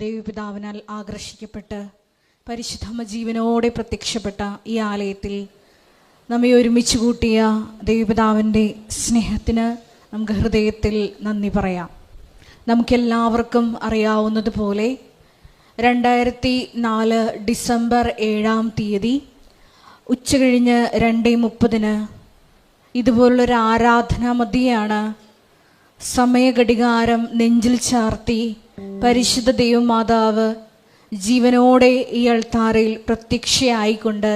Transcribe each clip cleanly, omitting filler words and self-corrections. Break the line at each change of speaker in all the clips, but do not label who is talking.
ദൈവപിതാവിനാൽ ആകർഷിക്കപ്പെട്ട് പരിശുദ്ധമ്മ ജീവനോടെ പ്രത്യക്ഷപ്പെട്ട ഈ ആലയത്തിൽ നമ്മെ ഒരുമിച്ച് കൂട്ടിയ ദൈവപിതാവിൻ്റെ സ്നേഹത്തിന് നമുക്ക് ഹൃദയത്തിൽ നന്ദി പറയാം. നമുക്കെല്ലാവർക്കും അറിയാവുന്നതുപോലെ 2004 ഡിസംബർ 7 ഉച്ചകഴിഞ്ഞ് 2:30 ഇതുപോലുള്ളൊരു ആരാധനാ മധ്യയാണ് സമയഘടികാരം നെഞ്ചിൽ ചാർത്തി പരിശുദ്ധ ദൈവമാതാവ് ജീവനോടെ ഈ അൾത്താരയിൽ പ്രത്യക്ഷയായിക്കൊണ്ട്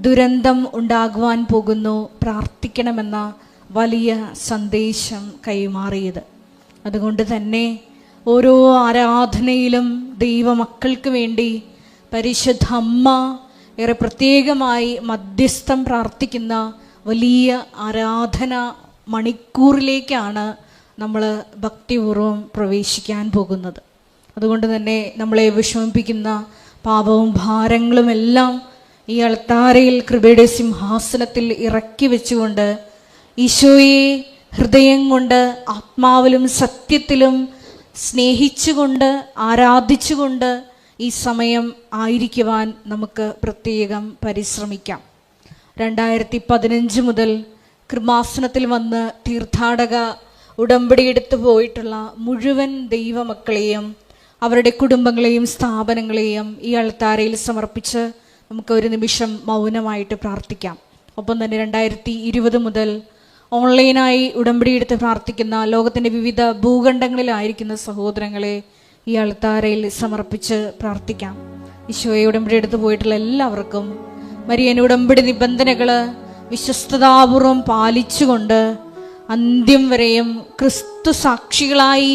ദുരന്തം ഉണ്ടാകുവാൻ പോകുന്നു, പ്രാർത്ഥിക്കണമെന്ന വലിയ സന്ദേശം കൈമാറിയത്. അതുകൊണ്ട് തന്നെ ഓരോ ആരാധനയിലും ദൈവമക്കൾക്ക് വേണ്ടി പരിശുദ്ധ അമ്മ ഏറെ പ്രത്യേകമായി മധ്യസ്ഥം പ്രാർത്ഥിക്കുന്ന വലിയ ആരാധന മണിക്കൂറിലേക്കാണ് നമ്മൾ ഭക്തിപൂർവ്വം പ്രവേശിക്കാൻ പോകുന്നത്. അതുകൊണ്ട് തന്നെ നമ്മളെ വിഷമിപ്പിക്കുന്ന പാപവും ഭാരങ്ങളും എല്ലാം ഈ അൾത്താരയിൽ കൃപയുടെ സിംഹാസനത്തിൽ ഇറക്കി വെച്ചുകൊണ്ട് ഈശോയെ ഹൃദയം കൊണ്ട് ആത്മാവിലും സത്യത്തിലും സ്നേഹിച്ചുകൊണ്ട് ആരാധിച്ചുകൊണ്ട് ഈ സമയം ആയിരിക്കുവാൻ നമുക്ക് പ്രത്യേകം പരിശ്രമിക്കാം. 2015 മുതൽ കൃപാസനത്തിൽ വന്ന് തീർത്ഥാടക ഉടമ്പടിയെടുത്തു പോയിട്ടുള്ള മുഴുവൻ ദൈവമക്കളെയും അവരുടെ കുടുംബങ്ങളെയും സ്ഥാപനങ്ങളെയും ഈ അൾത്താരയിൽ സമർപ്പിച്ച് നമുക്ക് ഒരു നിമിഷം മൗനമായിട്ട് പ്രാർത്ഥിക്കാം. ഒപ്പം തന്നെ 2020 മുതൽ ഓൺലൈനായി ഉടമ്പടിയെടുത്ത് പ്രാർത്ഥിക്കുന്ന ലോകത്തിൻ്റെ വിവിധ ഭൂഖണ്ഡങ്ങളിലായിരിക്കുന്ന സഹോദരങ്ങളെ ഈ അൾത്താരയിൽ സമർപ്പിച്ച് പ്രാർത്ഥിക്കാം. ഈശോയെ ഉടമ്പടിയെടുത്ത് പോയിട്ടുള്ള എല്ലാവർക്കും മരിയൻ ഉടമ്പടി നിബന്ധനകൾ വിശ്വസ്തതാപൂർവം പാലിച്ചുകൊണ്ട് അന്ത്യം വരെയും ക്രിസ്തു സാക്ഷികളായി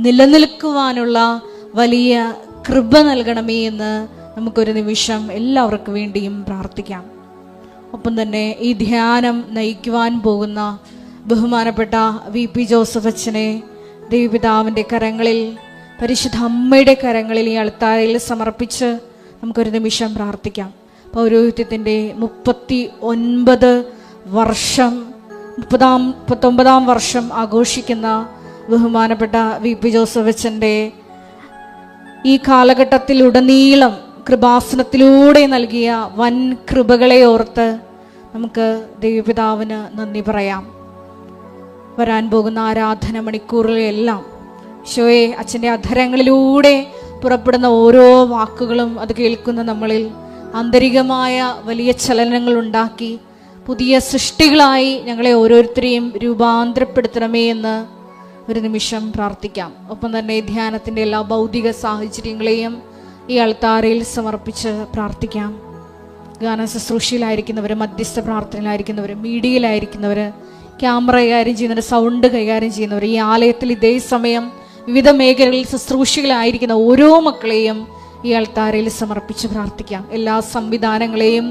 നിലനിൽക്കുവാനുള്ള വലിയ കൃപ നൽകണമേ എന്ന് നമുക്കൊരു നിമിഷം എല്ലാവർക്കും വേണ്ടിയും പ്രാർത്ഥിക്കാം. ഒപ്പം തന്നെ ഈ ധ്യാനം നയിക്കുവാൻ പോകുന്ന ബഹുമാനപ്പെട്ട VP ജോസഫ് അച്ഛനെ ദൈവപിതാവിൻ്റെ കരങ്ങളിൽ, പരിശുദ്ധ അമ്മയുടെ കരങ്ങളിൽ ഈ അൾത്താരയിൽ സമർപ്പിച്ച് നമുക്കൊരു നിമിഷം പ്രാർത്ഥിക്കാം. പൗരോഹിത്യത്തിൻ്റെ 39 വർഷം ആഘോഷിക്കുന്ന ബഹുമാനപ്പെട്ട VP ജോസഫ് അച്ഛൻ്റെ ഈ കാലഘട്ടത്തിലുടനീളം കൃപാസനത്തിലൂടെ നൽകിയ വൻ കൃപകളെ ഓർത്ത് നമുക്ക് ദൈവപിതാവിന് നന്ദി പറയാം. വരാൻ പോകുന്ന ആരാധന മണിക്കൂറുകളെല്ലാം ഈശോയെ അച്ഛൻ്റെ അധരങ്ങളിലൂടെ പുറപ്പെടുന്ന ഓരോ വാക്കുകളും അത് കേൾക്കുന്ന നമ്മളിൽ ആന്തരികമായ വലിയ ചലനങ്ങൾ ഉണ്ടാക്കി പുതിയ സൃഷ്ടികളായി ഞങ്ങളെ ഓരോരുത്തരെയും രൂപാന്തരപ്പെടുത്തണമേ എന്ന് ഒരു നിമിഷം പ്രാർത്ഥിക്കാം. ഒപ്പം തന്നെ ധ്യാനത്തിൻ്റെ എല്ലാ ഭൗതിക സാഹചര്യങ്ങളെയും ഈ അൾത്താരയിൽ സമർപ്പിച്ച് പ്രാർത്ഥിക്കാം. ഗാന ശുശ്രൂഷയിലായിരിക്കുന്നവർ, മധ്യസ്ഥ പ്രാർത്ഥനയിലായിരിക്കുന്നവർ, മീഡിയയിലായിരിക്കുന്നവർ, ക്യാമറ കൈകാര്യം ചെയ്യുന്നവർ, സൗണ്ട് കൈകാര്യം ചെയ്യുന്നവർ, ഈ ആലയത്തിൽ ഇതേ സമയം വിവിധ മേഖലകളിൽ ശുശ്രൂഷയിലായിരിക്കുന്ന ഓരോ മക്കളെയും ഈ അൾത്താരയിൽ സമർപ്പിച്ച് പ്രാർത്ഥിക്കാം. എല്ലാ സംവിധാനങ്ങളെയും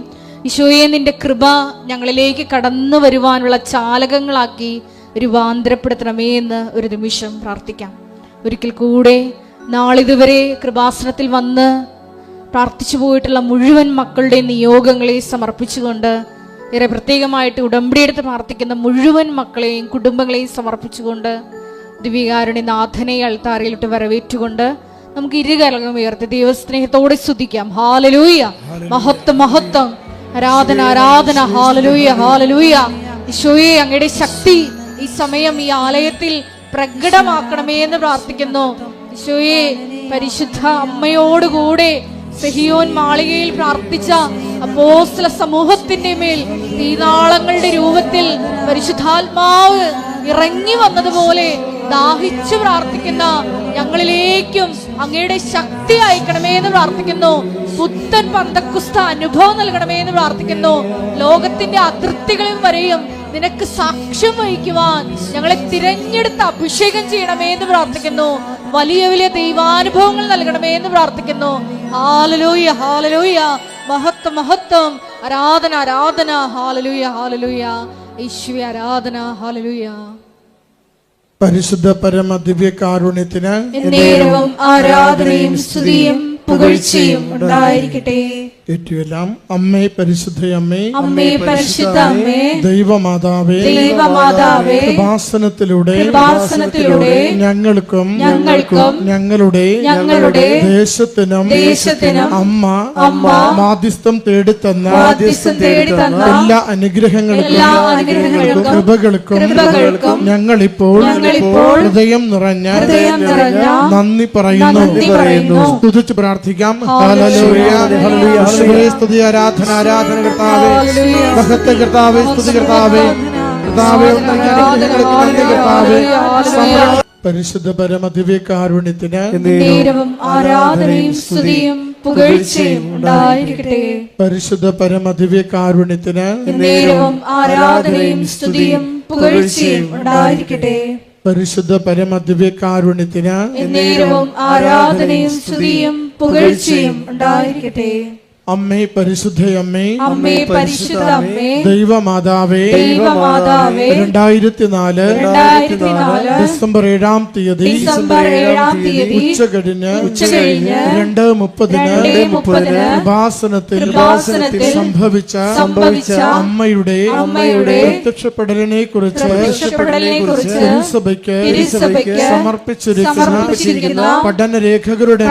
ഈശോയെ നിന്റെ കൃപ ഞങ്ങളിലേക്ക് കടന്നു വരുവാനുള്ള ചാലകങ്ങളാക്കി രൂപാന്തരപ്പെടുത്തണമേ എന്ന് ഒരു നിമിഷം പ്രാർത്ഥിക്കാം. ഒരിക്കൽ കൂടെ നാളിതുവരെ കൃപാസനത്തിൽ വന്ന് പ്രാർത്ഥിച്ചു പോയിട്ടുള്ള മുഴുവൻ മക്കളുടെ നിയോഗങ്ങളെ സമർപ്പിച്ചുകൊണ്ട്, ഏറെ പ്രത്യേകമായിട്ട് ഉടമ്പടിയെടുത്ത് പ്രാർത്ഥിക്കുന്ന മുഴുവൻ മക്കളെയും കുടുംബങ്ങളെയും സമർപ്പിച്ചുകൊണ്ട് ദിവ്യകാരുണ്യനാഥനെ അൾത്താരയിലോട്ട് വരവേറ്റുകൊണ്ട് നമുക്ക് ഇരുകരങ്ങളും ഉയർത്തി ദൈവസ്നേഹത്തോടെ സ്തുതിക്കാം. ഹാലലൂയ, മഹത്വം മഹത്വം, ആരാധന ആരാധന, ഹാലലൂയ ഹാലലൂയ. ഈശോയെ അങ്ങയുടെ ശക്തി ഈ സമയം ഈ ആലയത്തിൽ പ്രകടമാക്കണമേ എന്ന് പ്രാർത്ഥിക്കുന്നു. ഈശോയെ പരിശുദ്ധ അമ്മയോടുകൂടെ സെഹിയോൻ മാളികയിൽ പ്രാർത്ഥിച്ച അപ്പോസ്തല സമൂഹത്തിന്റെ മേൽ തീനാളങ്ങളുടെ രൂപത്തിൽ പരിശുദ്ധാത്മാവ് ഇറങ്ങി വന്നതുപോലെ ദാഹിച്ചു പ്രാർത്ഥിക്കുന്ന ഞങ്ങളിലേക്കും അങ്ങയുടെ ശക്തി അയക്കണമേ എന്ന് പ്രാർത്ഥിക്കുന്നു. പുത്തൻ പന്തക്കുസ്ത അനുഭവം നൽകണമേ എന്ന് പ്രാർത്ഥിക്കുന്നു. ലോകത്തിന്റെ അതിർത്തികളിൽ വരെയും നിനക്ക് സാക്ഷ്യം വഹിക്കുവാൻ ഞങ്ങളെ തിരഞ്ഞെടുത്ത് അഭിഷേകം ചെയ്യണമേ എന്ന് പ്രാർത്ഥിക്കുന്നു. വലിയ വലിയ ദൈവാനുഭവങ്ങൾ നൽകണമേ എന്ന് പ്രാർത്ഥിക്കുന്നു. ഹാലലൂയ ഹാലലൂയ, മഹത്വം മഹത്വം, ആരാധന ആരാധന, ഹാലലൂയ ഹാലലൂയ, യേശുവേ ആരാധന, ഹാലലൂയ.
പരിശുദ്ധ പരമ ദിവ്യ കാരുണ്യത്തിന്
എന്നേരവും ആരാധനയും സ്തുതിയും പുകഴ്ചയും ഉണ്ടായിരിക്കട്ടെ.
ഏറ്റുമെല്ലാം. അമ്മേ പരിശുദ്ധയമ്മേ,
അമ്മേ പരിശുദ്ധ അമ്മേ,
ദൈവമാതാവേ,
ദൈവമാതാവേ,
കൃപാസനത്തിലൂടെ
ഞങ്ങൾക്കും
ഞങ്ങളുടെ ദേശത്തിനും അമ്മ മാധ്യസ്ഥം തേടിത്തന്ന എല്ലാ അനുഗ്രഹങ്ങൾക്കും കൃപകൾക്കും ഞങ്ങളിപ്പോൾ ഹൃദയം നിറഞ്ഞ നന്ദി പറയുന്നു. സ്തുതിച്ച് പ്രാർത്ഥിക്കാം. ഹല്ലേലൂയ, ഹല്ലേലൂയ, സ്തുതി, ആരാധന, ആരാധന കർത്താവേ, മഹത്വ കർത്താവേ, സ്തുതി കർത്താവേ, കർത്താവേ, കർത്താവേ. പരിശുദ്ധ പരമദിവ്യകാരുണ്യത്തിന്
നേരവും ആരാധനയും സ്തുതിയും പുകഴ്ചയും ഉണ്ടായിരിക്കട്ടെ.
പരിശുദ്ധ പരമദിവ്യകാരുണ്യത്തിന്
നേരവും ആരാധനയും സ്തുതിയും പുകഴ്ചയും ഉണ്ടായിരിക്കട്ടെ.
പരിശുദ്ധ പരമദിവ്യകാരുണ്യത്തിന്
നേരവും ആരാധനയും സ്തുതിയും പുകഴ്ചയും ഉണ്ടായിരിക്കട്ടെ.
അമ്മേ പരിശുദ്ധയമ്മേ,
അമ്മേ പരിശുദ്ധ അമ്മേ,
ദൈവമാതാവേ, 2004 ഡിസംബർ 7-ാം തീയതി ഉച്ചകഴിഞ്ഞ് 2:30 കൃപാസനത്തിൽ സംഭവിച്ച അമ്മയുടെ പ്രത്യക്ഷപ്പെടലിനെ കുറിച്ച് തിരുസഭയ്ക്ക് സമർപ്പിച്ചിരിക്കുന്ന പഠനരേഖകളുടെ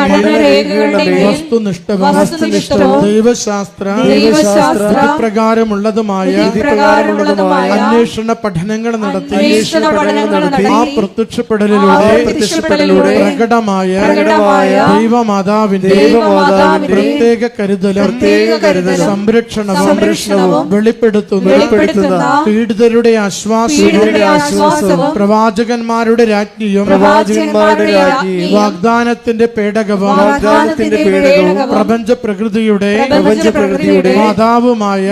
വസ്തുനിഷ്ഠവും ദൈവശാസ്ത്ര പ്രകാരമുള്ളതുമായ അന്വേഷണ പഠനങ്ങൾ നടത്തി ആ പ്രത്യക്ഷപ്പെടലിലൂടെ പ്രകടമായ ദൈവമാതാവിന്റെ പ്രത്യേക കരുതലും സംരക്ഷണവും വെളിപ്പെടുത്തുന്ന പീഡിതരുടെ ആശ്വാസവും പ്രവാചകന്മാരുടെ രാജ്ഞിയും വാഗ്ദാനത്തിന്റെ പേടകവും പ്രപഞ്ച പ്രകൃതിയുടെ മാതാവുമായ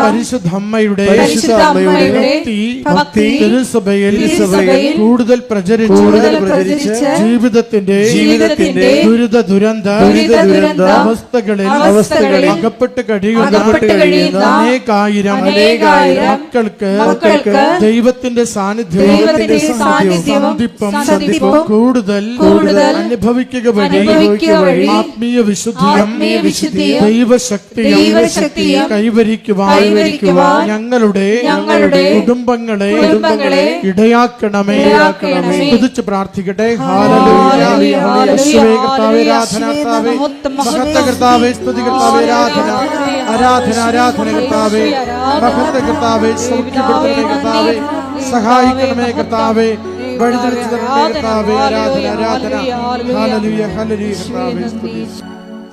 പരിശുദ്ധമ്മയുടെ ഭക്തി തിരുസഭയിൽ കൂടുതൽ പ്രചരിച്ച് ജീവിതത്തിന്റെ ദുരന്ത അവസ്ഥകളിൽ അകപ്പെട്ട് കഴിയുന്ന അനേകായിരം മക്കൾക്ക് ദൈവത്തിന്റെ സാന്നിധ്യവും കൂടുതൽ അനുഭവിക്കുക വഴി ആത്മീയ വിശുദ്ധിയും ദൈവശക്തിയും കൈവരിക്കുവാൻ ഞങ്ങളുടെ കുടുംബങ്ങളെ ഇടയാക്കണമേ. സ്തുതിച്ച് പ്രാർത്ഥിക്കട്ടെ. ഹല്ലേലൂയ, യേശുവേ കർത്താവേ, ആരാധന കർത്താവേ, സ്തുതി കർത്താവേ, ആരാധന കർത്താവേ, മഹത്വ കർത്താവേ, സൗഖ്യപ്പെടുത്തണമേ കർത്താവേ, സഹായിക്കണമേ കർത്താവേ, വഴിതെളിച്ചു തരണമേ കർത്താവേ, ആരാധന. ഹല്ലേലൂയ, ഹല്ലേലൂയ കർത്താവേ, സ്തുതി.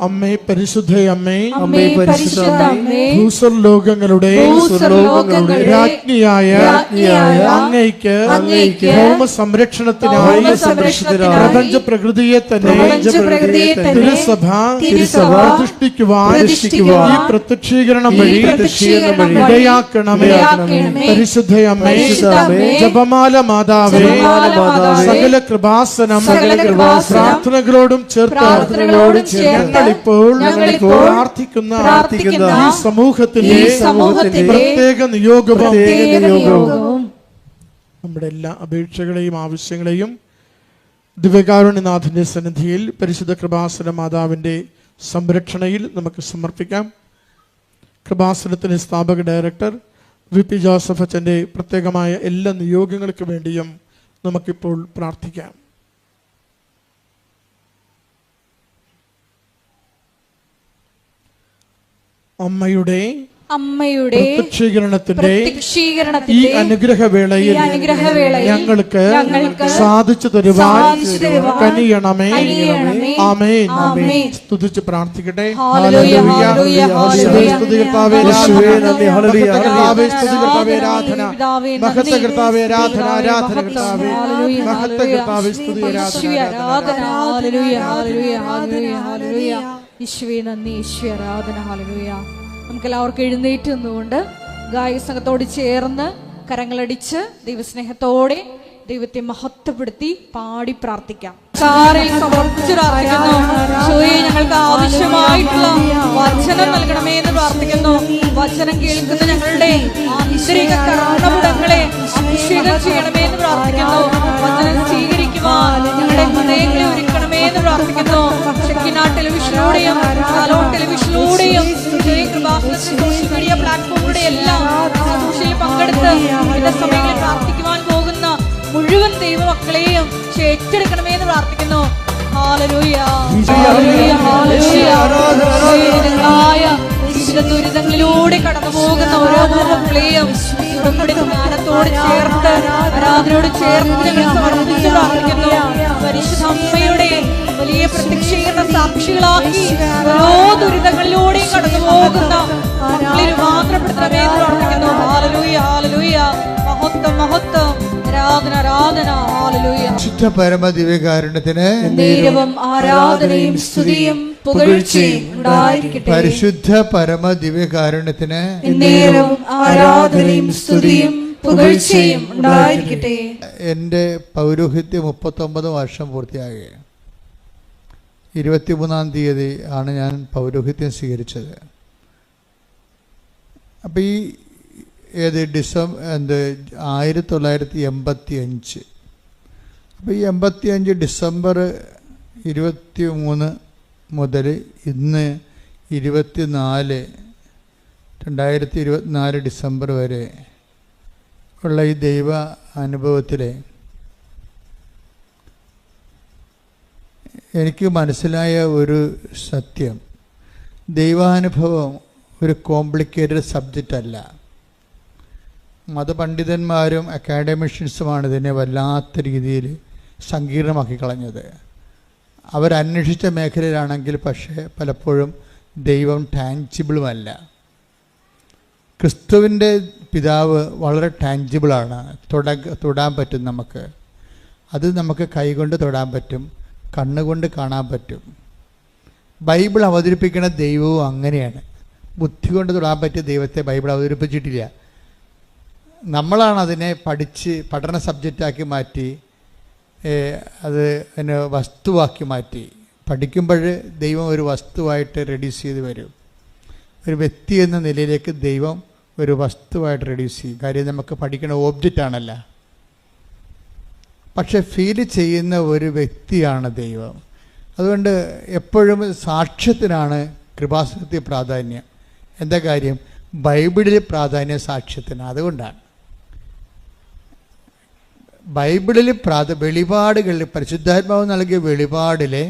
അമ്മേ പരിശുദ്ധയമ്മേ, ഭൂസ്വർലോകങ്ങളുടെ രാജ്ഞിയായ അങ്ങയ്ക്ക് ഭൗമ സംരക്ഷണത്തിനായി പ്രപഞ്ച പ്രകൃതിയെ തന്നെ തിരുസഭ പ്രതിഷ്ഠിക്കുവാൻ ഈ പ്രത്യക്ഷീകരണം വഴി ഇടയാക്കണമേ. പരിശുദ്ധയമ്മേ, ജപമാല മാതാവേ, സകല കൃപാസനം പ്രാർത്ഥനകളോടും ചേർത്ത് ഞങ്ങളിപ്പോൾ പ്രാർത്ഥിക്കുന്ന ഈ സമൂഹത്തിന്റെ പ്രത്യേക നിയോഗവും നമ്മുടെ എല്ലാ അപേക്ഷകളെയും ആവശ്യങ്ങളെയും ദിവ്യകാരുണ്യനാഥന്റെ സന്നിധിയിൽ പരിശുദ്ധ കൃപാസന മാതാവിന്റെ സംരക്ഷണയിൽ നമുക്ക് സമർപ്പിക്കാം. കൃപാസനത്തിന്റെ സ്ഥാപക ഡയറക്ടർ VP ജോസഫ് അച്ഛൻ്റെ പ്രത്യേകമായ എല്ലാ നിയോഗങ്ങൾക്ക് വേണ്ടിയും നമുക്കിപ്പോൾ പ്രാർത്ഥിക്കാം. അമ്മയുടെ പ്രത്യക്ഷീകരണത്തിന്റെ ഈ അനുഗ്രഹവേളയിൽ ഞങ്ങൾക്ക് സാധിച്ചു തരുവാൻ കനിയണമേ. ആമേൻ. സ്തുതിച്ച് പ്രാർത്ഥിക്കട്ടെ. സ്തുതി കർത്താവേ, ആരാധന മഹത്വ കർത്താവേ, ആരാധന കർത്താവേ, മഹത്വ കർത്താവേ, സ്തുതി
ഈശ്വേ നന്ദി, ഈശ്വേ ആരാധന. ഹല്ലേലൂയ. നമുക്കെല്ലാവർക്കും എഴുന്നേറ്റ് നിന്നുകൊണ്ട് ഗായക സംഘത്തോട് ചേർന്ന് കരങ്ങളടിച്ച് ദൈവസ്നേഹത്തോടെ ദൈവത്തെ മഹത്വപ്പെടുത്തി പാടി പ്രാർത്ഥിക്കാം. കാറിൽ സമർപ്പിച്ച് പ്രാർത്ഥിക്കുന്നു. ഞങ്ങൾക്ക് ആവശ്യമായിട്ടുള്ള വചനം നൽകണമേ എന്ന് പ്രാർത്ഥിക്കുന്നു. വചനം കേൾക്കുന്ന ഞങ്ങളുടെ ആന്തരിക കർണപുടങ്ങളെ അഭിഷേകം ചെയ്യണമേ എന്ന് പ്രാർത്ഥിക്കുന്നു. വചനം സ്വീകരിക്കുവാൻ ഞങ്ങളുടെ ഹൃദയങ്ങളെ ഒരുക്കണമേ എന്ന് പ്രാർത്ഥിക്കുന്നു. ഷെക്കിന ടെലിവിഷനിലൂടെയും ഹലോ ടെലിവിഷനിലൂടെയും സോഷ്യൽ മീഡിയ പ്ലാറ്റ്ഫോമിലൂടെ എല്ലാം ശുശ്രൂഷയിൽ പങ്കെടുത്ത് വിവിധ സമയങ്ങളിൽ പ്രാർത്ഥിക്കുവാൻ പോകുന്ന മുഴുവൻ ദൈവമക്കളെയും ഏറ്റെടുക്കണമേ എന്ന് പ്രാർത്ഥിക്കുന്നു. ഹല്ലേലൂയ, ഹല്ലേലൂയ, ഹല്ലേലൂയ. ജീവിത ദുരിതങ്ങളിലൂടെ കടന്നു പോകുന്ന ഓരോ മക്കളെയും ഉടമ്പടി ജ്ഞാനത്തോട് ചേർത്ത് ആരാധനയോട് ചേർത്ത് ഞങ്ങൾ സമർപ്പിച്ച് പ്രാർത്ഥിക്കുന്നു. പരിശുദ്ധ അമ്മയുടെ വലിയ പ്രത്യക്ഷീകരണ സാക്ഷികളാക്കി ഓരോ ദുരിതങ്ങളിലൂടെയും കടന്നു പോകുന്ന മക്കളിൽ മാത്രപ്പെടുത്തണമേ എന്ന് പ്രാർത്ഥിക്കുന്നു. Hallelujah, hallelujah. മഹത്വം, മഹത്വം, ആരാധന, ആരാധന. ഹല്ലേലൂയ.
വിശുദ്ധ പരമദിവ്യകാരുണ്യത്തിന്
നേരവും ആരാധനയും സ്തുതിയും പുകഴ്ചയും ഉണ്ടായിരിക്കട്ടെ.
പരിശുദ്ധ പരമദിവ്യകാരുണ്യത്തിന്
നേരവും ആരാധനയും സ്തുതിയും പുകഴ്ചയും ഉണ്ടായിരിക്കട്ടെ.
എൻ്റെ പൗരോഹിത്യം 39 വർഷം പൂർത്തിയാകുകയാണ്. 23-ാം തീയതി ആണ് ഞാൻ പൗരോഹിത്യം സ്വീകരിച്ചത്. അപ്പം ഈ 1985. അപ്പോൾ ഈ 85 ഡിസംബർ 23 മുതൽ ഇന്ന് 2024 ഡിസംബർ വരെ ഉള്ള ഈ ദൈവ അനുഭവത്തിൽ എനിക്ക് മനസ്സിലായ ഒരു സത്യം, ദൈവാനുഭവം ഒരു കോംപ്ലിക്കേറ്റഡ് സബ്ജക്റ്റ് അല്ല. മതപണ്ഡിതന്മാരും അക്കാഡമിഷ്യൻസുമാണ് ഇതിനെ വല്ലാത്ത രീതിയിൽ സങ്കീർണമാക്കി കളഞ്ഞത്. അവരന്വേഷിച്ച മേഖലയിലാണെങ്കിൽ പക്ഷേ പലപ്പോഴും ദൈവം ടാൻജിബിളുമല്ല. ക്രിസ്തുവിൻ്റെ പിതാവ് വളരെ ടാൻജിബിളാണ്, തൊടാൻ പറ്റും നമുക്ക്. അത് നമുക്ക് കൈകൊണ്ട് തൊടാൻ പറ്റും, കണ്ണുകൊണ്ട് കാണാൻ പറ്റും. ബൈബിൾ അവതരിപ്പിക്കുന്ന ദൈവവും അങ്ങനെയാണ്. ബുദ്ധി കൊണ്ട് തൊടാൻ പറ്റിയ ദൈവത്തെ ബൈബിൾ അവതരിപ്പിച്ചിട്ടില്ല. നമ്മളാണ് അതിനെ പഠന സബ്ജക്റ്റാക്കി മാറ്റി അത് അതിനെ വസ്തുവാക്കി മാറ്റി. പഠിക്കുമ്പോൾ ദൈവം ഒരു വസ്തുവായിട്ട് റെഡ്യൂസ് ചെയ്ത് വരും. ഒരു വ്യക്തി എന്ന നിലയിലേക്ക് ദൈവം ഒരു വസ്തുവായിട്ട് റെഡ്യൂസ് ചെയ്യും. കാര്യം നമുക്ക് പഠിക്കുന്ന ഓബ്ജക്റ്റാണല്ല, പക്ഷെ ഫീൽ ചെയ്യുന്ന ഒരു വ്യക്തിയാണ് ദൈവം. അതുകൊണ്ട് എപ്പോഴും സാക്ഷ്യത്തിനാണ് കൃപാസനത്തിൽ പ്രാധാന്യം. എന്താ കാര്യം? ബൈബിളിൽ പ്രാധാന്യം സാക്ഷ്യത്തിന്. അതുകൊണ്ടാണ് ബൈബിളിൽ വെളിപാടുകളിൽ പരിശുദ്ധാത്മാവ് നൽകിയ വെളിപാടിലെ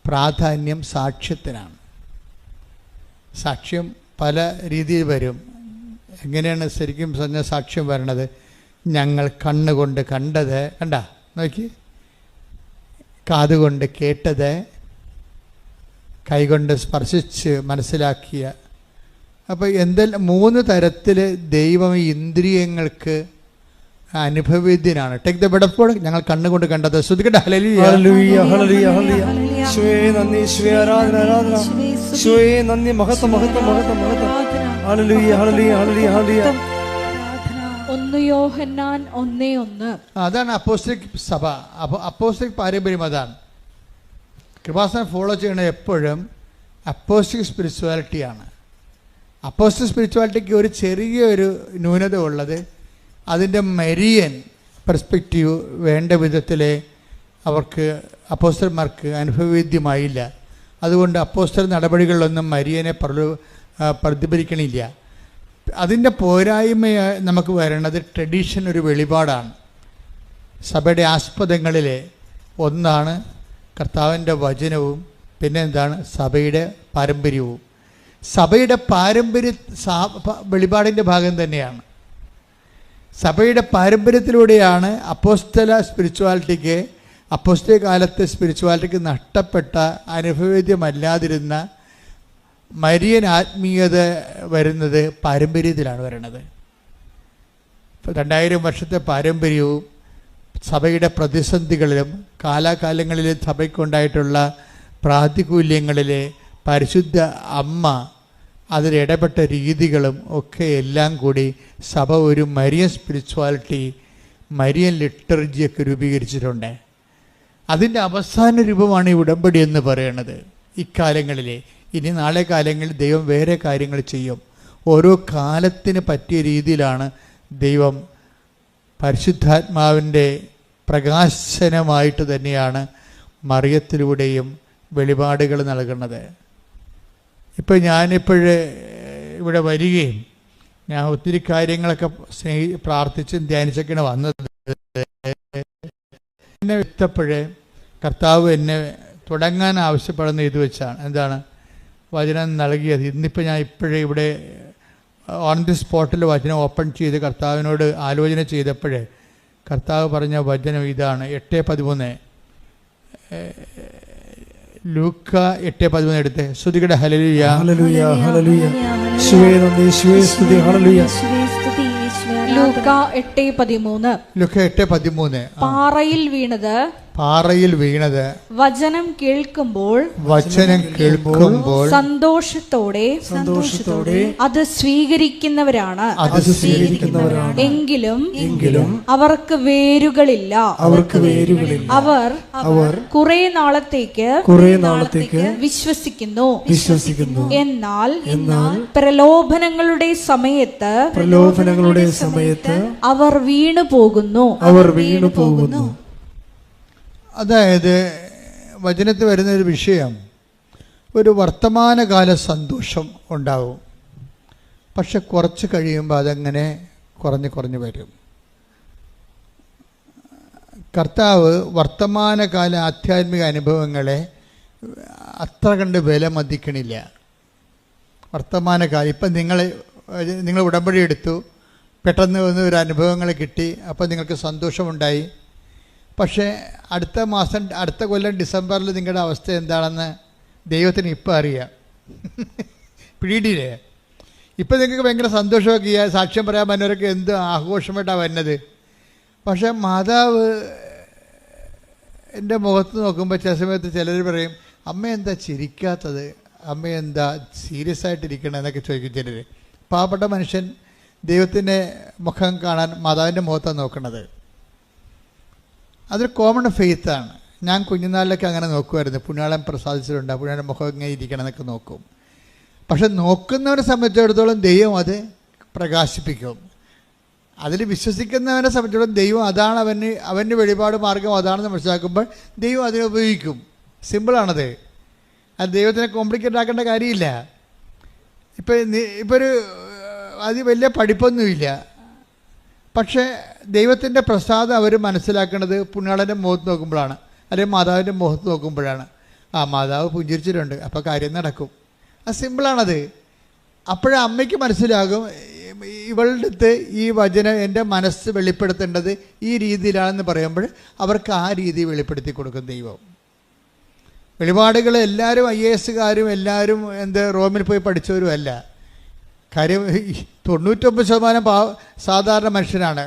പ്രാധാന്യം സാക്ഷ്യത്തിനാണ്. സാക്ഷ്യം പല രീതിയിൽ വരും. എങ്ങനെയാണ് ശരിക്കും പറഞ്ഞ സാക്ഷ്യം വരണത്? ഞങ്ങൾ കണ്ണുകൊണ്ട് കണ്ടത്, നോക്കി, കാതുകൊണ്ട് കേട്ടത്, കൈകൊണ്ട് സ്പർശിച്ച് മനസ്സിലാക്കിയ. അപ്പോൾ എന്തെല്ലാം 3 തരത്തിൽ ദൈവം ഇന്ദ്രിയങ്ങൾക്ക് അനുഭവേദ്യനാണ്. Take the bed of God. ഞങ്ങൾ കണ്ണുകൊണ്ട് കണ്ടത്. ശ്രദ്ധിക്കട്ടെ. ഹല്ലേലൂയ,
ഹല്ലേലൂയ, ഹല്ലേലൂയ, ഹല്ലേലൂയ. യേശുവേ നന്ദി, യേശുവേ ആരാധന, ആരാധന. യേശുവേ നന്ദി, മഹത്വം, മഹത്വം, മഹത്വം, മഹത്വം. ഹല്ലേലൂയ, ഹല്ലേലൂയ, ഹല്ലേലൂയ, ഹല്ലേലൂയ.
1 യോഹന്നാൻ 1:1.
അതാണ് അപ്പോസ്തലിക് സഭ, അപ്പോസ്തലിക് പാരമ്പര്യം. അതാണ് കൃപാസനം ഫോളോ ചെയ്യണ എപ്പോഴും അപ്പോസ്തലിക് സ്പിരിച്വാലിറ്റിയാണ്. അപ്പോസ്തലിക് സ്പിരിച്വാലിറ്റിക്ക് ഒരു ചെറിയൊരു ന്യൂനത ഉള്ളത്, അതിൻ്റെ മരിയൻ പെർസ്പെക്റ്റീവ് വേണ്ട വിധത്തിൽ അവർക്ക് അപ്പോസ്തലന്മാർക്ക് അനുഭവവേദ്യമായില്ല. അതുകൊണ്ട് അപ്പോസ്തല നടപടികളിലൊന്നും മരിയനെ പ്രതിഫലിക്കണില്ല. അതിൻ്റെ പോരായ്മ നമുക്ക് വരണത് ട്രഡീഷൻ, ഒരു വെളിപാടാണ്. സഭയുടെ ആസ്പദങ്ങളിൽ ഒന്നാണ് കർത്താവിൻ്റെ വചനവും, പിന്നെ എന്താണ് സഭയുടെ പാരമ്പര്യവും. സഭയുടെ പാരമ്പര്യ വെളിപാടിൻ്റെ ഭാഗം തന്നെയാണ്. സഭയുടെ പാരമ്പര്യത്തിലൂടെയാണ് അപ്പോസ്തല സ്പിരിച്വാലിറ്റിക്ക്, അപ്പോസ്തലിക കാലത്തെ സ്പിരിച്വാലിറ്റിക്ക് നഷ്ടപ്പെട്ട അനുഭവേദ്യമല്ലാതിരുന്ന മരിയൻ ആത്മീയത വരുന്നത് പാരമ്പര്യത്തിലാണ് വരുന്നത്. 2000 വർഷത്തെ പാരമ്പര്യവും സഭയുടെ പ്രതിസന്ധികളിലും കാലാകാലങ്ങളിലും സഭയ്ക്കുണ്ടായിട്ടുള്ള പ്രാതികൂല്യങ്ങളിലെ പരിശുദ്ധ അമ്മ അതിലിടപെട്ട രീതികളും ഒക്കെ എല്ലാം കൂടി സഭ ഒരു മരിയൻ സ്പിരിച്വാലിറ്റി, മരിയൻ ലിറ്റർജിയൊക്കെ രൂപീകരിച്ചിട്ടുണ്ട്. അതിൻ്റെ അവസാന രൂപമാണ് ഈ ഉടമ്പടി എന്ന് പറയുന്നത്. ഇക്കാലങ്ങളിലെ ഇനി നാളെ കാലങ്ങളിൽ ദൈവം വേറെ കാര്യങ്ങൾ ചെയ്യും. ഓരോ കാലത്തിന് പറ്റിയ രീതിയിലാണ് ദൈവം പരിശുദ്ധാത്മാവിൻ്റെ പ്രകാശനമായിട്ട് തന്നെയാണ് മറിയത്തിലൂടെയും വെളിപാടുകൾ നൽകുന്നത്. ഇപ്പം ഞാനിപ്പോഴേ ഇവിടെ വരികയും ഞാൻ ഒത്തിരി കാര്യങ്ങളൊക്കെ പ്രാർത്ഥിച്ചും ധ്യാനിച്ചൊക്കെയാണ് വന്നത്. എന്നെ എത്തപ്പോഴേ കർത്താവ് എന്നെ തുടങ്ങാൻ ആവശ്യപ്പെടുന്ന ഇത് വെച്ചാണ്. എന്താണ്? വചനം നൽകിയത്. ഇന്നിപ്പോൾ ഞാൻ ഇപ്പോഴേ ഇവിടെ ഓൺ ദി സ്പോട്ടിൽ വചനം ഓപ്പൺ ചെയ്ത് കർത്താവിനോട് ആലോചന ചെയ്തപ്പോഴേ കർത്താവ് പറഞ്ഞ വചനം ഇതാണ്. 8:13 ലൂക്ക 8:13 എടുത്ത് ശ്രുതികടെ ഹല്ലേലൂയ
ഹല്ലേലൂയ ഹല്ലേലൂയ യേശുവേ നന്ദി യേശുവേ സ്തുതി ഹല്ലേലൂയ.
ലൂക്ക 8:13 പാറയിൽ വീണത് വചനം കേൾക്കുമ്പോൾ സന്തോഷത്തോടെ അത് സ്വീകരിക്കുന്നവരാണ്. എങ്കിലും അവർക്ക് വേരുകളില്ല. അവർ കുറെ നാളത്തേക്ക് വിശ്വസിക്കുന്നു. എന്നാൽ പ്രലോഭനങ്ങളുടെ സമയത്ത് അവർ വീണു പോകുന്നു.
അതായത് വചനത്തിൽ വരുന്നൊരു വിഷയം, ഒരു വർത്തമാനകാല സന്തോഷം ഉണ്ടാവും, പക്ഷെ കുറച്ച് കഴിയുമ്പോൾ അതങ്ങനെ കുറഞ്ഞു വരും. കർത്താവ് വർത്തമാനകാല ആധ്യാത്മിക അനുഭവങ്ങളെ അത്ര കണ്ട് വില മതിക്കണില്ല. വർത്തമാനകാലം ഇപ്പം നിങ്ങൾ ഉടമ്പടി എടുത്തു, പെട്ടെന്ന് വന്ന് ഒരു അനുഭവങ്ങൾ കിട്ടി, അപ്പോൾ നിങ്ങൾക്ക് സന്തോഷമുണ്ടായി. പക്ഷേ അടുത്ത കൊല്ലം ഡിസംബറിൽ നിങ്ങളുടെ അവസ്ഥ എന്താണെന്ന് ദൈവത്തിന് ഇപ്പം അറിയാം. പിടിയില്ലേ? ഇപ്പം നിങ്ങൾക്ക് ഭയങ്കര സന്തോഷമൊക്കെ ചെയ്യുക, സാക്ഷ്യം പറയാൻ പറ്റുന്നവരൊക്കെ എന്ത് ആഘോഷമായിട്ടാണ് വരുന്നത്. പക്ഷേ മാതാവ് എൻ്റെ മുഖത്ത് നോക്കുമ്പോൾ ചില സമയത്ത് ചിലർ പറയും, അമ്മ എന്താ ചിരിക്കാത്തത്, അമ്മ എന്താ സീരിയസ് ആയിട്ടിരിക്കണം എന്നൊക്കെ ചോദിക്കും ചിലർ. പാവപ്പെട്ട മനുഷ്യൻ ദൈവത്തിൻ്റെ മുഖം കാണാൻ മാതാവിൻ്റെ മുഖത്താണ് നോക്കുന്നത്. അതൊരു കോമൺ ഫെയ്ത്താണ്. ഞാൻ കുഞ്ഞുനാളിലൊക്കെ അങ്ങനെ നോക്കുമായിരുന്നു. പുണ്യാളൻ പ്രസാദിച്ചിട്ടുണ്ട്, പുണ്യാളൻ്റെ മുഖം ഇങ്ങനെ ഇരിക്കണം എന്നൊക്കെ നോക്കും. പക്ഷെ നോക്കുന്നവരെ സംബന്ധിച്ചിടത്തോളം ദൈവം അത് പ്രകാശിപ്പിക്കും. അതിൽ വിശ്വസിക്കുന്നവനെ സംബന്ധിച്ചിടത്തോളം ദൈവം അതാണ് അവൻ്റെ വെളിപാട് മാർഗം അതാണെന്ന് മനസ്സിലാക്കുമ്പോൾ ദൈവം അതിനെ ഉപയോഗിക്കും. സിമ്പിളാണത്. അത് ദൈവത്തിനെ കോംപ്ലിക്കേറ്റ് ആക്കേണ്ട കാര്യമില്ല. ഇപ്പോൾ ഒരു അത് വലിയ പഠിപ്പൊന്നുമില്ല, പക്ഷേ ദൈവത്തിൻ്റെ പ്രസാദം അവർ മനസ്സിലാക്കുന്നത് പുണ്യാളൻ്റെ മുഖത്ത് നോക്കുമ്പോഴാണ്, അല്ലെങ്കിൽ മാതാവിൻ്റെ മുഖത്ത് നോക്കുമ്പോഴാണ്. മാതാവ് പുഞ്ചിരിച്ചിട്ടുണ്ട്, അപ്പോൾ കാര്യം നടക്കും. അത് സിമ്പിളാണത്. അപ്പോഴേ അമ്മയ്ക്ക് മനസ്സിലാകും, ഇവളുടെ അടുത്ത് ഈ വചനം എൻ്റെ മനസ്സ് വെളിപ്പെടുത്തേണ്ടത് ഈ രീതിയിലാണെന്ന് പറയുമ്പോൾ അവർക്ക് ആ രീതി വെളിപ്പെടുത്തി കൊടുക്കും ദൈവം. വെളിപാടുകൾ എല്ലാവരും IAS എല്ലാവരും റോമിൽ പോയി പഠിച്ചവരും അല്ല. കാര്യം 99% സാധാരണ മനുഷ്യരാണ്.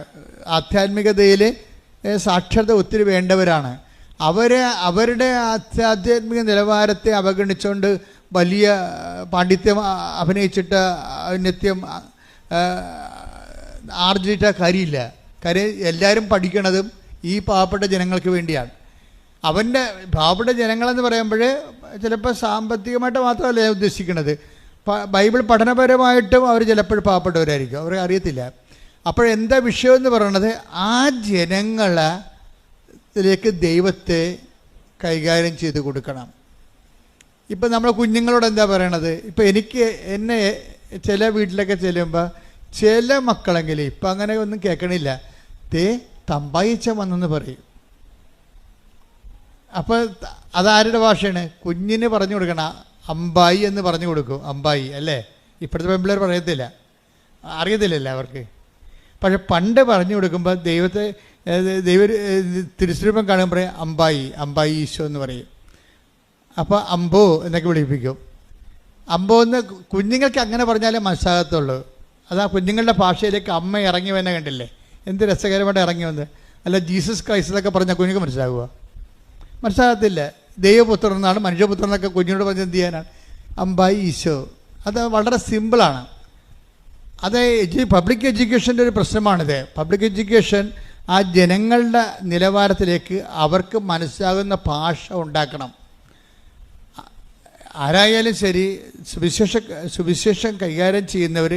ആധ്യാത്മികതയിൽ സാക്ഷരത ഒത്തിരി വേണ്ടവരാണ്. അവരുടെ ആധ്യാത്മിക നിലവാരത്തെ അവഗണിച്ചുകൊണ്ട് വലിയ പാണ്ഡിത്യം അഭിനയിച്ചിട്ട് നിത്യം ആർജിച്ച കാര്യമില്ല. കാര്യം എല്ലാവരും പഠിക്കണതും ഈ പാവപ്പെട്ട ജനങ്ങൾക്ക് വേണ്ടിയാണ്. പാവപ്പെട്ട ജനങ്ങളെന്ന് പറയുമ്പോൾ ചിലപ്പോൾ സാമ്പത്തികമായിട്ട് മാത്രമല്ല ഞാൻ ഉദ്ദേശിക്കുന്നത്, ബൈബിൾ പഠനപരമായിട്ടും അവർ ചിലപ്പോൾ പാവപ്പെട്ടവരായിരിക്കും, അവർക്ക് അറിയത്തില്ല. അപ്പോഴെന്താ വിഷയമെന്ന് പറയണത്, ആ ജനങ്ങളിലേക്ക് ദൈവത്തെ കൈകാര്യം ചെയ്ത് കൊടുക്കണം. ഇപ്പം നമ്മൾ കുഞ്ഞുങ്ങളോട് എന്താ പറയണത്? ഇപ്പം എന്നെ ചില വീട്ടിലൊക്കെ ചെല്ലുമ്പോൾ ചില മക്കളെങ്കിലും ഇപ്പം അങ്ങനെ ഒന്നും കേൾക്കണില്ല, തമ്പായിച്ച വന്നെന്ന് പറയും. അപ്പോൾ അതാരുടെ ഭാഷയാണ്? കുഞ്ഞിന് പറഞ്ഞു കൊടുക്കണം. അമ്പായി എന്ന് പറഞ്ഞു കൊടുക്കും. അമ്പായി അല്ലേ? ഇപ്പോഴത്തെ പെൺപിള്ളേർ അറിയത്തില്ലല്ലോ അവർക്ക്. പക്ഷെ പണ്ട് പറഞ്ഞു കൊടുക്കുമ്പോൾ ദൈവ തിരുസ്വരൂപം കാണുമ്പോൾ അമ്പായി ഈശോ എന്ന് പറയും. അപ്പോൾ അമ്പോ എന്നൊക്കെ വിളിപ്പിക്കും. അമ്പോ എന്ന് കുഞ്ഞുങ്ങൾക്ക് അങ്ങനെ പറഞ്ഞാലേ മനസ്സിലാകത്തുള്ളൂ. അത് ആ കുഞ്ഞുങ്ങളുടെ ഭാഷയിലേക്ക് അമ്മ ഇറങ്ങി വന്നെ കണ്ടില്ലേ? എന്ത് രസകരമായിട്ട് ഇറങ്ങി വന്ന്. അല്ല ജീസസ് ക്രൈസ്റ്റ് എന്നൊക്കെ പറഞ്ഞാൽ കുഞ്ഞുങ്ങൾക്ക് മനസ്സിലാകുക? മനസ്സിലാകത്തില്ല. ദൈവപുത്രൻ എന്നാണ്, മനുഷ്യപുത്രൻ എന്നൊക്കെ കുഞ്ഞിനോട് പറഞ്ഞ് എന്ത് ചെയ്യാനാണ്? അമ്പായി ഈശോ. അത് വളരെ സിമ്പിളാണ്. അത് പബ്ലിക് എഡ്യൂക്കേഷൻ്റെ ഒരു പ്രശ്നമാണിത്. പബ്ലിക് എഡ്യൂക്കേഷൻ ആ ജനങ്ങളുടെ നിലവാരത്തിലേക്ക് അവർക്ക് മനസ്സിലാകുന്ന ഭാഷ ഉണ്ടാക്കണം. ആരായാലും ശരി, സുവിശേഷം കൈകാര്യം ചെയ്യുന്നവർ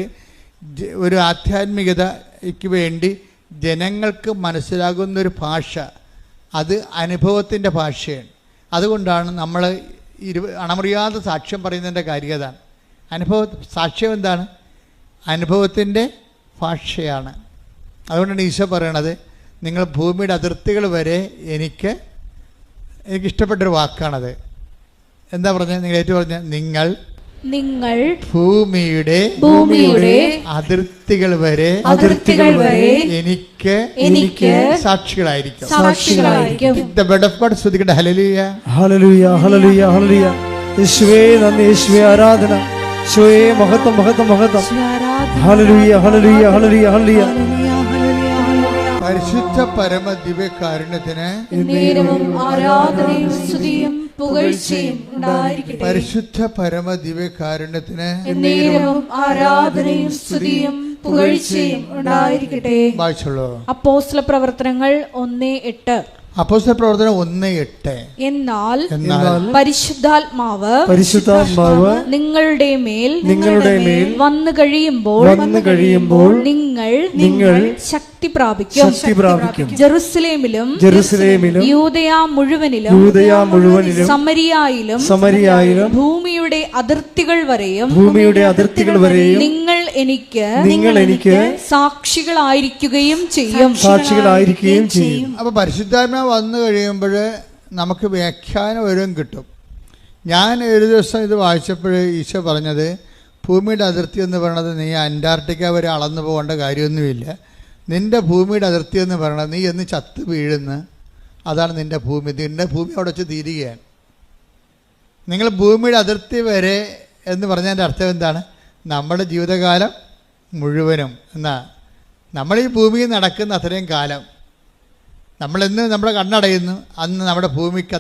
ഒരു ആധ്യാത്മികതയ്ക്ക് വേണ്ടി ജനങ്ങൾക്ക് മനസ്സിലാകുന്നൊരു ഭാഷ, അത് അനുഭവത്തിൻ്റെ ഭാഷയാണ്. അതുകൊണ്ടാണ് നമ്മൾ അണമുറിയാതെ സാക്ഷ്യം പറയുന്നതിൻ്റെ കാര്യം അതാണ്. സാക്ഷ്യം എന്താണ്? അനുഭവത്തിൻ്റെ ഭാഷയാണ്. അതുകൊണ്ടാണ് ഈശോ പറയണത്, നിങ്ങൾ ഭൂമിയുടെ അതിർത്തികൾ വരെ എനിക്കിഷ്ടപ്പെട്ടൊരു വാക്കാണത്. എന്താ പറഞ്ഞത്? നിങ്ങൾ ഏറ്റവും പറഞ്ഞ നിങ്ങൾ ഭൂമിയുടെ അതിർത്തികൾ വരെ എനിക്ക് സാക്ഷികളായിരിക്കും. The word of God സ്തുതിക്കട്ടെ. ഹല്ലേലൂയ,
ഹല്ലേലൂയ, ഹല്ലേലൂയ, ഹല്ലേലൂയ. യേശുവേ നന്ദി, യേശുവേ ആരാധന, യേശുവേ മഹത്വം, മഹത്വം, മഹത്വം. ഹല്ലേലൂയ, ഹല്ലേലൂയ, ഹല്ലേലൂയ, ഹല്ലേലൂയ.
പരിശുദ്ധ പരമ ദിവ്യകാരുണ്യത്തിന്
ആരാധനയും സ്തുതിയും പുകഴ്ചയും ഉണ്ടായിരിക്കട്ടെ.
പരിശുദ്ധ പരമ ദിവ്യകാരുണ്യത്തിന്
ആരാധനയും സ്തുതിയും പുകഴ്ചയും ഉണ്ടായിരിക്കട്ടെ.
വായിച്ചോളൂ.
അപ്പോസ്തല പ്രവർത്തനങ്ങൾ 1:8.
അപ്പോസ്തല പ്രവർത്തനം 1:8.
എന്നാൽ പരിശുദ്ധാത്മാവ് നിങ്ങളുടെ മേൽ വന്നു കഴിയുമ്പോൾ നിങ്ങൾ ശക്തി പ്രാപിക്കും. ജെറുസലേമിലും യൂദയാ മുഴുവനിലും സമരിയായിലും ഭൂമിയുടെ അതിർത്തികൾ വരെയും നിങ്ങൾ എനിക്ക് സാക്ഷികളായിരിക്കുകയും ചെയ്യും.
അപ്പൊ പരിശുദ്ധാത്മാവ് വന്നു കഴിയുമ്പോൾ നമുക്ക് വ്യാഖ്യാനം വരും കിട്ടും. ഞാൻ ഒരു ദിവസം ഇത് വായിച്ചപ്പോൾ ഈശോ പറഞ്ഞത്, ഭൂമിയുടെ അതിർത്തി എന്ന് പറയുന്നത് നീ അന്റാർട്ടിക്ക വരെ അളന്നു പോകേണ്ട കാര്യമൊന്നുമില്ല. നിൻ്റെ ഭൂമിയുടെ അതിർത്തി എന്ന് പറയുന്നത് നീ എന്ന് ചത്ത് വീഴുന്ന അതാണ് നിൻ്റെ ഭൂമി. നിൻ്റെ ഭൂമി അവിടെ വെച്ച് തീരുകയാണ്. നിങ്ങൾ ഭൂമിയുടെ അതിർത്തി വരെ എന്ന് പറഞ്ഞതിൻ്റെ അർത്ഥം എന്താണ്? നമ്മുടെ ജീവിതകാലം മുഴുവനും എന്നാ നമ്മൾ ഈ ഭൂമിയിൽ നടക്കുന്ന അത്രയും കാലം നമ്മളെന്ന് നമ്മുടെ കണ്ണടയുന്നു, അന്ന് നമ്മുടെ ഭൂമിക്ക്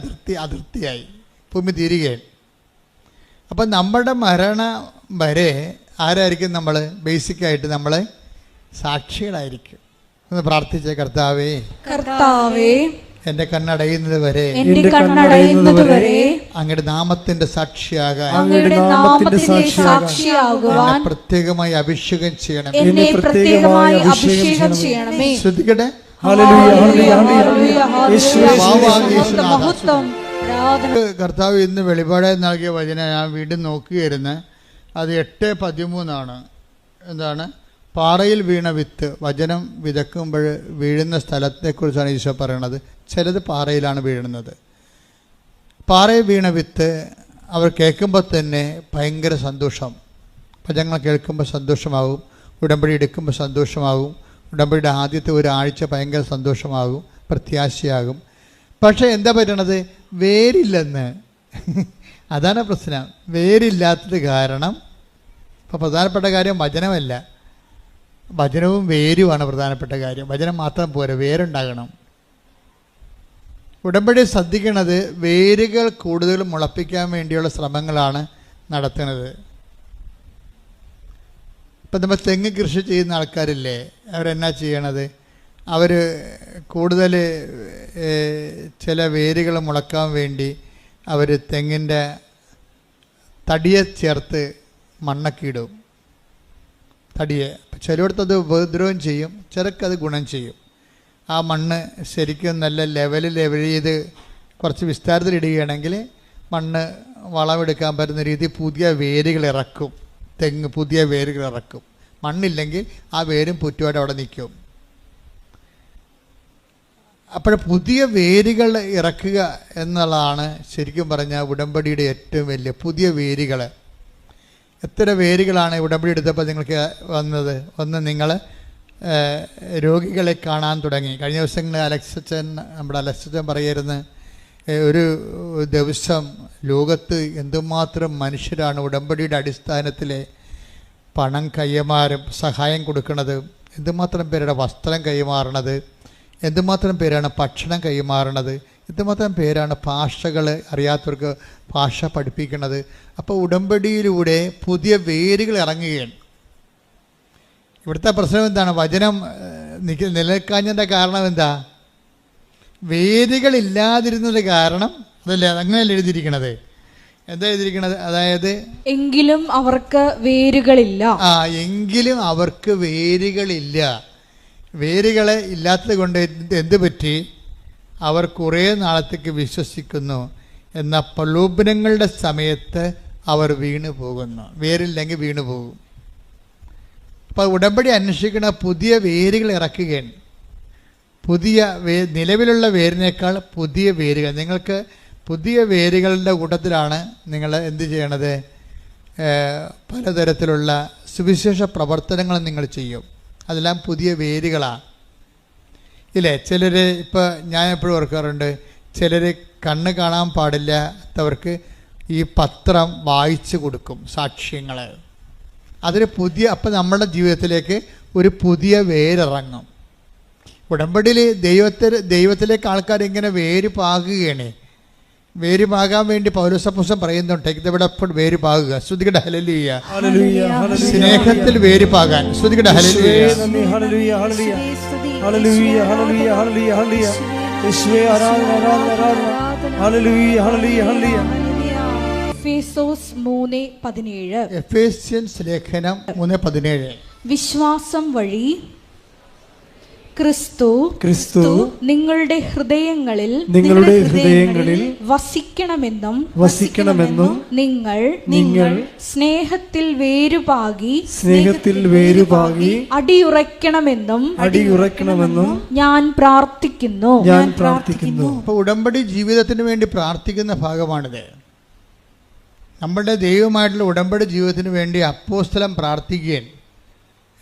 അതിർത്തിയായി, ഭൂമി തീരുകയാണ്. അപ്പം നമ്മുടെ മരണം വരെ ആരായിരിക്കും? നമ്മൾ ബേസിക്കായിട്ട് നമ്മൾ സാക്ഷികളായിരിക്കും. ഒന്ന് പ്രാർത്ഥിച്ച കർത്താവേ എന്റെ കണ്ണടയുന്നത് വരെ അങ്ങയുടെ നാമത്തിന്റെ സാക്ഷിയാകാൻ പ്രത്യേകമായി അഭിഷേകം ചെയ്യണമേ. ശ്രദ്ധിക്കട്ടെ. കർത്താവ് ഇന്ന് വെളിപാടായി നൽകിയ വചനം ഞാൻ വീണ്ടും നോക്കുകയായിരുന്നു. അത് 8:13 എന്താണ്? പാറയിൽ വീണ വിത്ത്. വചനം വിതക്കുമ്പോൾ വീഴുന്ന സ്ഥലത്തെക്കുറിച്ചാണ് ഈശോ പറയണത്. ചിലത് പാറയിലാണ് വീഴുന്നത്. പാറയിൽ വീണ വിത്ത് അവർ കേൾക്കുമ്പോൾ തന്നെ ഭയങ്കര സന്തോഷം. വചനങ്ങൾ കേൾക്കുമ്പോൾ സന്തോഷമാകും, ഉടമ്പടി എടുക്കുമ്പോൾ സന്തോഷമാകും, ഉടമ്പടിയുടെ ആദ്യത്തെ ഒരാഴ്ച ഭയങ്കര സന്തോഷമാകും, പ്രത്യാശയാകും. പക്ഷേ എന്താ പറ്റണത്? വേരില്ലെന്ന്. അതാണ് പ്രശ്നം. വേരില്ലാത്തത് കാരണം ഇപ്പോൾ പ്രധാനപ്പെട്ട കാര്യം വചനമല്ല, വചനവും വേരുമാണ് പ്രധാനപ്പെട്ട കാര്യം. വചനം മാത്രം പോരാ, വേരുണ്ടാകണം. ഉടമ്പടി ശ്രദ്ധിക്കുന്നത് വേരുകൾ കൂടുതൽ മുളപ്പിക്കാൻ വേണ്ടിയുള്ള ശ്രമങ്ങളാണ് നടത്തുന്നത്. ഇപ്പം നമ്മൾ തെങ്ങ് കൃഷി ചെയ്യുന്ന ആൾക്കാരില്ലേ, അവരെന്നാ ചെയ്യണത്? അവർ കൂടുതൽ ചില വേരുകൾ മുളക്കാൻ വേണ്ടി അവർ തെങ്ങിൻ്റെ തടിയെ ചേർത്ത് മണ്ണൊക്കെ ഇടും. തടിയെ ചിലയിടത്തത് ഉപദ്രവം ചെയ്യും, ചിലക്കത് ഗുണം ചെയ്യും. ആ മണ്ണ് ശരിക്കും നല്ല ലെവൽ ചെയ്ത് കുറച്ച് വിസ്താരത്തിലിടുകയാണെങ്കിൽ മണ്ണ് വളമെടുക്കാൻ പറ്റുന്ന രീതിയിൽ പുതിയ വേരുകൾ ഇറക്കും. തെങ്ങ് പുതിയ വേരുകൾ ഇറക്കും. മണ്ണില്ലെങ്കിൽ ആ വേരും പുറ്റുമായിട്ട് അവിടെ നിൽക്കും. അപ്പോൾ പുതിയ വേരുകൾ ഇറക്കുക എന്നുള്ളതാണ് ശരിക്കും പറഞ്ഞാൽ ഉടമ്പടിയുടെ ഏറ്റവും വലിയ പുതിയ വേരുകൾ. എത്ര വേരുകളാണ് ഉടമ്പടി എടുത്തപ്പോൾ നിങ്ങൾക്ക് വന്നത്? ഒന്ന്, നിങ്ങൾ രോഗികളെ കാണാൻ തുടങ്ങി. കഴിഞ്ഞ ദിവസങ്ങളിൽ നമ്മുടെ അലക്സച്ചൻ പറയായിരുന്നു, ഒരു ദിവസം ലോകത്ത് എന്തുമാത്രം മനുഷ്യരാണ് ഉടമ്പടിയുടെ അടിസ്ഥാനത്തിൽ പണം കൈമാറും, സഹായം കൊടുക്കുന്നത്, എന്തുമാത്രം പേരുടെ വസ്ത്രം കൈമാറണത്, എന്തുമാത്രം പേരാണ് ഭക്ഷണം കൈമാറണത്, എന്തുമാത്രം പേരാണ് ഭാഷകൾ അറിയാത്തവർക്ക് ഭാഷ പഠിപ്പിക്കുന്നത്. അപ്പോൾ ഉടമ്പടിയിലൂടെ പുതിയ വേരുകൾ ഇറങ്ങുകയാണ്. ഇവിടുത്തെ പ്രശ്നം എന്താണ്? വചനം നിലനിൽക്കാഞ്ഞതിൻ്റെ കാരണം എന്താ? വേരുകളില്ലാതിരുന്നത് കാരണം. അതല്ലേ, അങ്ങനെയല്ല എഴുതിയിരിക്കണത്. എന്താ എഴുതിയിരിക്കണത്? അതായത്
എങ്കിലും അവർക്ക് വേരുകളില്ല.
എങ്കിലും അവർക്ക് വേരുകളില്ല. വേരുകളെ ഇല്ലാത്തത് കൊണ്ട് എന്ത് പറ്റി? അവർ കുറേ നാളത്തേക്ക് വിശ്വസിക്കുന്നു, എന്നാൽ പ്രലോഭനങ്ങളുടെ സമയത്ത് അവർ വീണു പോകുന്നു. വേരില്ലെങ്കിൽ വീണു പോകും. അപ്പോൾ ഉടമ്പടി അന്വേഷിക്കുന്ന പുതിയ വേരുകൾ ഇറക്കുകയാണ്. പുതിയ നിലവിലുള്ള വേരിനേക്കാൾ പുതിയ വേരുകൾ. നിങ്ങൾക്ക് പുതിയ വേരുകളുടെ കൂട്ടത്തിലാണ് നിങ്ങൾ എന്ത് ചെയ്യണത്? പലതരത്തിലുള്ള സുവിശേഷ പ്രവർത്തനങ്ങൾ നിങ്ങൾ ചെയ്യും. അതെല്ലാം പുതിയ വേരുകളാണ് ഇല്ലേ? ചിലർ ഇപ്പോൾ ഞാൻ എപ്പോഴും ഓർക്കാറുണ്ട്, ചിലർ കണ്ണ് കാണാൻ പാടില്ലാത്തവർക്ക് ഈ പത്രം വായിച്ചു കൊടുക്കും, സാക്ഷ്യങ്ങൾ. അതൊരു പുതിയ, അപ്പം നമ്മുടെ ജീവിതത്തിലേക്ക് ഒരു പുതിയ വേരിറങ്ങും. ഉടമ്പടിയിൽ ദൈവത്തിലേക്ക് ആൾക്കാർ ഇങ്ങനെ വേര് പാകുകയാണ്. വേര് പാകാൻ വേണ്ടി പൗലോസപ്പോസ്തലൻ പറയുന്നുണ്ട്, ടേക്ക് ദ സ്റ്റെപ്പ് ഫോർവേഡ്, വേര് പാകുക. ശ്രുതികട ഹല്ലേലൂയ. സ്നേഹത്തിൽ വേര് പാകാൻ. ശ്രുതികട ഹല്ലേലൂയ. എഫേസ്യൻസ് ലേഖനം 3:17.
വിശ്വാസം വഴി ക്രിസ്തു നിങ്ങളുടെ ഹൃദയങ്ങളിൽ വസിക്കണമെന്നും നിങ്ങൾ സ്നേഹത്തിൽ വേരുപാകി അടിയുറയ്ക്കണമെന്നും ഞാൻ പ്രാർത്ഥിക്കുന്നു.
അപ്പോൾ ഉടമ്പടി ജീവിതത്തിന് വേണ്ടി പ്രാർത്ഥിക്കുന്ന ഭാഗമാണിത്. നമ്മുടെ ദൈവമായിട്ടുള്ള ഉടമ്പടി ജീവിതത്തിന് വേണ്ടി അപ്പോസ്തലൻ പ്രാർത്ഥിക്കുകയാണ്.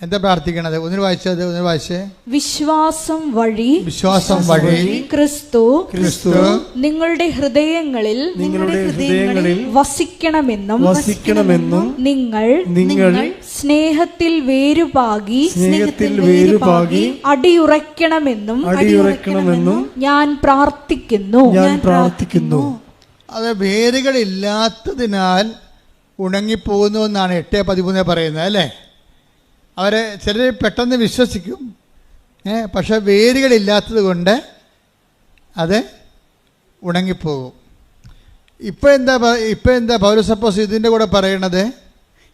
എന്താ പ്രാർത്ഥിക്കണത്? ഒന്ന് വായിച്ചേ.
വിശ്വാസം വഴി ക്രിസ്തു നിങ്ങളുടെ ഹൃദയങ്ങളിൽ വസിക്കണമെന്നും നിങ്ങൾ സ്നേഹത്തിൽ വേരുപാകി അടിയുറയ്ക്കണമെന്നും ഞാൻ പ്രാർത്ഥിക്കുന്നു.
അത് വേരുകളില്ലാത്തതിനാൽ ഉണങ്ങിപ്പോകുന്നു എന്നാണ് 8:13 പറയുന്നത് അല്ലേ? ചിലർ പെട്ടെന്ന് വിശ്വസിക്കും, പക്ഷെ വേരുകളില്ലാത്തത് കൊണ്ട് അത് ഉണങ്ങിപ്പോകും. ഇപ്പോൾ എന്താ പൗലോസപ്പോസ്തലൻ ഇതിൻ്റെ കൂടെ പറയണത്?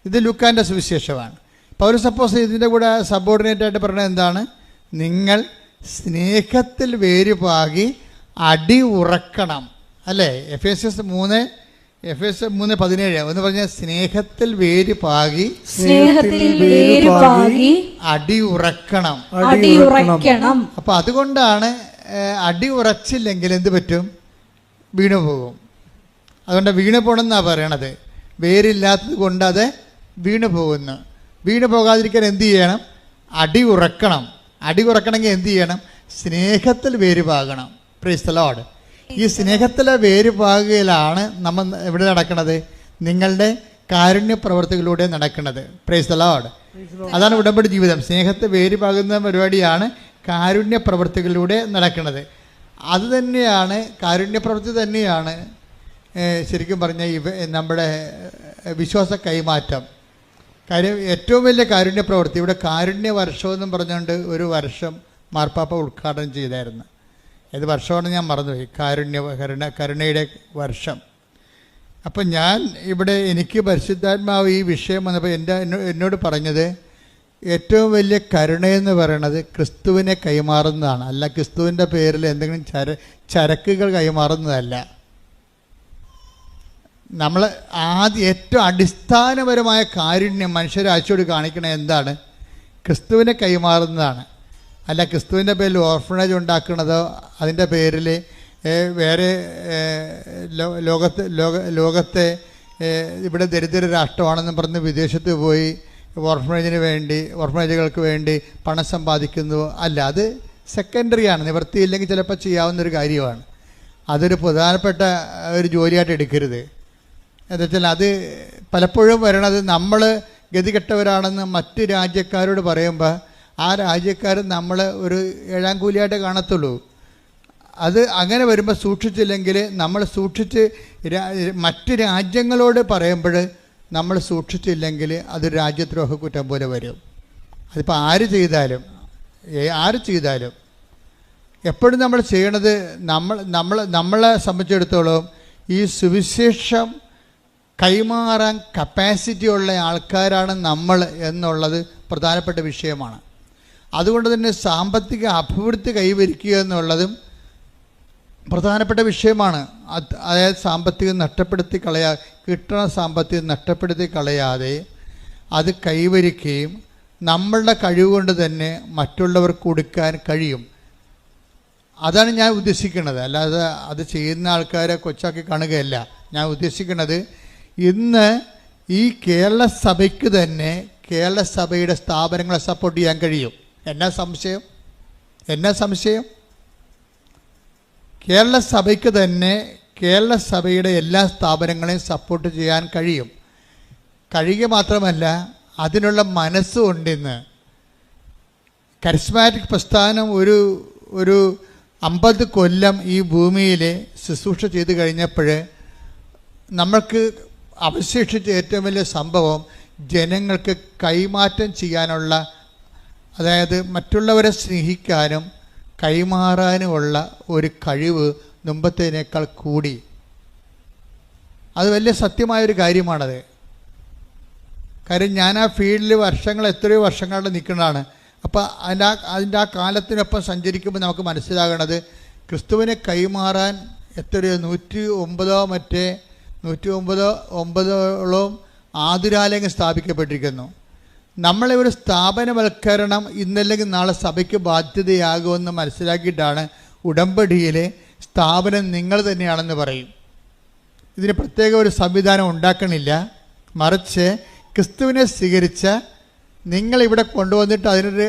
ഇത് ലൂക്കാൻ്റെ സുവിശേഷമാണ്. പൗലോസപ്പോസ്തലൻ ഇതിൻ്റെ കൂടെ സബോർഡിനേറ്റായിട്ട് പറയുന്നത് എന്താണ്? നിങ്ങൾ സ്നേഹത്തിൽ വേരുപാകി അടി ഉറക്കണം അല്ലേ? എഫേസ്യസ് 3:17 ഒന്ന് പറഞ്ഞ സ്നേഹത്തിൽ വേരുപാകി അടി ഉറക്കണം. അപ്പൊ അതുകൊണ്ടാണ് അടി ഉറച്ചില്ലെങ്കിൽ എന്ത് പറ്റും? വീണു പോകും. അതുകൊണ്ട് വീണു പോകണമെന്നാണ് പറയണത്. വേരില്ലാത്തത് കൊണ്ട് അത് വീണു പോകുന്നു. വീണു പോകാതിരിക്കാൻ എന്ത് ചെയ്യണം? അടി ഉറക്കണം. അടി ഉറക്കണമെങ്കിൽ എന്ത് ചെയ്യണം? സ്നേഹത്തിൽ വേരുപാകണം. Praise the Lord. ഈ സ്നേഹത്തിലെ വേരുപാകയിലാണ് നമ്മൾ എവിടെ നടക്കുന്നത്? നിങ്ങളുടെ കാരുണ്യ പ്രവർത്തികളിലൂടെ നടക്കുന്നത്. Praise the Lord. അതാണ് ഉടമ്പടി ജീവിതം. സ്നേഹത്തെ വേരുപാകുന്ന പരിപാടിയാണ് കാരുണ്യ പ്രവർത്തികളിലൂടെ നടക്കുന്നത്. അത് തന്നെയാണ്, കാരുണ്യ പ്രവൃത്തി തന്നെയാണ് ശരിക്കും പറഞ്ഞാൽ നമ്മുടെ വിശ്വാസ കൈമാറ്റം. കാര്യം ഏറ്റവും വലിയ കാരുണ്യ പ്രവൃത്തി. ഇവിടെ കാരുണ്യ വർഷമെന്നും പറഞ്ഞുകൊണ്ട് ഒരു വർഷം മാർപ്പാപ്പ ഉദ്ഘാടനം ചെയ്തായിരുന്നു. ഏത് വർഷമാണ് ഞാൻ മറന്നുപോയി. കരുണയുടെ വർഷം. അപ്പം ഞാൻ ഇവിടെ എനിക്ക് പരിശുദ്ധാത്മാവ് ഈ വിഷയം വന്നപ്പോൾ എന്നോട് പറഞ്ഞത് ഏറ്റവും വലിയ കരുണയെന്ന് പറയണത് ക്രിസ്തുവിനെ കൈമാറുന്നതാണ്, അല്ല ക്രിസ്തുവിൻ്റെ പേരിൽ എന്തെങ്കിലും ചരക്കുകൾ കൈമാറുന്നതല്ല. നമ്മൾ ഏറ്റവും അടിസ്ഥാനപരമായ കാരുണ്യം മനുഷ്യരാശിയോട് കാണിക്കണത് എന്താണ്? ക്രിസ്തുവിനെ കൈമാറുന്നതാണ്. അല്ല ക്രിസ്തുവിൻ്റെ പേരിൽ ഓർഫണേജ് ഉണ്ടാക്കുന്നതോ അതിൻ്റെ പേരിൽ വേറെ ലോകത്തെ ഇവിടെ ദരിദ്ര രാഷ്ട്രമാണെന്ന് പറഞ്ഞ് വിദേശത്ത് പോയി ഓർഫണേജുകൾക്ക് വേണ്ടി പണം സമ്പാദിക്കുന്നതോ അല്ല. അത് സെക്കൻഡറിയാണ്. നിവൃത്തിയില്ലെങ്കിൽ ചിലപ്പോൾ ചെയ്യാവുന്നൊരു കാര്യമാണ്. അതൊരു പ്രധാനപ്പെട്ട ഒരു ജോലിയായിട്ട് എടുക്കരുത്. എന്താ വെച്ചാൽ അത് പലപ്പോഴും വരണത് നമ്മൾ ഗതികെട്ടവരാണെന്ന് മറ്റ് രാജ്യക്കാരോട് പറയുമ്പോൾ ആ രാജ്യക്കാർ നമ്മൾ ഒരു ഏഴാം കൂലിയായിട്ട് കാണത്തുള്ളൂ. അത് അങ്ങനെ വരുമ്പോൾ സൂക്ഷിച്ചില്ലെങ്കിൽ നമ്മൾ മറ്റ് രാജ്യങ്ങളോട് പറയുമ്പോൾ നമ്മൾ സൂക്ഷിച്ചില്ലെങ്കിൽ അത് രാജ്യദ്രോഹ കുറ്റം പോലെ വരും. അതിപ്പോൾ ആര് ചെയ്താലും എപ്പോഴും നമ്മൾ ചെയ്യണത് നമ്മളെ സംബന്ധിച്ചിടത്തോളം ഈ സുവിശേഷം കൈമാറാൻ കപ്പാസിറ്റി ഉള്ള ആൾക്കാരാണ് നമ്മൾ എന്നുള്ളത് പ്രധാനപ്പെട്ട വിഷയമാണ്. അതുകൊണ്ട് തന്നെ സാമ്പത്തിക അഭിവൃദ്ധി കൈവരിക്കുക എന്നുള്ളതും പ്രധാനപ്പെട്ട വിഷയമാണ്. അതായത് സാമ്പത്തികം നഷ്ടപ്പെടുത്തി കിട്ടുന്ന സാമ്പത്തികം നഷ്ടപ്പെടുത്തി കളയാതെ അത് കൈവരിക്കുകയും നമ്മളുടെ കഴിവുകൊണ്ട് തന്നെ മറ്റുള്ളവർക്ക് കൊടുക്കാൻ കഴിയും. അതാണ് ഞാൻ ഉദ്ദേശിക്കുന്നത്. അല്ലാതെ അത് ചെയ്യുന്ന ആൾക്കാരെ കൊച്ചാക്കി കാണുകയല്ല. ഞാൻ ഉദ്ദേശിക്കുന്നത് ഇന്ന് ഈ കേരള സഭയ്ക്ക് തന്നെ കേരള സഭയുടെ സ്ഥാപനങ്ങളെ സപ്പോർട്ട് ചെയ്യാൻ കഴിയും. എന്നാ സംശയം? കേരള സഭയ്ക്ക് തന്നെ കേരള സഭയുടെ എല്ലാ സ്ഥാപനങ്ങളെയും സപ്പോർട്ട് ചെയ്യാൻ കഴിയുക മാത്രമല്ല അതിനുള്ള മനസ്സുകൊണ്ടിന്ന് കരിസ്മാറ്റിക് പ്രസ്ഥാനം ഒരു 50 കൊല്ലം ഈ ഭൂമിയിൽ ശുശ്രൂഷ ചെയ്ത് കഴിഞ്ഞപ്പോൾ നമ്മൾക്ക് അവശേഷിച്ച ഏറ്റവും വലിയ സംഭവം ജനങ്ങൾക്ക് കൈമാറ്റം ചെയ്യാനുള്ള, അതായത് മറ്റുള്ളവരെ സ്നേഹിക്കാനും കൈമാറാനുമുള്ള ഒരു കഴിവ് മുമ്പത്തേനേക്കാൾ കൂടി. അത് വലിയ സത്യമായൊരു കാര്യമാണത്. കാര്യം ഞാൻ ആ ഫീൽഡിൽ എത്രയോ വർഷങ്ങളുടെ നിൽക്കുന്നതാണ്. അപ്പോൾ അതിൻ്റെ ആ കാലത്തിനൊപ്പം സഞ്ചരിക്കുമ്പോൾ നമുക്ക് മനസ്സിലാകണത് ക്രിസ്തുവിനെ കൈമാറാൻ എത്രയോ 109 ആതുരാലയങ്ങൾ സ്ഥാപിക്കപ്പെട്ടിരിക്കുന്നു. നമ്മളെ ഒരു സ്ഥാപനവൽക്കരണം ഇന്നല്ലെങ്കിൽ നാളെ സഭയ്ക്ക് ബാധ്യതയാകുമെന്ന് മനസ്സിലാക്കിയിട്ടാണ് ഉടമ്പടിയിലെ സ്ഥാപനം നിങ്ങൾ തന്നെയാണെന്ന് പറയും. ഇതിന് പ്രത്യേക ഒരു സംവിധാനം ഉണ്ടാക്കണില്ല. മറിച്ച് ക്രിസ്തുവിനെ സ്വീകരിച്ച നിങ്ങളിവിടെ കൊണ്ടുവന്നിട്ട് അതിനൊരു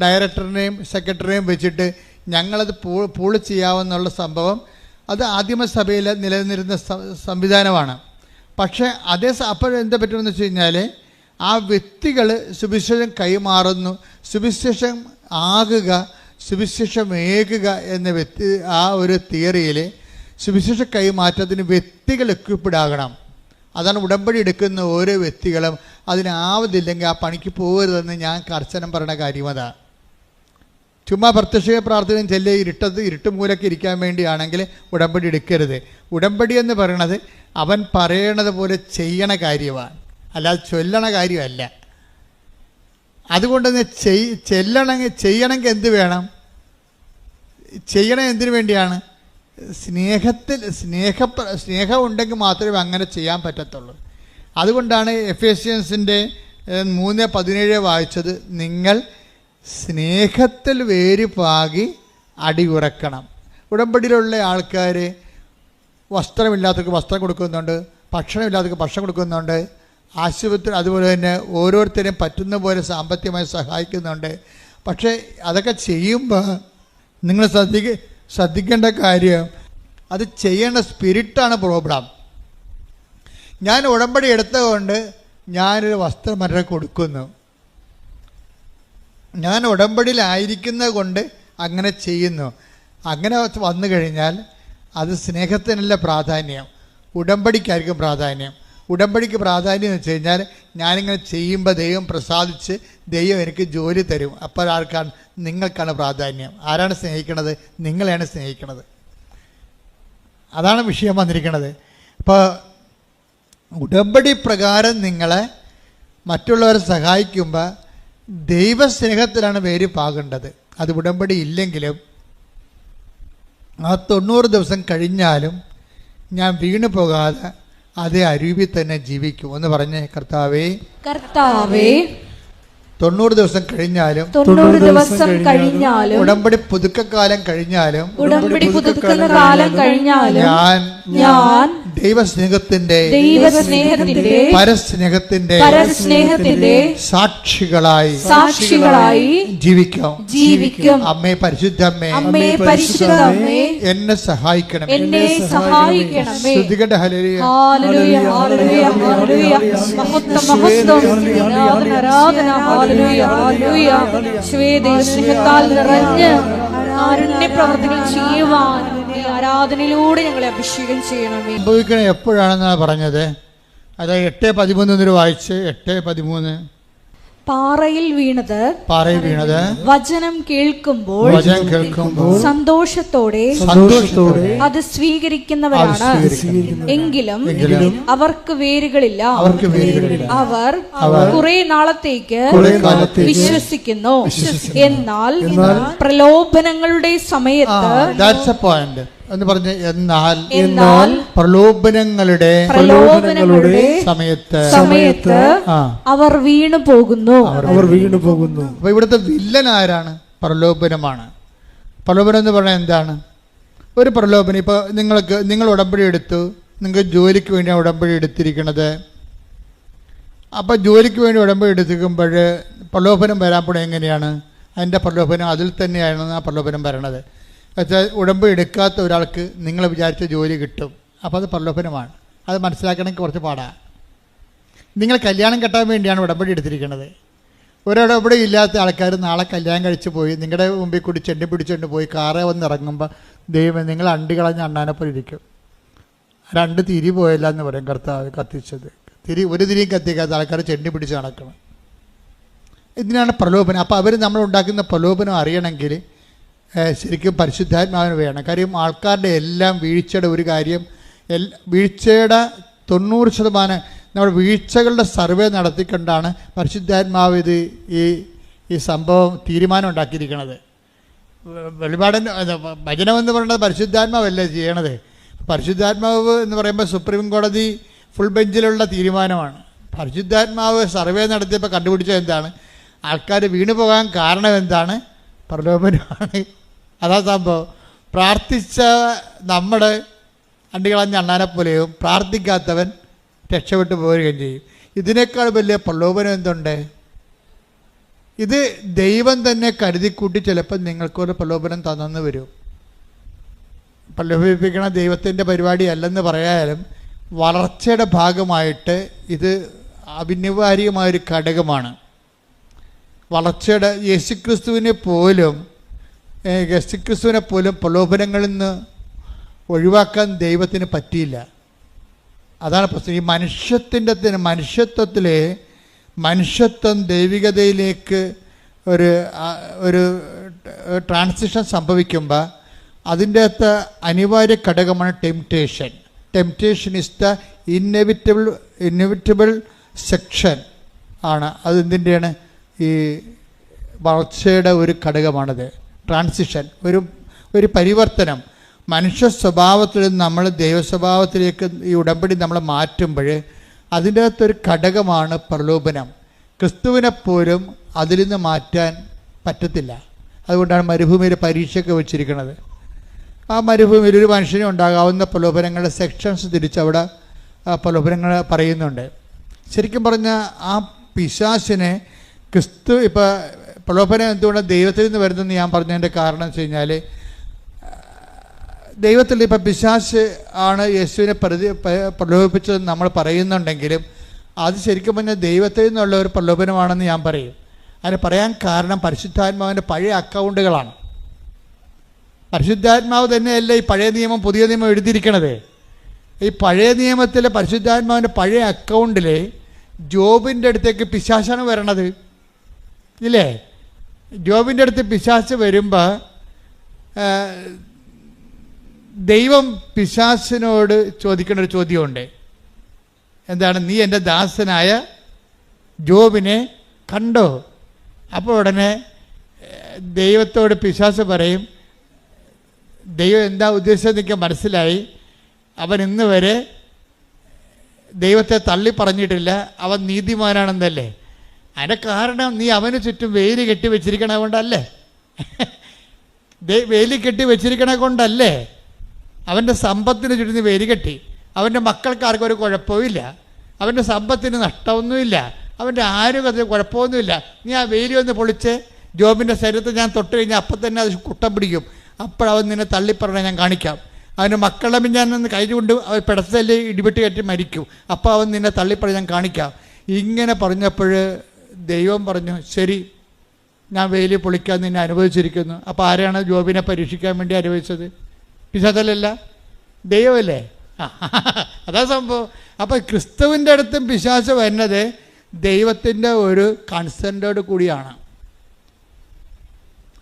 ഡയറക്ടറിനെയും സെക്രട്ടറിയെയും വെച്ചിട്ട് ഞങ്ങളത് പൂള് ചെയ്യാമെന്നുള്ള സംഭവം അത് ആദിമസഭയിൽ നിലനിന്നിരുന്ന സംവിധാനമാണ്. പക്ഷേ അപ്പോഴെന്താ പറ്റുമെന്ന് വെച്ച് കഴിഞ്ഞാൽ ആ വ്യക്തികൾ സുവിശേഷം കൈമാറുന്നു, സുവിശേഷം ആകുക, സുവിശേഷമേകുക എന്ന ആ ഒരു തിയറിയിൽ സുവിശേഷ കൈമാറ്റത്തിന് വ്യക്തികൾ എക്വിപ്ഡാകണം. അതാണ് ഉടമ്പടി എടുക്കുന്ന ഓരോ വ്യക്തികളും അതിനാവതില്ലെങ്കിൽ ആ പണിക്ക് പോകരുതെന്ന് ഞാൻ കർശനം പറയുന്ന കാര്യം അതാണ്. ചുമ്മാ പ്രത്യക്ഷ പ്രാർത്ഥനയും ചെല്ല് ഇരുട്ട് മൂലക്ക് ഇരിക്കാൻ വേണ്ടിയാണെങ്കിൽ ഉടമ്പടി എടുക്കരുത്. ഉടമ്പടി എന്ന് പറയണത് അവൻ പറയണത് പോലെ ചെയ്യണ കാര്യമാണ്, അല്ലാതെ ചൊല്ലണ കാര്യമല്ല. അതുകൊണ്ട് തന്നെ ചെയ്യണമെങ്കിൽ എന്ത് വേണം? ചെയ്യണം എന്തിനു വേണ്ടിയാണ്? സ്നേഹം ഉണ്ടെങ്കിൽ മാത്രമേ അങ്ങനെ ചെയ്യാൻ പറ്റത്തുള്ളൂ. അതുകൊണ്ടാണ് എഫേസ്യൻസിൻ്റെ 3:17 വായിച്ചത്, നിങ്ങൾ സ്നേഹത്തിൽ വേരുപാകി അടിയുറക്കണം. ഉടമ്പടിയിലുള്ള ആൾക്കാർ വസ്ത്രമില്ലാത്തവർക്ക് വസ്ത്രം കൊടുക്കുന്നുണ്ട്, ഭക്ഷണമില്ലാത്തവർക്ക് ഭക്ഷണം കൊടുക്കുന്നുണ്ട്, ആശുപത്രി അതുപോലെ തന്നെ ഓരോരുത്തരെയും പറ്റുന്ന പോലെ സാമ്പത്തികമായി സഹായിക്കുന്നുണ്ട്. പക്ഷേ അതൊക്കെ ചെയ്യുമ്പോൾ നിങ്ങൾ ശ്രദ്ധിക്കേണ്ട കാര്യം അത് ചെയ്യേണ്ട സ്പിരിറ്റാണ് പ്രോബ്ലം. ഞാൻ ഉടമ്പടി എടുത്തതുകൊണ്ട് ഞാനൊരു വസ്ത്രം മറ്റേ കൊടുക്കുന്നു, ഞാൻ ഉടമ്പടിയിലായിരിക്കുന്നത് കൊണ്ട് അങ്ങനെ ചെയ്യുന്നു. അങ്ങനെ വന്നു കഴിഞ്ഞാൽ അത് സ്നേഹത്തിനല്ല പ്രാധാന്യം, ഉടമ്പടിക്കായിരിക്കും പ്രാധാന്യം. ഉടമ്പടിക്ക് പ്രാധാന്യം എന്ന് വെച്ച് കഴിഞ്ഞാൽ ഞാനിങ്ങനെ ചെയ്യുമ്പോൾ ദൈവം പ്രസാദിച്ച് ദൈവം എനിക്ക് ജോലി തരും. അപ്പോൾ ആർക്കാണ്? നിങ്ങൾക്കാണ് പ്രാധാന്യം. ആരാണ് സ്നേഹിക്കണത്? നിങ്ങളെയാണ് സ്നേഹിക്കണത്. അതാണ് വിഷയം വന്നിരിക്കുന്നത്. അപ്പോൾ ഉടമ്പടി പ്രകാരം നിങ്ങളെ മറ്റുള്ളവരെ സഹായിക്കുമ്പോൾ ദൈവസ്നേഹത്തിലാണ് വേര് പാകേണ്ടത്. അത് ഉടമ്പടി ഇല്ലെങ്കിലും ആ 90 ദിവസം കഴിഞ്ഞാലും ഞാൻ വീണു പോകാതെ അതേ അരൂപിൽ തന്നെ ജീവിക്കും എന്ന് പറഞ്ഞേ. കർത്താവേ 90 ദിവസം കഴിഞ്ഞാലും ഉടമ്പടി പുതുക്കക്കാലം കഴിഞ്ഞാലും ഞാൻ ദൈവസ്നേഹത്തിന്റെ പരസ്നേഹത്തിന്റെ സാക്ഷികളായി ജീവിക്കും. അമ്മേ പരിശുദ്ധമ്മേ, എന്നെ സഹായിക്കണം. ശ്രുതികട ഹല്ലേലൂയ.
പ്രവർത്തികൾ ചെയ്യുവാൻ ഈ ആരാധനയിലൂടെ ഞങ്ങളെ അഭിഷേകം ചെയ്യണമേ.
സംഭവിക്കണേ എപ്പോഴാണെന്നാണ് പറഞ്ഞത്. അതായത് 8:13 വായിച്ച് 8:13
പാറയിൽ വീണത് വചനം കേൾക്കുമ്പോൾ സന്തോഷത്തോടെ അത് സ്വീകരിക്കുന്നവരാണ്. എങ്കിലും അവർക്ക് വേരുകളില്ല. അവർ കുറെ നാളത്തേക്ക് വിശ്വസിക്കുന്നു. എന്നാൽ പ്രലോഭനങ്ങളുടെ സമയത്ത്
എന്ന് പറഞ്ഞ്
എന്നാൽ
പ്രലോഭനങ്ങളുടെ സമയത്ത്
അവർ വീണു പോകുന്നു.
അപ്പൊ ഇവിടുത്തെ വില്ലൻ ആരാണ്? പ്രലോഭനമാണ്. പ്രലോഭനം എന്ന് പറഞ്ഞാൽ എന്താണ്? ഒരു പ്രലോഭനം, ഇപ്പൊ നിങ്ങൾ ഉടമ്പടി എടുത്തു, നിങ്ങൾ ജോലിക്ക് വേണ്ടി ഉടമ്പടി എടുത്തിരിക്കണത്. അപ്പോൾ ജോലിക്ക് വേണ്ടി ഉടമ്പടി എടുത്തിരിക്കുമ്പോൾ പ്രലോഭനം വരാൻ പോണത് എങ്ങനെയാണ്? അതിൻ്റെ പ്രലോഭനം അതിൽ തന്നെയാണ് ആ പ്രലോഭനം വരണത്. വെച്ചാൽ ഉടമ്പടി എടുക്കാത്ത ഒരാൾക്ക് നിങ്ങൾ വിചാരിച്ച ജോലി കിട്ടും. അപ്പോൾ അത് പ്രലോഭനമാണ്. അത് മനസ്സിലാക്കണമെങ്കിൽ കുറച്ച് പാടാണ്. നിങ്ങൾ കല്യാണം കെട്ടാൻ വേണ്ടിയാണ് ഉടമ്പടി എടുത്തിരിക്കുന്നത്. ഒരുടമ്പടി ഇല്ലാത്ത ആൾക്കാർ നാളെ കല്യാണം കഴിച്ച് പോയി നിങ്ങളുടെ മുമ്പിൽ കൂടി ചെണ്ടി പിടിച്ചുകൊണ്ട് പോയി കാറേ വന്ന് ഇറങ്ങുമ്പോൾ ദൈവം നിങ്ങൾ അണ്ടി കളഞ്ഞ അണ്ണാനെപ്പോലെ ഇരിക്കും. 2 തിരി പോയല്ല എന്ന് പറയും കർത്താവ് കത്തിച്ചത്. ഒരു തിരിയും കത്തിക്കാത്ത ആൾക്കാർ ചെണ്ടി പിടിച്ച് നടക്കണം. ഇതിനാണ് പ്രലോഭനം. അപ്പോൾ അവർ നമ്മൾ ഉണ്ടാക്കുന്ന പ്രലോഭനം അറിയണമെങ്കിൽ ശരിക്കും പരിശുദ്ധാത്മാവിന് വേണം. കാര്യം ആൾക്കാരുടെ എല്ലാം വീഴ്ചയുടെ ഒരു കാര്യം, വീഴ്ചയുടെ 90% നമ്മൾ വീഴ്ചകളുടെ സർവേ നടത്തിക്കൊണ്ടാണ് പരിശുദ്ധാത്മാവ് ഈ സംഭവം തീരുമാനം ഉണ്ടാക്കിയിരിക്കുന്നത്. വെളിപാടൻ ഭജനമെന്ന് പറയുന്നത് പരിശുദ്ധാത്മാവല്ലേ ചെയ്യണത്. പരിശുദ്ധാത്മാവ് എന്ന് പറയുമ്പോൾ സുപ്രീം കോടതി ഫുൾ ബെഞ്ചിലുള്ള തീരുമാനമാണ്. പരിശുദ്ധാത്മാവ് സർവേ നടത്തിയപ്പോൾ കണ്ടുപിടിച്ചത് എന്താണ്? ആൾക്കാർ വീണു പോകാൻ കാരണം എന്താണ്? പ്രലോഭനമാണ്. അതാ സംഭവം. പ്രാർത്ഥിച്ച നമ്മുടെ അണ്ടികളഞ്ഞ അണ്ണാനെപ്പോലെയും പ്രാർത്ഥിക്കാത്തവൻ രക്ഷപ്പെട്ടു പോവുകയും ചെയ്യും. ഇതിനേക്കാൾ വലിയ പ്രലോഭനം എന്തുണ്ട്? ഇത് ദൈവം തന്നെ കരുതിക്കൂട്ടി ചിലപ്പോൾ നിങ്ങൾക്കൊരു പ്രലോഭനം തന്നെന്ന് വരും. പ്രലോഭിപ്പിക്കണ ദൈവത്തിൻ്റെ പരിപാടി അല്ലെന്ന് പറയാനും വളർച്ചയുടെ ഭാഗമായിട്ട് ഇത് അഭിനിവാര്യമായൊരു ഘടകമാണ്. വളർച്ചയുടെ യേശുക്രിസ്തുവിനെ പോലും പ്രലോഭനങ്ങളിൽ നിന്ന് ഒഴിവാക്കാൻ ദൈവത്തിന് പറ്റിയില്ല. അതാണ് പ്രശ്നം. ഈ മനുഷ്യത്വം ദൈവികതയിലേക്ക് ഒരു ട്രാൻസിഷൻ സംഭവിക്കുമ്പോൾ അതിൻ്റെ അകത്ത് അനിവാര്യ ഘടകമാണ് temptation. Temptation is the inevitable section ആണ്. അത് എന്തിൻ്റെയാണ്? ഈ വളർച്ചയുടെ ഒരു ഘടകമാണത്. ട്രാൻസിഷൻ, ഒരു പരിവർത്തനം. മനുഷ്യ സ്വഭാവത്തിൽ നിന്ന് നമ്മൾ ദൈവസ്വഭാവത്തിലേക്ക് ഈ ഉടമ്പടി നമ്മൾ മാറ്റുമ്പോൾ അതിൻ്റെ അകത്തൊരു ഘടകമാണ് പ്രലോഭനം. ക്രിസ്തുവിനെപ്പോലും അതിൽ നിന്ന് മാറ്റാൻ പറ്റത്തില്ല. അതുകൊണ്ടാണ് മരുഭൂമിയിൽ പരീക്ഷയൊക്കെ വെച്ചിരിക്കുന്നത്. ആ മരുഭൂമിയിൽ ഒരു മനുഷ്യന് ഉണ്ടാകാവുന്ന പ്രലോഭനങ്ങളുടെ സെക്ഷൻസ് തിരിച്ചവിടെ പ്രലോഭനങ്ങൾ പറയുന്നുണ്ട്. ശരിക്കും പറഞ്ഞാൽ ആ പിശാചിനെ ക്രിസ്തു ഇപ്പോൾ പ്രലോഭനം എന്തുകൊണ്ട് ദൈവത്തിൽ നിന്ന് വരുന്നതെന്ന് ഞാൻ പറഞ്ഞതിൻ്റെ കാരണം വെച്ച് കഴിഞ്ഞാൽ, ദൈവത്തിൽ ഇപ്പം പിശാച് ആണ് യേശുവിനെ പ്രലോഭിപ്പിച്ചതെന്ന് നമ്മൾ പറയുന്നുണ്ടെങ്കിലും അത് ശരിക്കും പറഞ്ഞാൽ ദൈവത്തിൽ നിന്നുള്ള ഒരു പ്രലോഭനമാണെന്ന് ഞാൻ പറയും. അതിന് പറയാൻ കാരണം പരിശുദ്ധാത്മാവിൻ്റെ പഴയ അക്കൗണ്ടുകളാണ്. പരിശുദ്ധാത്മാവ് തന്നെയല്ല ഈ പഴയ നിയമം പുതിയ നിയമം എഴുതിയിരിക്കണത്. ഈ പഴയ നിയമത്തിലെ പരിശുദ്ധാത്മാവിൻ്റെ പഴയ അക്കൗണ്ടിൽ ജോബിൻ്റെ അടുത്തേക്ക് പിശാചാണ് വരണത്, ഇല്ലേ? ജോബിൻ്റെ അടുത്ത് പിശാച് വരുമ്പോൾ ദൈവം പിശാചിനോട് ചോദിക്കേണ്ട ഒരു ചോദ്യമുണ്ട്. എന്താണ്? നീ എൻ്റെ ദാസനായ ജോബിനെ കണ്ടോ? അപ്പോൾ ഉടനെ ദൈവത്തോട് പിശാച് പറയും, ദൈവം എന്താ ഉദ്ദേശിച്ചത് എനിക്ക് മനസ്സിലായി. അവൻ ഇന്ന് വരെ ദൈവത്തെ തള്ളി പറഞ്ഞിട്ടില്ല, അവൻ നീതിമാനാണെന്നല്ലേ. അതിൻ്റെ കാരണം നീ അവന് ചുറ്റും വേലി കെട്ടി വെച്ചിരിക്കണ കൊണ്ടല്ലേ? വേലി കെട്ടി വെച്ചിരിക്കണ കൊണ്ടല്ലേ? അവൻ്റെ സമ്പത്തിന് ചുറ്റും നീ വേലി കെട്ടി. അവൻ്റെ മക്കൾക്ക് ആർക്കും ഒരു കുഴപ്പമില്ല, അവൻ്റെ സമ്പത്തിന് നഷ്ടമൊന്നുമില്ല, അവൻ്റെ ആരോഗ്യത്തിന് കുഴപ്പമൊന്നുമില്ല. നീ ആ വേലി ഒന്ന് പൊളിച്ച് ജോബിൻ്റെ ശരീരത്തിൽ ഞാൻ തൊട്ട് കഴിഞ്ഞാൽ അപ്പം തന്നെ അത് കുട്ടം പിടിക്കും. അപ്പോഴവൻ നിന്നെ തള്ളിപ്പറഞ്ഞാൽ ഞാൻ കാണിക്കാം. അവൻ്റെ മക്കളെ ഞാൻ കൈകൊണ്ട് അവൻ പിടച്ചല്ലേ ഇടിപെട്ട് കയറ്റി മരിക്കും. അപ്പോൾ അവൻ നിന്നെ തള്ളിപ്പറഞ്ഞ് ഞാൻ കാണിക്കാം. ഇങ്ങനെ പറഞ്ഞപ്പോൾ ദൈവം പറഞ്ഞു, ശരി, ഞാൻ വേലി പൊളിക്കാൻ നിന്നെ അനുവദിച്ചിരിക്കുന്നു. അപ്പോൾ ആരാണ് ജോബിനെ പരീക്ഷിക്കാൻ വേണ്ടി അനുവദിച്ചത്? പിശാചല്ല, ദൈവമല്ലേ? അതാ സംഭവം. അപ്പോൾ ക്രിസ്തുവിൻ്റെ അടുത്തും പിശാച് വരുന്നത് ദൈവത്തിൻ്റെ ഒരു കൺസെൻറ്റോട് കൂടിയാണ്.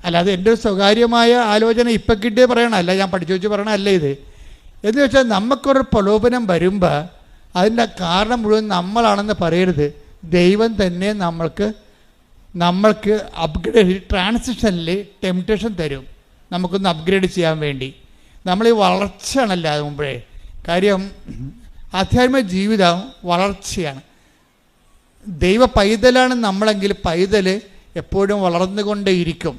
അല്ലാതെ എൻ്റെ ഒരു സ്വകാര്യമായ ആലോചന ഇപ്പം കിട്ടിയേ പറയണമല്ല, ഞാൻ പഠിച്ചു വെച്ച് പറയണമല്ല ഇത്. എന്ന് വെച്ചാൽ നമുക്കൊരു പ്രലോഭനം വരുമ്പോൾ അതിൻ്റെ കാരണം മുഴുവൻ നമ്മളാണെന്ന് പറയരുത്. ദൈവം തന്നെ നമ്മൾക്ക് അപ്ഗ്രേഡ് ട്രാൻസിഷനിൽ ടെംപ്റ്റേഷൻ തരും, നമുക്കൊന്ന് അപ്ഗ്രേഡ് ചെയ്യാൻ വേണ്ടി. നമ്മൾ ഈ വളർച്ചയാണല്ലോ അത് മുമ്പേ. കാര്യം ആധ്യാത്മിക ജീവിതം വളർച്ചയാണ്. ദൈവ പൈതലാണ് നമ്മളെങ്കിൽ പൈതൽ എപ്പോഴും വളർന്നുകൊണ്ടേയിരിക്കും.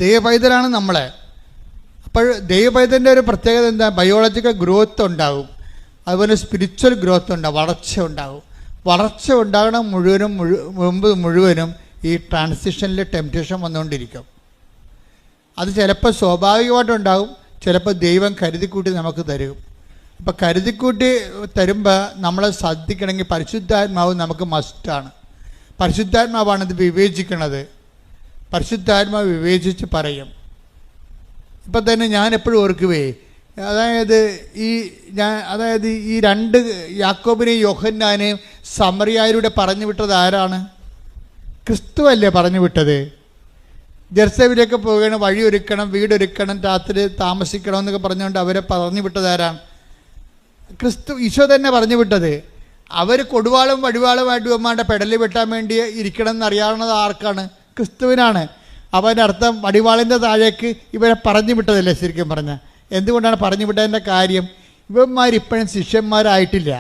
ദൈവ പൈതലാണ് നമ്മളെ. അപ്പോൾ ദൈവ പൈതലിൻ്റെ ഒരു പ്രത്യേകത എന്താ? ബയോളജിക്കൽ ഗ്രോത്ത് ഉണ്ടാവും, അതുപോലെ സ്പിരിച്വൽ ഗ്രോത്ത് ഉണ്ടാവും, വളർച്ച ഉണ്ടാവും. വളർച്ച ഉണ്ടാകണം മുഴുവനും ഈ ട്രാൻസിഷനിൽ ടെംപ്റ്റേഷൻ വന്നുകൊണ്ടിരിക്കും. അത് ചിലപ്പോൾ സ്വാഭാവികമായിട്ടുണ്ടാകും, ചിലപ്പോൾ ദൈവം കരുതിക്കൂട്ടി നമുക്ക് തരും. അപ്പോൾ കരുതിക്കൂട്ടി തരുമ്പോൾ നമ്മളെ ശ്രദ്ധിക്കണമെങ്കിൽ പരിശുദ്ധാത്മാവ് നമുക്ക് മസ്റ്റാണ്. പരിശുദ്ധാത്മാവാണ് ഇത് വിവേചിക്കുന്നത്. പരിശുദ്ധാത്മാവ് വിവേചിച്ച് പറയും. ഇപ്പം തന്നെ ഞാൻ എപ്പോഴും ഓർക്കുവേ, അതായത് ഈ രണ്ട് യാക്കോബിനെയും യോഹന്നാനെയും സമറിയായിലൂടെ പറഞ്ഞു വിട്ടത് ആരാണ്? ക്രിസ്തുവല്ലേ പറഞ്ഞു വിട്ടത്. ജെറുസലേമിലേക്ക് പോവുകയാണ്, വഴിയൊരുക്കണം, വീടൊരുക്കണം, രാത്രി താമസിക്കണം എന്നൊക്കെ പറഞ്ഞുകൊണ്ട് അവരെ പറഞ്ഞു വിട്ടത് ആരാണ്? ക്രിസ്തു, ഈശോ തന്നെ പറഞ്ഞു വിട്ടത്. അവർ കൊടുവാളും വടിവാളുമായിട്ട് ഇവന്മാരുടെ പെടലിൽ വെട്ടാൻ വേണ്ടി ഇരിക്കണം എന്നറിയാവുന്നത് ആർക്കാണ്? ക്രിസ്തുവിനാണ്. അപ്പോൾ അതിൻ്റെ അർത്ഥം വടിവാളിൻ്റെ താഴേക്ക് ഇവരെ പറഞ്ഞു വിട്ടതല്ലേ ശരിക്കും പറഞ്ഞാൽ. എന്തുകൊണ്ടാണ് പറഞ്ഞു വിട്ടതിൻ്റെ കാര്യം? ഇവന്മാരിപ്പോഴും ശിഷ്യന്മാരായിട്ടില്ല.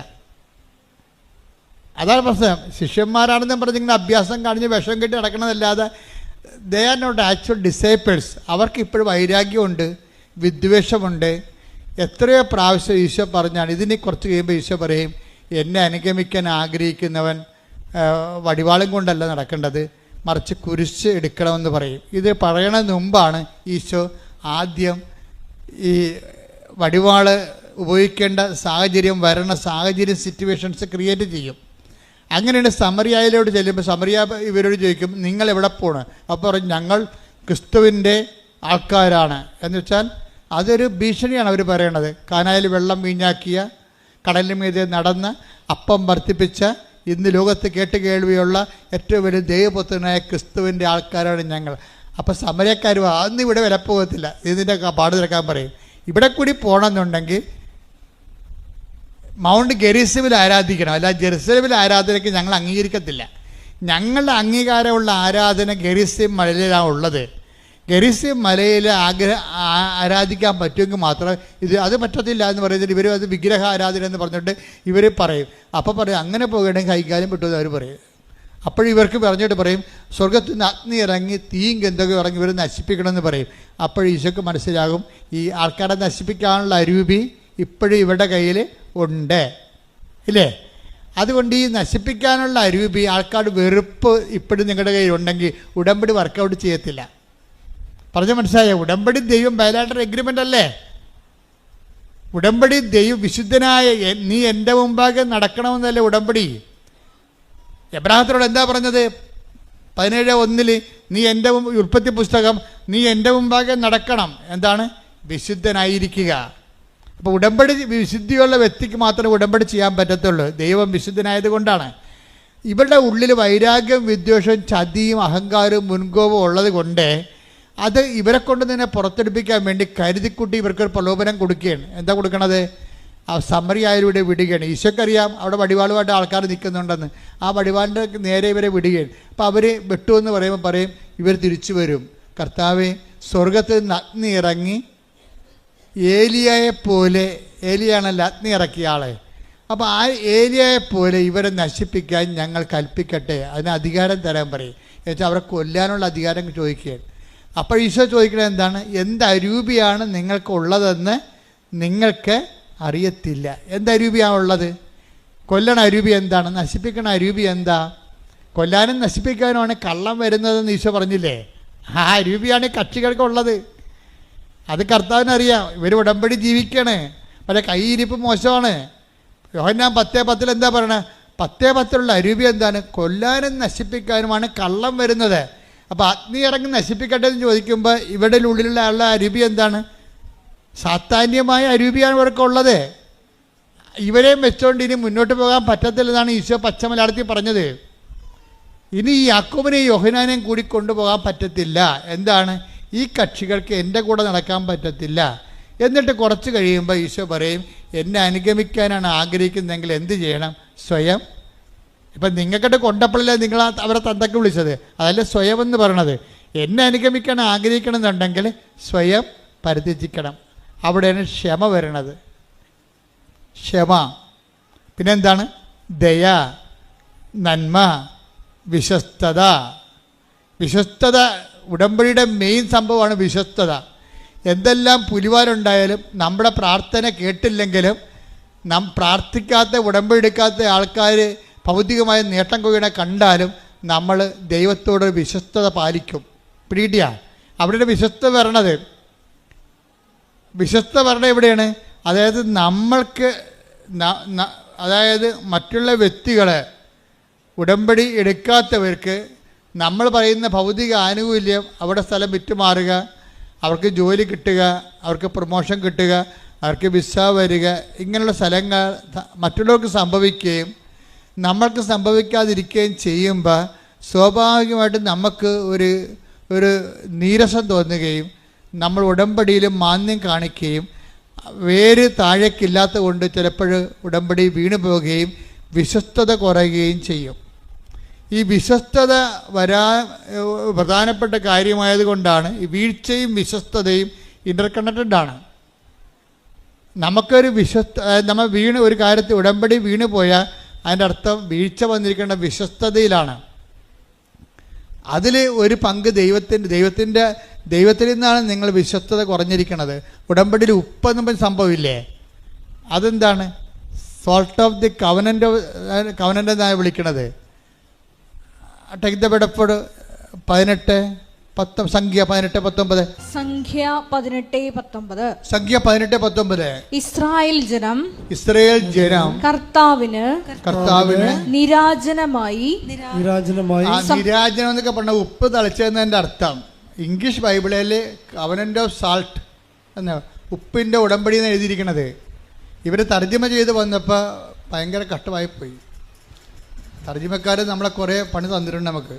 അതാണ് പ്രശ്നം. ശിഷ്യന്മാരാണെന്ന് പറഞ്ഞിങ്ങനെ അഭ്യാസം കാണിച്ച് വിഷം കെട്ടി നടക്കണതല്ലാതെ they are not actual disciples. അവർക്ക് ഇപ്പോഴും വൈരാഗ്യമുണ്ട്, വിദ്വേഷമുണ്ട്. എത്രയോ പ്രാവശ്യം ഈശോ പറഞ്ഞാണ്. ഇതിനെ കുറച്ച് കഴിയുമ്പോൾ ഈശോ പറയും, എന്നെ അനുഗമിക്കാൻ ആഗ്രഹിക്കുന്നവൻ വടിവാളും കൊണ്ടല്ല നടക്കേണ്ടത്, മറിച്ച് കുരിശ് എടുക്കണമെന്ന് പറയും. ഇത് പറയണതിന് മുമ്പാണ് ഈശോ ആദ്യം ഈ വടിവാള് ഉപയോഗിക്കേണ്ട സാഹചര്യം വരണ സാഹചര്യം സിറ്റുവേഷൻസ് ക്രിയേറ്റ് ചെയ്യും. അങ്ങനെയാണ് സമറിയായിലോട് ചെല്ലുമ്പോൾ സമറിയ ഇവരോട് ചോദിക്കും, നിങ്ങൾ എവിടെ പോണ്? അപ്പോൾ പറയും, ഞങ്ങൾ ക്രിസ്തുവിൻ്റെ ആൾക്കാരാണ്. എന്ന് വെച്ചാൽ അതൊരു ഭീഷണിയാണ് അവർ പറയണത്. കാനായിൽ വെള്ളം വീഞ്ഞാക്കിയ, കടലിന് മീതെ നടന്ന് അപ്പം വർദ്ധിപ്പിച്ച, ഇന്ന് ലോകത്ത് കേൾവിയുള്ള ഏറ്റവും വലിയ ദൈവപുത്രനായ ക്രിസ്തുവിൻ്റെ ആൾക്കാരാണ് ഞങ്ങൾ. അപ്പോൾ സമരക്കാർ അന്ന് ഇവിടെ വില പോകത്തില്ല, ഇതിൻ്റെ പാട് തിരക്കാൻ പറയും. ഇവിടെ കൂടി പോകണമെന്നുണ്ടെങ്കിൽ മൗണ്ട് ഗെറിസിമിൽ ആരാധിക്കണം, അല്ല ജെറുസലേമിൽ ആരാധനയ്ക്ക് ഞങ്ങൾ അംഗീകരിക്കത്തില്ല. ഞങ്ങളുടെ അംഗീകാരമുള്ള ആരാധന ഗെറിസിം മലയിലാണ് ഉള്ളത്. ഗെറിസിം മലയിൽ ആരാധിക്കാൻ പറ്റുമെങ്കിൽ മാത്രം അത് പറ്റത്തില്ല എന്ന് പറയുന്നത് ഇവർ അത് വിഗ്രഹ ആരാധന എന്ന് പറഞ്ഞിട്ട് ഇവർ പറയും. അപ്പോൾ പറയും, അങ്ങനെ പോകണമെങ്കിൽ കൈകാര്യം പറ്റുമെന്ന് അവർ പറയും. അപ്പോഴിവർക്ക് പറഞ്ഞിട്ട് പറയും, സ്വർഗത്തിൽ നിന്ന് അഗ്നി ഇറങ്ങി തീയും ഗന്ധകം ഇറങ്ങി ഇവർ നശിപ്പിക്കണമെന്ന് പറയും. അപ്പോൾ ഈശോക്ക് മനസ്സിലാകും, ഈ ആൾക്കാരെ നശിപ്പിക്കാനുള്ള അരൂപി ഇപ്പോഴും ഇവരുടെ കയ്യിൽ ഉണ്ട്, ഇല്ലേ? അതുകൊണ്ട് ഈ നശിപ്പിക്കാനുള്ള അരൂപി, ആൾക്കാരുടെ വെറുപ്പ് ഇപ്പോഴും നിങ്ങളുടെ കയ്യിൽ ഉണ്ടെങ്കിൽ ഉടമ്പടി വർക്കൗട്ട് ചെയ്യത്തില്ല. പറഞ്ഞ മനസ്സിലായോ? ഉടമ്പടി ദൈവം ബയലാറ്ററൽ എഗ്രിമെൻ്റ് അല്ലേ? ഉടമ്പടി ദൈവം വിശുദ്ധനായ നീ എൻ്റെ മുമ്പാകെ നടക്കണമെന്നല്ലേ ഉടമ്പടി. എബ്രാഹത്തോട് എന്താ പറഞ്ഞത്? 17:1 നീ എൻ്റെ ഉൽപ്പത്തി പുസ്തകം, നീ എൻ്റെ മുമ്പാകെ നടക്കണം. എന്താണ്? വിശുദ്ധനായിരിക്കുക. അപ്പോൾ ഉടമ്പടി വിശുദ്ധിയുള്ള വ്യക്തിക്ക് മാത്രമേ ഉടമ്പടി ചെയ്യാൻ പറ്റത്തുള്ളൂ. ദൈവം വിശുദ്ധനായത് കൊണ്ടാണ്. ഇവരുടെ ഉള്ളിൽ വൈരാഗ്യം, വിദ്വേഷവും, ചതിയും, അഹങ്കാരവും, മുൻകോപവും ഉള്ളത് കൊണ്ട് അത് ഇവരെ കൊണ്ട് തന്നെ പുറത്തെടുപ്പിക്കാൻ വേണ്ടി കരുതിക്കുട്ടി ഇവർക്കൊരു പ്രലോഭനം കൊടുക്കുകയാണ്. എന്താ കൊടുക്കണത്? ആ സമറിയായിലൂടെ വിടുകയാണ്. ഈശോക്കറിയാം അവിടെ വടിവാളുമായിട്ട് ആൾക്കാർ നിൽക്കുന്നുണ്ടെന്ന്. ആ വടിവാളിൻ്റെ നേരെ ഇവരെ വിടുകയാണ്. അപ്പോൾ അവർ വെട്ടുമെന്ന് പറയുമ്പോൾ പറയും, ഇവർ തിരിച്ചു വരും. കർത്താവെ, സ്വർഗത്തിൽ നിന്ന് അഗ്നി ഇറങ്ങി ഏലിയയെപ്പോലെ, ഏലിയാണല്ലോ അഗ്നി ഇറക്കിയ ആളെ, അപ്പോൾ ആ ഏലിയയെപ്പോലെ ഇവരെ നശിപ്പിക്കാൻ ഞങ്ങൾ കൽപ്പിക്കട്ടെ, അതിന് അധികാരം തരാൻ പറയും. എന്നുവെച്ചാൽ അവരെ കൊല്ലാനുള്ള അധികാരം ചോദിക്കുകയാണ്. അപ്പോൾ ഈശോ ചോദിക്കുന്നത് എന്താണ്? എന്ത് അരൂപിയാണ് നിങ്ങൾക്കുള്ളതെന്ന് നിങ്ങൾക്ക് അറിയത്തില്ല. എന്ത് അരൂപിയാണുള്ളത്? കൊല്ലണ അരൂപി എന്താണ്? നശിപ്പിക്കണ അരൂപി എന്താ? കൊല്ലാനും നശിപ്പിക്കാനുമാണ് കള്ളം വരുന്നതെന്ന് ഈശോ പറഞ്ഞില്ലേ? ആ അരൂപിയാണ് കക്ഷികൾക്കുള്ളത്. അത് കർത്താവിനറിയാം. ഇവർ ഉടമ്പടി ജീവിക്കണേ, പക്ഷേ കൈയിരിപ്പ് മോശമാണ്. യോഹന്നാൻ 10:10 എന്താ പറയണേ? 10:10 അരൂപി എന്താണ്? കൊല്ലാനും നശിപ്പിക്കാനുമാണ് കള്ളം വരുന്നത്. അപ്പോൾ അഗ്നി ഇറങ്ങി നശിപ്പിക്കട്ടെ എന്ന് ചോദിക്കുമ്പോൾ ഇവിടെ ഉള്ളിലുള്ള ആളുടെ അരൂപി എന്താണ്? സാത്താന്യമായ അരൂപിയാണ് ഇവർക്കുള്ളത്. ഇവരെയും വെച്ചുകൊണ്ട് ഇനി മുന്നോട്ട് പോകാൻ പറ്റത്തില്ലെന്നാണ് ഈശോ പച്ച മലയാളത്തിൽ പറഞ്ഞത്. ഇനി ഈ യാക്കോബിനെയും യോഹന്നാനെയും കൂടി കൊണ്ടുപോകാൻ പറ്റത്തില്ല. എന്താണ്? ഈ കക്ഷികൾക്ക് എൻ്റെ കൂടെ നടക്കാൻ പറ്റത്തില്ല. എന്നിട്ട് കുറച്ച് കഴിയുമ്പോൾ ഈശോ പറയും, എന്നെ അനുഗമിക്കാനാണ് ആഗ്രഹിക്കുന്നതെങ്കിൽ എന്ത് ചെയ്യണം? സ്വയം. ഇപ്പം നിങ്ങൾക്കിട്ട് കൊണ്ടപ്പോഴല്ലേ നിങ്ങൾ അവരെ തന്തയ്ക്ക് വിളിച്ചത്? അതല്ലേ സ്വയം എന്ന് പറയണത്. എന്നെ അനുഗമിക്കാൻ ആഗ്രഹിക്കണമെന്നുണ്ടെങ്കിൽ സ്വയം പരിത്യജിക്കണം. അവിടെയാണ് ക്ഷമ വരണത്. ക്ഷമ, പിന്നെന്താണ്? ദയ, നന്മ, വിശ്വസ്തത. വിശ്വസ്തത ഉടമ്പടിയുടെ മെയിൻ സംഭവമാണ് വിശ്വസ്തത. എന്തെല്ലാം പുലിവാലുണ്ടായാലും നമ്മുടെ പ്രാർത്ഥന കേട്ടില്ലെങ്കിലും പ്രാർത്ഥിക്കാത്ത ഉടമ്പടി എടുക്കാത്ത ആൾക്കാർ ഭൗതികമായ നേട്ടം കൊയ്യണ കണ്ടാലും നമ്മൾ ദൈവത്തോട് വിശ്വസ്തത പാലിക്കും. പിടികിട്ടിയ അവിടെ വിശ്വസ്ത വരണത്. വിശ്വസ്ത വരണ എവിടെയാണ്? അതായത് നമ്മൾക്ക് അതായത് മറ്റുള്ള വ്യക്തികളെ ഉടമ്പടി എടുക്കാത്തവർക്ക് നമ്മൾ പറയുന്ന ഭൗതിക ആനുകൂല്യം, അവിടെ സ്ഥലം വിറ്റുമാറുക, അവർക്ക് ജോലി കിട്ടുക, അവർക്ക് പ്രൊമോഷൻ കിട്ടുക, അവർക്ക് വിസ വരിക, ഇങ്ങനെയുള്ള സ്ഥലങ്ങൾ മറ്റുള്ളവർക്ക് സംഭവിക്കുകയും നമ്മൾക്ക് സംഭവിക്കാതിരിക്കുകയും ചെയ്യുമ്പോൾ സ്വാഭാവികമായിട്ടും നമുക്ക് ഒരു നീരസം തോന്നുകയും നമ്മൾ ഉടമ്പടിയിൽ മാന്യം കാണിക്കുകയും വേര് താഴേക്കില്ലാത്ത കൊണ്ട് ചിലപ്പോൾ ഉടമ്പടി വീണു പോവുകയും വിശ്വസ്തത കുറയുകയും ചെയ്യും. ഈ വിശ്വസ്തത പ്രധാനപ്പെട്ട കാര്യമായതുകൊണ്ടാണ് ഈ വീഴ്ചയും വിശ്വസ്തതയും ഇൻ്റർകണക്റ്റഡാണ്. നമുക്കൊരു നമ്മൾ ഒരു കാര്യത്തിൽ ഉടമ്പടി വീണു പോയാൽ അതിൻ്റെ അർത്ഥം വീഴ്ച വന്നിരിക്കേണ്ട വിശ്വസ്തതയിലാണ്. അതിൽ ഒരു പങ്ക് ദൈവത്തിൽ നിന്നാണ് നിങ്ങൾ വിശ്വസ്തത കുറഞ്ഞിരിക്കുന്നത്. ഉടമ്പടിയിൽ ഉപ്പെന്നും സംഭവമില്ലേ? അതെന്താണ്? സോൾട്ട് ഓഫ് ദി കവനൻ്റ് എന്നാണ് വിളിക്കുന്നത്. ടേക്ക് ദ ബെഡഫോർഡ് 18:19. സംഖ്യ 18:19.
ഇസ്രായേൽ ജനം കർത്താവിന് നിരാജനമായി.
നിരാജനം എന്നൊക്കെ പറഞ്ഞ ഉപ്പ് തളിച്ചതിന്റെ അർത്ഥം ഇംഗ്ലീഷ് ബൈബിളിൽ കവനന്റ് ഓഫ് സാൾട്ട് എന്ന ഉപ്പിന്റെ ഉടമ്പടി എന്ന് എഴുതിയിരിക്കുന്നത്. ഇവർ തർജ്ജമ ചെയ്ത് വന്നപ്പോൾ ഭയങ്കര കഷ്ടമായിപ്പോയി. തർജ്ജമക്കാർ നമ്മളെ കുറേ പണി തന്നിട്ടുണ്ട് നമുക്ക്.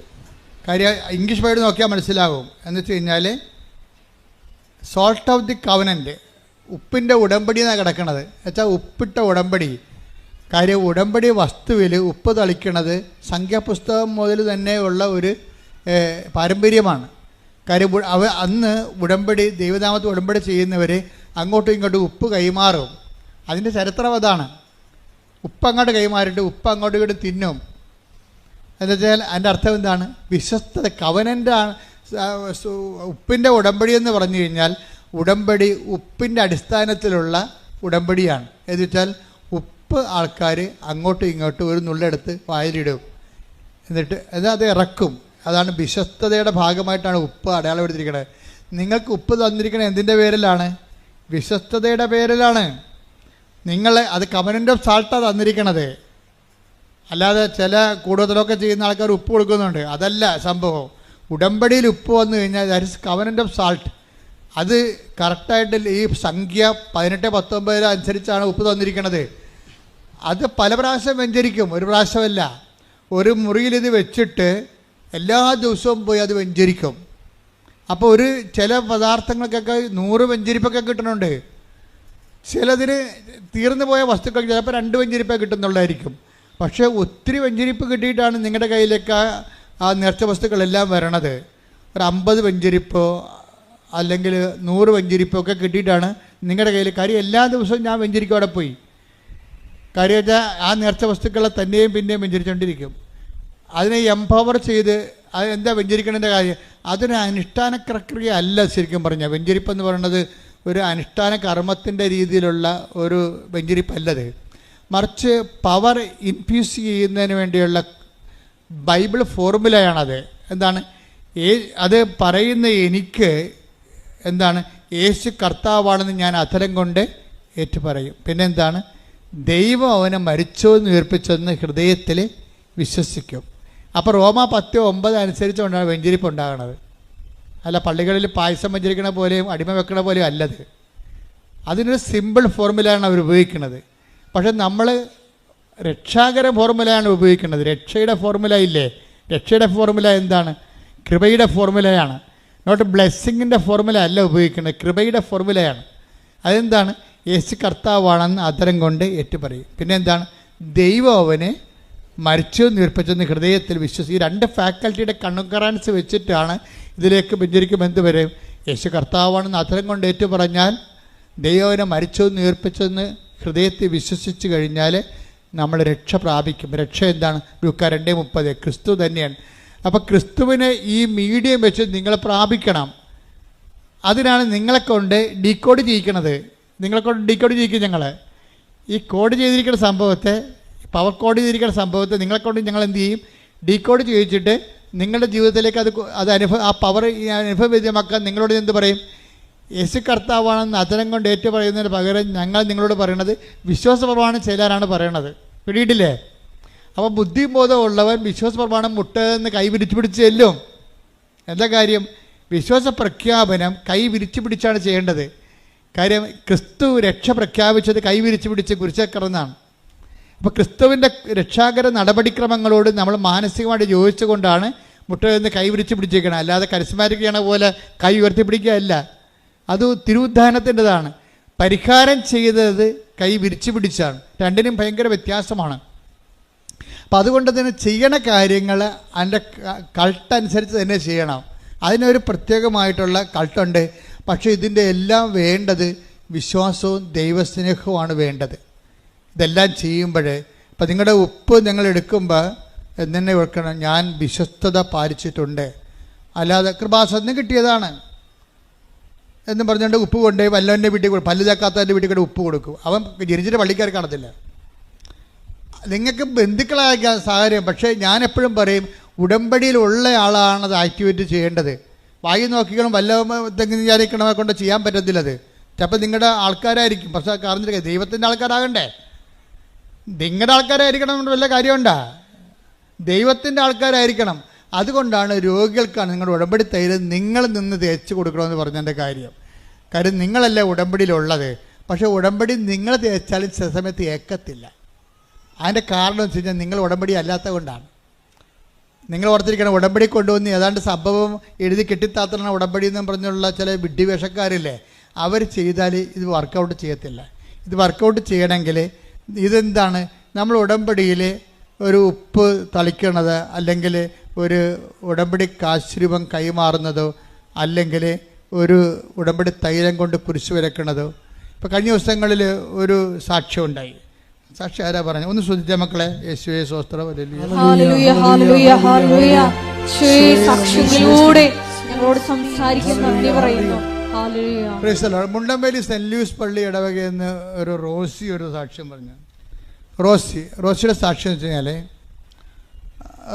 കാര്യം ഇംഗ്ലീഷ് ബൈബിൾ നോക്കിയാൽ മനസ്സിലാകും. എന്ന് വെച്ച് കഴിഞ്ഞാൽ സോൾട്ട് ഓഫ് ദി കവനൻ്റ്, ഉപ്പിൻ്റെ ഉടമ്പടി എന്നാണ് കിടക്കണത്. വെച്ചാൽ ഉപ്പിട്ട ഉടമ്പടി. കാര്യം ഉടമ്പടി വസ്തുവിൽ ഉപ്പ് തളിക്കണത് സംഖ്യാപുസ്തകം മുതൽ തന്നെ ഉള്ള ഒരു പാരമ്പര്യമാണ്. കാര്യം അന്ന് ഉടമ്പടി ദൈവനാമത്തിൽ ഉടമ്പടി ചെയ്യുന്നവർ അങ്ങോട്ടും ഇങ്ങോട്ടും ഉപ്പ് കൈമാറും. അതിൻ്റെ ചരിത്രം അതാണ്. ഉപ്പ് അങ്ങോട്ട് കൈമാറിയിട്ട് ഉപ്പ് അങ്ങോട്ടും ഇങ്ങോട്ടും തിന്നും. എന്ന് വെച്ചാൽ അതിൻ്റെ അർത്ഥം എന്താണ്? വിശ്വസ്തത. കവനൻ്റാണ് ഉപ്പിൻ്റെ ഉടമ്പടി എന്ന് പറഞ്ഞു കഴിഞ്ഞാൽ ഉടമ്പടി ഉപ്പിൻ്റെ അടിസ്ഥാനത്തിലുള്ള ഉടമ്പടിയാണ്. എന്ന് വെച്ചാൽ ഉപ്പ് ആൾക്കാർ അങ്ങോട്ടും ഇങ്ങോട്ടും ഒരു നുള്ളെടുത്ത് വായിലിടും, എന്നിട്ട് അത് ഇറക്കും. അതാണ് വിശ്വസ്തതയുടെ ഭാഗമായിട്ടാണ് ഉപ്പ് അടയാളപ്പെടുത്തിയിരിക്കുന്നത്. നിങ്ങൾക്ക് ഉപ്പ് തന്നിരിക്കുന്നത് എന്തിൻ്റെ പേരിലാണ്? വിശ്വസ്തതയുടെ പേരിലാണ്. അത് കവനൻ്റ് ഓഫ് സാൾട്ടാണ് തന്നിരിക്കണത്. അല്ലാതെ ചില കൂടുതലൊക്കെ ചെയ്യുന്ന ആൾക്കാർ ഉപ്പ് കൊടുക്കുന്നുണ്ട്. അതല്ല സംഭവം. ഉടമ്പടിയിൽ ഉപ്പ് വന്നു കഴിഞ്ഞാൽ that is covenant of salt. അത് കറക്റ്റായിട്ട് ഈ സംഖ്യ 18:19 അനുസരിച്ചാണ് ഉപ്പ് തന്നിരിക്കുന്നത്. അത് പല പ്രാവശ്യം വെഞ്ചരിക്കും, ഒരു പ്രാവശ്യമല്ല. ഒരു മുറിയിൽ ഇത് വെച്ചിട്ട് എല്ലാ ദിവസവും പോയി അത് വെഞ്ചരിക്കും. അപ്പോൾ ചില പദാർത്ഥങ്ങൾക്കൊക്കെ 100 വെഞ്ചരിപ്പൊക്കെ കിട്ടുന്നുണ്ട്. ചിലതിന് തീർന്നു പോയ വസ്തുക്കൾ ചിലപ്പോൾ 2 വെഞ്ചരിപ്പേ കിട്ടുന്നുള്ളതായിരിക്കും. പക്ഷേ ഒത്തിരി വെഞ്ചരിപ്പ് കിട്ടിയിട്ടാണ് നിങ്ങളുടെ കയ്യിലേക്ക് ആ നേർച്ച വസ്തുക്കളെല്ലാം വരണത്. ഒരു 50 വെഞ്ചരിപ്പോ അല്ലെങ്കിൽ 100 വെഞ്ചരിപ്പോ ഒക്കെ കിട്ടിയിട്ടാണ് നിങ്ങളുടെ കയ്യിൽ. കാര്യം എല്ലാ ദിവസവും ഞാൻ വെഞ്ചരിക്കും അവിടെ പോയി. കാര്യം വെച്ചാൽ ആ നേർച്ച വസ്തുക്കളെ തന്നെയും പിന്നെയും വെഞ്ചരിച്ചുകൊണ്ടിരിക്കും. അതിനെ എംപവർ ചെയ്ത് എന്താ വെഞ്ചരിക്കണതിൻ്റെ കാര്യം? അതൊരു അനുഷ്ഠാന പ്രക്രിയ അല്ല. ശരിക്കും പറഞ്ഞാൽ വെഞ്ചരിപ്പെന്ന് പറയുന്നത് ഒരു അനുഷ്ഠാന കർമ്മത്തിൻ്റെ രീതിയിലുള്ള ഒരു വെഞ്ചരിപ്പല്ലത്. മറിച്ച് പവർ ഇൻഫ്യൂസ് ചെയ്യുന്നതിന് വേണ്ടിയുള്ള ബൈബിൾ ഫോർമുലയാണത്. എന്താണ് അത് പറയുന്ന? എനിക്ക് എന്താണ്? യേശു കർത്താവാണെന്ന് ഞാൻ അധരം കൊണ്ട് ഏറ്റുപറയും. പിന്നെന്താണ്? ദൈവം അവനെ മരിച്ചോന്ന് ഉയർപ്പിച്ചെന്ന് ഹൃദയത്തിൽ വിശ്വസിക്കും. അപ്പോൾ റോമ 10:9 അനുസരിച്ചുകൊണ്ടാണ് വെഞ്ചരിപ്പ് ഉണ്ടാകുന്നത്. അല്ല പള്ളികളിൽ പായസം വെഞ്ചരിക്കണ പോലെയും അടിമ വെക്കണ പോലെയും അല്ലത്. അതിനൊരു സിമ്പിൾ ഫോർമുലയാണ് അവർ ഉപയോഗിക്കുന്നത്. പക്ഷെ നമ്മൾ രക്ഷാകര ഫോർമുലയാണ് ഉപയോഗിക്കുന്നത്. രക്ഷയുടെ ഫോർമുല ഇല്ലേ? രക്ഷയുടെ ഫോർമുല എന്താണ്? കൃപയുടെ ഫോർമുലയാണ്. നോട്ട് ബ്ലെസ്സിങ്ങിൻ്റെ ഫോർമുല അല്ല ഉപയോഗിക്കുന്നത്, കൃപയുടെ ഫോർമുലയാണ്. അതെന്താണ്? യേശു കർത്താവാണെന്ന് അധരം കൊണ്ട് ഏറ്റുപറയും. പിന്നെ എന്താണ്? ദൈവം അവനെ മരിച്ചു നിർപ്പിച്ചെന്ന് ഹൃദയത്തിൽ വിശ്വസിക്കും. ഈ 2 ഫാക്കൽറ്റിയുടെ കണ്ണുക്കറാൻസ് വെച്ചിട്ടാണ് ഇതിലേക്ക് വെഞ്ചരിക്കും എന്ത് വരും? യേശു കർത്താവാണെന്ന് അധരം കൊണ്ട് ഏറ്റു പറഞ്ഞാൽ, ദൈവനെ മരിച്ചെന്ന് ഉയർപ്പിച്ചെന്ന് ഹൃദയത്തിൽ വിശ്വസിച്ച് കഴിഞ്ഞാൽ നമ്മൾ രക്ഷ പ്രാപിക്കും. രക്ഷ എന്താണ്? ലൂക്കാ 2:30 ക്രിസ്തു തന്നെയാണ്. അപ്പോൾ ക്രിസ്തുവിനെ ഈ മീഡിയം വെച്ച് നിങ്ങൾ പ്രാപിക്കണം. അതിനാണ് നിങ്ങളെ കൊണ്ട് ഡീകോഡ് ചെയ്യിക്കണത്. നിങ്ങളെ കൊണ്ട് ഡീകോഡ് ചെയ്യിക്കും. ഞങ്ങൾ ഈ കോഡ് ചെയ്തിരിക്കുന്ന സംഭവത്തെ, പവർ കോഡ് ചെയ്തിരിക്കുന്ന സംഭവത്തെ നിങ്ങളെ കൊണ്ട് ഞങ്ങൾ എന്ത് ചെയ്യും? ഡീകോഡ് ചെയ്യിച്ചിട്ട് നിങ്ങളുടെ ജീവിതത്തിലേക്ക് ആ പവർ അനുഭവവേദ്യമാക്കാൻ നിങ്ങളോട് എന്ത് പറയും? യേശു കർത്താവാണെന്ന് അധരം കൊണ്ട് ഏറ്റു പറയുന്നതിന് പകരം ഞങ്ങൾ നിങ്ങളോട് പറയണത് വിശ്വാസപ്രമാണം ചെയ്യാനാണ് പറയണത്. പിടിയിട്ടില്ലേ? അപ്പോൾ ബുദ്ധിയും ബോധവും ഉള്ളവൻ വിശ്വാസപ്രമാണം മുട്ടെന്ന് കൈ വിരിച്ചു പിടിച്ച് ചെല്ലും. എന്താ കാര്യം? വിശ്വാസ പ്രഖ്യാപനം കൈ വിരിച്ചു പിടിച്ചാണ് ചെയ്യേണ്ടത്. കാര്യം ക്രിസ്തു രക്ഷ പ്രഖ്യാപിച്ചത് കൈ വിരിച്ചു പിടിച്ച് കുരിശിൽ. അപ്പോൾ ക്രിസ്തുവിൻ്റെ രക്ഷാകര നടപടിക്രമങ്ങളോട് നമ്മൾ മാനസികമായിട്ട് യോജിച്ചുകൊണ്ടാണ് മുട്ടെന്ന് കൈ വിരിച്ചു പിടിച്ചിരിക്കണം. അല്ലാതെ കരിസ്മാറ്റിക് ചെയ്യണ പോലെ കൈ ഉയർത്തി പിടിക്കുകയല്ല. അത് തിരുവുദ്ധാനത്തിൻ്റെതാണ്. പരിഹാരം ചെയ്തത് കൈ വിരിച്ചു പിടിച്ചാണ്. രണ്ടിനും ഭയങ്കര വ്യത്യാസമാണ്. അപ്പം അതുകൊണ്ട് തന്നെ ചെയ്യണ കാര്യങ്ങൾ അതിൻ്റെ കൾട്ടനുസരിച്ച് തന്നെ ചെയ്യണം. അതിനൊരു പ്രത്യേകമായിട്ടുള്ള കൾട്ടുണ്ട്. പക്ഷേ ഇതിൻ്റെ എല്ലാം വേണ്ടത് വിശ്വാസവും ദൈവസ്നേഹവുമാണ് വേണ്ടത്. ഇതെല്ലാം ചെയ്യുമ്പോൾ ഇപ്പം നിങ്ങളുടെ ഉപ്പ് നിങ്ങൾ എടുക്കുമ്പോൾ എന്നെ ഓർക്കണം, ഞാൻ വിശ്വസ്തത പാലിച്ചിട്ടുണ്ട്. അല്ലാതെ കൃപാസനം കിട്ടിയതാണ് എന്ന് പറഞ്ഞുകൊണ്ട് ഉപ്പ് കൊണ്ടുപോയി വല്ലവൻ്റെ വീട്ടിൽ കൊടുക്കും. പല്ല് തേക്കാത്തവൻ്റെ വീട്ടിൽ കൂടെ ഉപ്പ് കൊടുക്കും. അവൻ ജനിച്ചിട്ട് പള്ളിക്കാർ കാണത്തില്ല. നിങ്ങൾക്ക് ബന്ധുക്കളായ സാഹചര്യം. പക്ഷേ ഞാൻ എപ്പോഴും പറയും, ഉടമ്പടിയിലുള്ള ആളാണ് അത് ആക്ടിവേറ്റ് ചെയ്യേണ്ടത്. വായി നോക്കിക്കണം വല്ല തെങ്ങിന് വിചാരിക്കണമെ കൊണ്ട് ചെയ്യാൻ പറ്റത്തില്ലത്. ചിലപ്പോൾ നിങ്ങളുടെ ആൾക്കാരായിരിക്കും. പക്ഷേ കാരണം ദൈവത്തിൻ്റെ ആൾക്കാരാകണ്ടേ? നിങ്ങളുടെ ആൾക്കാരായിരിക്കണം കൊണ്ട് വല്ല കാര്യമുണ്ടാ? ദൈവത്തിൻ്റെ ആൾക്കാരായിരിക്കണം. അതുകൊണ്ടാണ് രോഗികൾക്കാണ് നിങ്ങളുടെ ഉടമ്പടി തൈര് നിങ്ങൾ നിന്ന് തേച്ച് കൊടുക്കണമെന്ന് പറഞ്ഞതിൻ്റെ കാര്യം. കാര്യം നിങ്ങളല്ല ഉടമ്പടിയിലുള്ളത്. പക്ഷേ ഉടമ്പടി നിങ്ങൾ തേച്ചാലും ചില സമയത്ത് ഏക്കത്തില്ല. അതിൻ്റെ കാരണം വെച്ച് കഴിഞ്ഞാൽ നിങ്ങൾ ഉടമ്പടി അല്ലാത്തത് കൊണ്ടാണ്. നിങ്ങൾ ഓർത്തിരിക്കണം, ഉടമ്പടി കൊണ്ടുവന്ന് ഏതാണ്ട് സംഭവം എഴുതി കെട്ടിത്താത്തണ ഉടമ്പടി എന്ന് പറഞ്ഞുള്ള ചില വിഡ്ഢിവേഷക്കാരില്ലേ, അവർ ചെയ്താൽ ഇത് വർക്കൗട്ട് ചെയ്യത്തില്ല. ഇത് വർക്കൗട്ട് ചെയ്യണമെങ്കിൽ ഇതെന്താണ്? നമ്മൾ ഉടമ്പടിയിൽ ഒരു ഉപ്പ് തളിക്കണത്, അല്ലെങ്കിൽ ഒരു ഉടമ്പടി കാശുരൂപം കൈമാറുന്നതോ, അല്ലെങ്കിൽ ഒരു ഉടമ്പടി തൈലം കൊണ്ട് കുരിശ് വരക്കണതോ. ഇപ്പോൾ കഴിഞ്ഞ ദിവസങ്ങളിൽ ഒരു സാക്ഷ്യം ഉണ്ടായി. സാക്ഷി ആരാ പറഞ്ഞു? ഒന്ന് ശ്രദ്ധിച്ച മക്കളെ. യേശുവേ സ്തോത്രം. മുണ്ടമ്പേലി സെന്റ് ലൂയിസ് പള്ളി ഇടവകയെന്ന് ഒരു റോസി ഒരു സാക്ഷ്യം പറഞ്ഞു. റോസിയുടെ സാക്ഷ്യം വെച്ച് കഴിഞ്ഞാൽ,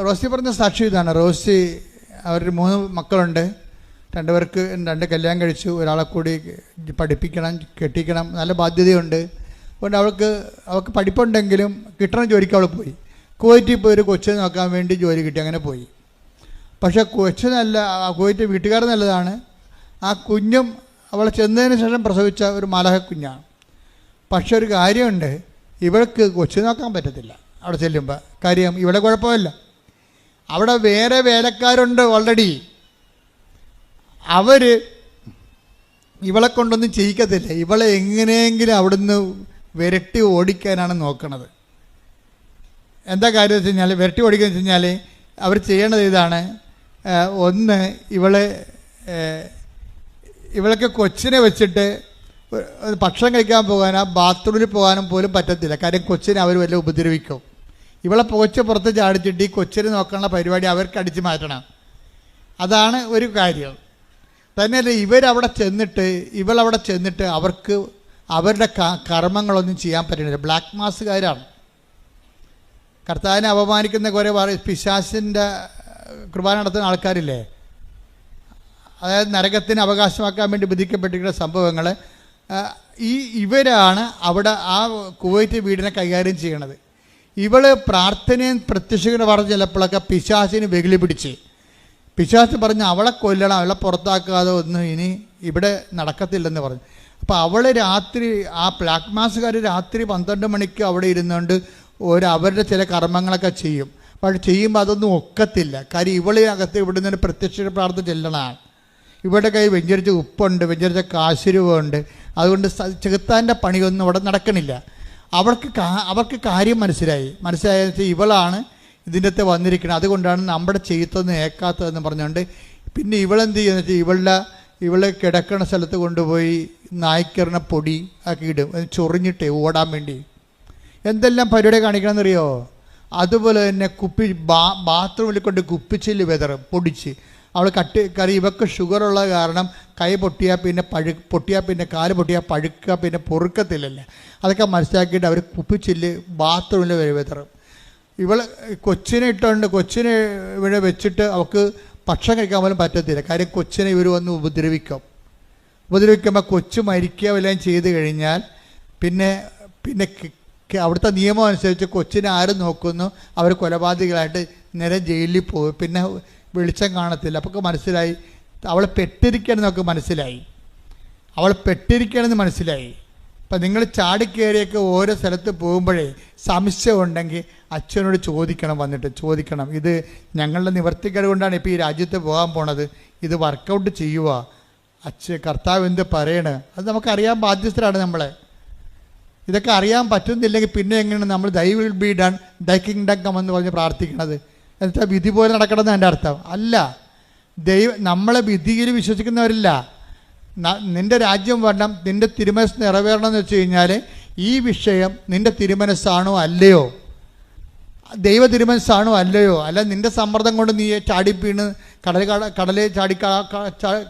റോസി പറഞ്ഞ സാക്ഷി ഇതാണ്. റോസി അവരുടെ 3 മക്കളുണ്ട്. 2 പേർക്ക് 2 കല്യാണം കഴിച്ചു. ഒരാളെ കൂടി പഠിപ്പിക്കണം, കെട്ടിക്കണം, നല്ല ബാധ്യതയുണ്ട്. അതുകൊണ്ട് അവൾക്ക് പഠിപ്പുണ്ടെങ്കിലും കിട്ടണ ജോലിക്ക് അവൾ പോയി. കുവൈറ്റിൽ പോയി ഒരു കൊച്ചിനെ നോക്കാൻ വേണ്ടി ജോലി കിട്ടി. അങ്ങനെ പോയി. പക്ഷേ കൊച്ചിനല്ല, കുവൈറ്റ് വീട്ടുകാർ നല്ലതാണ്. ആ കുഞ്ഞും അവളെ ചെന്നതിന് ശേഷം പ്രസവിച്ച ഒരു മാലാഹ കുഞ്ഞാണ്. പക്ഷെ ഒരു കാര്യമുണ്ട്, ഇവൾക്ക് കൊച്ചു നോക്കാൻ പറ്റത്തില്ല അവിടെ ചെല്ലുമ്പോൾ. കാര്യം ഇവിടെ കുഴപ്പമില്ല, അവിടെ വേറെ വേലക്കാരുണ്ട് ഓൾറെഡി. അവർ ഇവളെ കൊണ്ടൊന്നും ചെയ്യിക്കത്തില്ല. ഇവളെ എങ്ങനെയെങ്കിലും അവിടുന്ന് വിരട്ടി ഓടിക്കാനാണ് നോക്കണത്. എന്താ കാര്യം വെച്ച് കഴിഞ്ഞാൽ, വിരട്ടി ഓടിക്കുക വെച്ച് കഴിഞ്ഞാൽ അവർ ചെയ്യണത് ഇതാണ്. ഒന്ന്, ഇവളൊക്കെ കൊച്ചിനെ വെച്ചിട്ട് ഭക്ഷണം കഴിക്കാൻ പോകാനോ ബാത്റൂമിൽ പോകാനും പോലും പറ്റത്തില്ല. കാര്യം കൊച്ചിനെ അവർ വല്ല ഉപദ്രവിക്കും. ഇവളെ കൊച്ച് പുറത്ത് ചാടിച്ചിട്ട് ഈ കൊച്ചിനെ നോക്കാനുള്ള പരിപാടി അവർക്ക് അടിച്ചു മാറ്റണം. അതാണ് ഒരു കാര്യം. തന്നെയല്ല, ഇവളവിടെ ചെന്നിട്ട് അവർക്ക് അവരുടെ കർമ്മങ്ങളൊന്നും ചെയ്യാൻ പറ്റുന്നില്ല. ബ്ലാക്ക് മാസുകാരാണ്. കർത്താവിനെ അപമാനിക്കുന്ന കുറേ പിശാചിൻ്റെ കുർബാന നടത്തുന്ന ആൾക്കാരില്ലേ, അതായത് നരകത്തിന് അവകാശമാക്കാൻ വേണ്ടി വിധിക്കപ്പെട്ടിരിക്കുന്ന സംഭവങ്ങൾ. ഇവരാണ് അവിടെ ആ കുവൈറ്റ് വീടിനെ കൈകാര്യം ചെയ്യണത്. ഇവള് പ്രാർത്ഥനയും പ്രത്യക്ഷങ്ങളും പറഞ്ഞ് ചിലപ്പോഴൊക്കെ പിശാചിന് വെകിളി പിടിച്ച് പിശാച് പറഞ്ഞ് അവളെ കൊല്ലണം, അവളെ പുറത്താക്കാതെ ഒന്നും ഇനി ഇവിടെ നടക്കത്തില്ലെന്ന് പറഞ്ഞു. അപ്പോൾ അവൾ രാത്രി, ആ ബ്ലാക്ക് മാസുകാർ രാത്രി 12 മണിക്ക് അവിടെ ഇരുന്നുകൊണ്ട് അവരുടെ ചില കർമ്മങ്ങളൊക്കെ ചെയ്യും. പക്ഷെ ചെയ്യുമ്പോൾ അതൊന്നും ഒക്കത്തില്ല. കാര്യം ഇവളിനകത്ത് ഇവിടെ നിന്ന് പ്രത്യക്ഷ പ്രാർത്ഥന ചെല്ലണമാണ്. ഇവിടെ കൈ വെഞ്ചരിച്ച ഉപ്പുണ്ട്, വെഞ്ചരിച്ച കാശുരൂപമുണ്ട്. അതുകൊണ്ട് ചെകുത്താൻ്റെ പണിയൊന്നും അവിടെ നടക്കണില്ല. അവർക്ക് കാര്യം മനസ്സിലായെന്ന് വെച്ചാൽ ഇവളാണ് ഇതിൻ്റെ അകത്ത് വന്നിരിക്കുന്നത്. അതുകൊണ്ടാണ് നമ്മുടെ ചെയ്യത്തൊന്നും ഏക്കാത്തതെന്ന് പറഞ്ഞുകൊണ്ട് പിന്നെ ഇവളെന്ത് ചെയ്യുന്നത് വെച്ചാൽ ഇവള് കിടക്കുന്ന സ്ഥലത്ത് കൊണ്ടുപോയി നായ്ക്കറിന പൊടി ആക്കി ഇടും, അത് ചൊറിഞ്ഞിട്ടേ ഓടാൻ വേണ്ടി. എന്തെല്ലാം പരിപാടി കാണിക്കണമെന്നറിയോ? അതുപോലെ തന്നെ ബാത്റൂമിൽ കൊണ്ട് കുപ്പിച്ചില് വെതറും പൊടിച്ച്. അവൾ കറി ഇവക്ക് ഷുഗറുള്ള കാരണം കൈ പൊട്ടിയാൽ പിന്നെ പൊട്ടിയാൽ പിന്നെ കാല് പൊട്ടിയാൽ പഴുക്കുക, പിന്നെ പൊറുക്കത്തില്ലല്ലേ. അതൊക്കെ മനസ്സിലാക്കിയിട്ട് അവർ കുപ്പിച്ചില് ബാത്റൂമിൽ വെതറും. ഇവൾ കൊച്ചിനെ ഇട്ടുകൊണ്ട് കൊച്ചിനെ ഇവിടെ വെച്ചിട്ട് അവൾക്ക് ഭക്ഷണം കഴിക്കാൻ പോലും പറ്റത്തില്ല. കാര്യം കൊച്ചിനെ ഇവർ വന്ന് ഉപദ്രവിക്കുമ്പോൾ കൊച്ചു മരിക്കുക വല്ലതും ചെയ്ത് കഴിഞ്ഞാൽ പിന്നെ അവിടുത്തെ നിയമം അനുസരിച്ച് കൊച്ചിനെ ആര് നോക്കുന്നു അവർ കൊലപാതകളായിട്ട് നേരെ ജയിലിൽ പോകും. പിന്നെ വെളിച്ചം കാണത്തില്ല. അപ്പോൾ മനസ്സിലായി അവൾ പെട്ടിരിക്കണമെന്നൊക്കെ മനസ്സിലായി. അപ്പം നിങ്ങൾ ചാടിക്കയറിയൊക്കെ ഓരോ സ്ഥലത്ത് പോകുമ്പോഴേ സംശയം ഉണ്ടെങ്കിൽ അച്ഛനോട് ചോദിക്കണം. ഇത് ഞങ്ങളുടെ നിവർത്തിക്കേട് കൊണ്ടാണ് ഇപ്പോൾ ഈ രാജ്യത്ത് പോകാൻ പോണത്, ഇത് വർക്കൗട്ട് ചെയ്യുക, കർത്താവ് എന്ത് പറയണ, അത് നമുക്കറിയാൻ ബാധ്യസ്ഥരാണ് നമ്മളെ. ഇതൊക്കെ അറിയാൻ പറ്റുന്നില്ലെങ്കിൽ പിന്നെ എങ്ങനെയാണ് നമ്മൾ thy will be done, thy kingdom come എന്ന് പറഞ്ഞ് പ്രാർത്ഥിക്കണത്? എന്നുവെച്ചാൽ വിധി പോലെ നടക്കണമെന്ന് എൻ്റെ അർത്ഥം അല്ല. നമ്മളെ വിധിയിൽ വിശ്വസിക്കുന്നവരില്ല. നിൻ്റെ രാജ്യം വരണം, നിൻ്റെ തിരുമനസ് നിറവേറണം എന്ന് വെച്ച് കഴിഞ്ഞാൽ ഈ വിഷയം നിൻ്റെ തിരുമനസ്സാണോ അല്ലയോ, ദൈവ തിരുമനസ്സാണോ അല്ലയോ, അല്ല നിൻ്റെ സമ്മർദ്ദം കൊണ്ട് നീ ചാടിപ്പീണ് കടലിൽ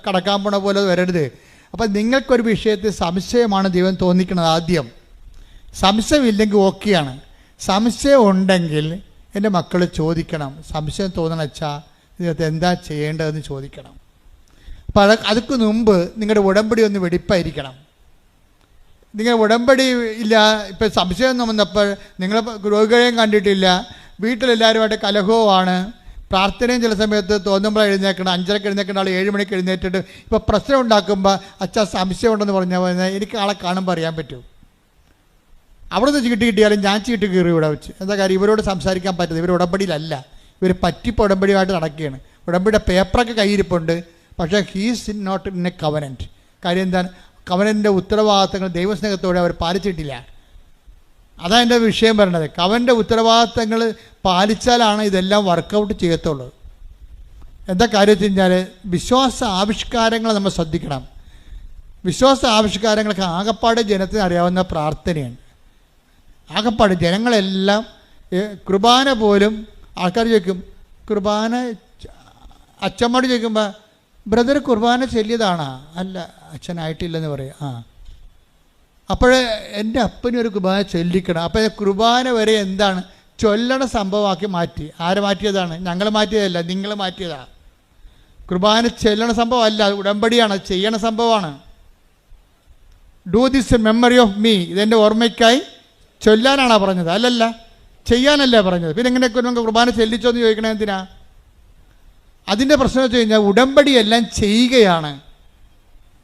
കടക്കാൻ പോണ പോലെ വരരുത്. അപ്പം നിങ്ങൾക്കൊരു വിഷയത്തിൽ സംശയമാണ് ദൈവം തോന്നിക്കുന്നത്. ആദ്യം സംശയമില്ലെങ്കിൽ ഓക്കെയാണ്. സംശയം ഉണ്ടെങ്കിൽ എൻ്റെ മക്കൾ ചോദിക്കണം. സംശയം തോന്നണച്ചാൽ ഇതിനകത്ത് എന്താ ചെയ്യേണ്ടതെന്ന് ചോദിക്കണം. അപ്പം അതൊക്കെ മുമ്പ് നിങ്ങളുടെ ഉടമ്പടി ഒന്ന് വെടിപ്പായിരിക്കണം. നിങ്ങൾ ഉടമ്പടി ഇല്ല, ഇപ്പം സംശയം വന്നപ്പോൾ നിങ്ങൾ രോഗികളെയും കണ്ടിട്ടില്ല, വീട്ടിലെല്ലാവരുമായിട്ട് കലഹവുമാണ്, പ്രാർത്ഥനയും ചില സമയത്ത് തോന്നുമ്പോൾ എഴുന്നേക്കണം, 5:30 എഴുന്നേക്കേണ്ട ആൾ 7 മണിക്ക് എഴുന്നേറ്റിട്ട് ഇപ്പോൾ പ്രശ്നം ഉണ്ടാക്കുമ്പോൾ അച്ഛാ സംശയം ഉണ്ടെന്ന് പറഞ്ഞാൽ എനിക്ക് ആളെ കാണുമ്പോൾ അറിയാൻ പറ്റും. അവിടെ നിന്ന് ചീട്ട് കിട്ടിയാലും ഞാൻ ചീട്ട് കീറി ഇവിടെ വെച്ച്. എന്താ കാര്യം? ഇവരോട് സംസാരിക്കാൻ പറ്റുന്നത് ഇവർ ഉടമ്പടിയിലല്ല, ഇവർ പറ്റിപ്പോൾ ഉടമ്പടിയുമായിട്ട് നടക്കുകയാണ്. ഉടമ്പടിയുടെ പേപ്പറൊക്കെ കയ്യിരിപ്പുണ്ട്, പക്ഷേ he's not in a covenant. കാര്യം എന്താണ്? കവനൻ്റെ ഉത്തരവാദിത്തങ്ങൾ ദൈവസ്നേഹത്തോടെ അവർ പാലിച്ചിട്ടില്ല. അതാണ് എൻ്റെ വിഷയം പറയണത്. കവൻ്റെ ഉത്തരവാദിത്തങ്ങൾ പാലിച്ചാലാണ് ഇതെല്ലാം വർക്കൗട്ട് ചെയ്യത്തുള്ളൂ. എന്താ കാര്യം വെച്ച് കഴിഞ്ഞാൽ വിശ്വാസ ആവിഷ്കാരങ്ങൾ നമ്മൾ ശ്രദ്ധിക്കണം. വിശ്വാസ ആവിഷ്കാരങ്ങൾക്ക് ആകപ്പാട് ജനത്തിന് അറിയാവുന്ന പ്രാർത്ഥനയാണ്. ആകപ്പാട് ജനങ്ങളെല്ലാം കുർബാന പോലും ആൾക്കാർ ചോദിക്കും, കുർബാന അച്ഛമ്മോട് ചോദിക്കുമ്പോൾ ബ്രദർ കുർബാന ചൊല്ലിയതാണോ? അല്ല, അച്ഛനായിട്ടില്ലെന്ന് പറയും. അപ്പോഴേ എൻ്റെ അപ്പനൊരു കുർബാന ചൊല്ലിക്കണം. അപ്പോൾ കുർബാന വരെ എന്താണ് ചൊല്ലണ സംഭവമാക്കി മാറ്റി. ആരെ മാറ്റിയതാണ്? ഞങ്ങൾ മാറ്റിയതല്ല, നിങ്ങൾ മാറ്റിയതാണ്. കുർബാന ചെല്ലണ സംഭവം അല്ല, അത് ഉടമ്പടിയാണ്, ചെയ്യണ സംഭവമാണ്. Do this memory of me, ഇതെൻ്റെ ഓർമ്മയ്ക്കായി ചൊല്ലാനാണോ പറഞ്ഞത്? അല്ലല്ല, ചെയ്യാനല്ല പറഞ്ഞത്. പിന്നെ എങ്ങനെയൊക്കെ നമുക്ക് കുർബാന ചെല്ലിച്ചോ എന്ന് ചോദിക്കണേ എന്തിനാ? അതിൻ്റെ പ്രശ്നം വെച്ച് കഴിഞ്ഞാൽ ഉടമ്പടി എല്ലാം ചെയ്യുകയാണ്.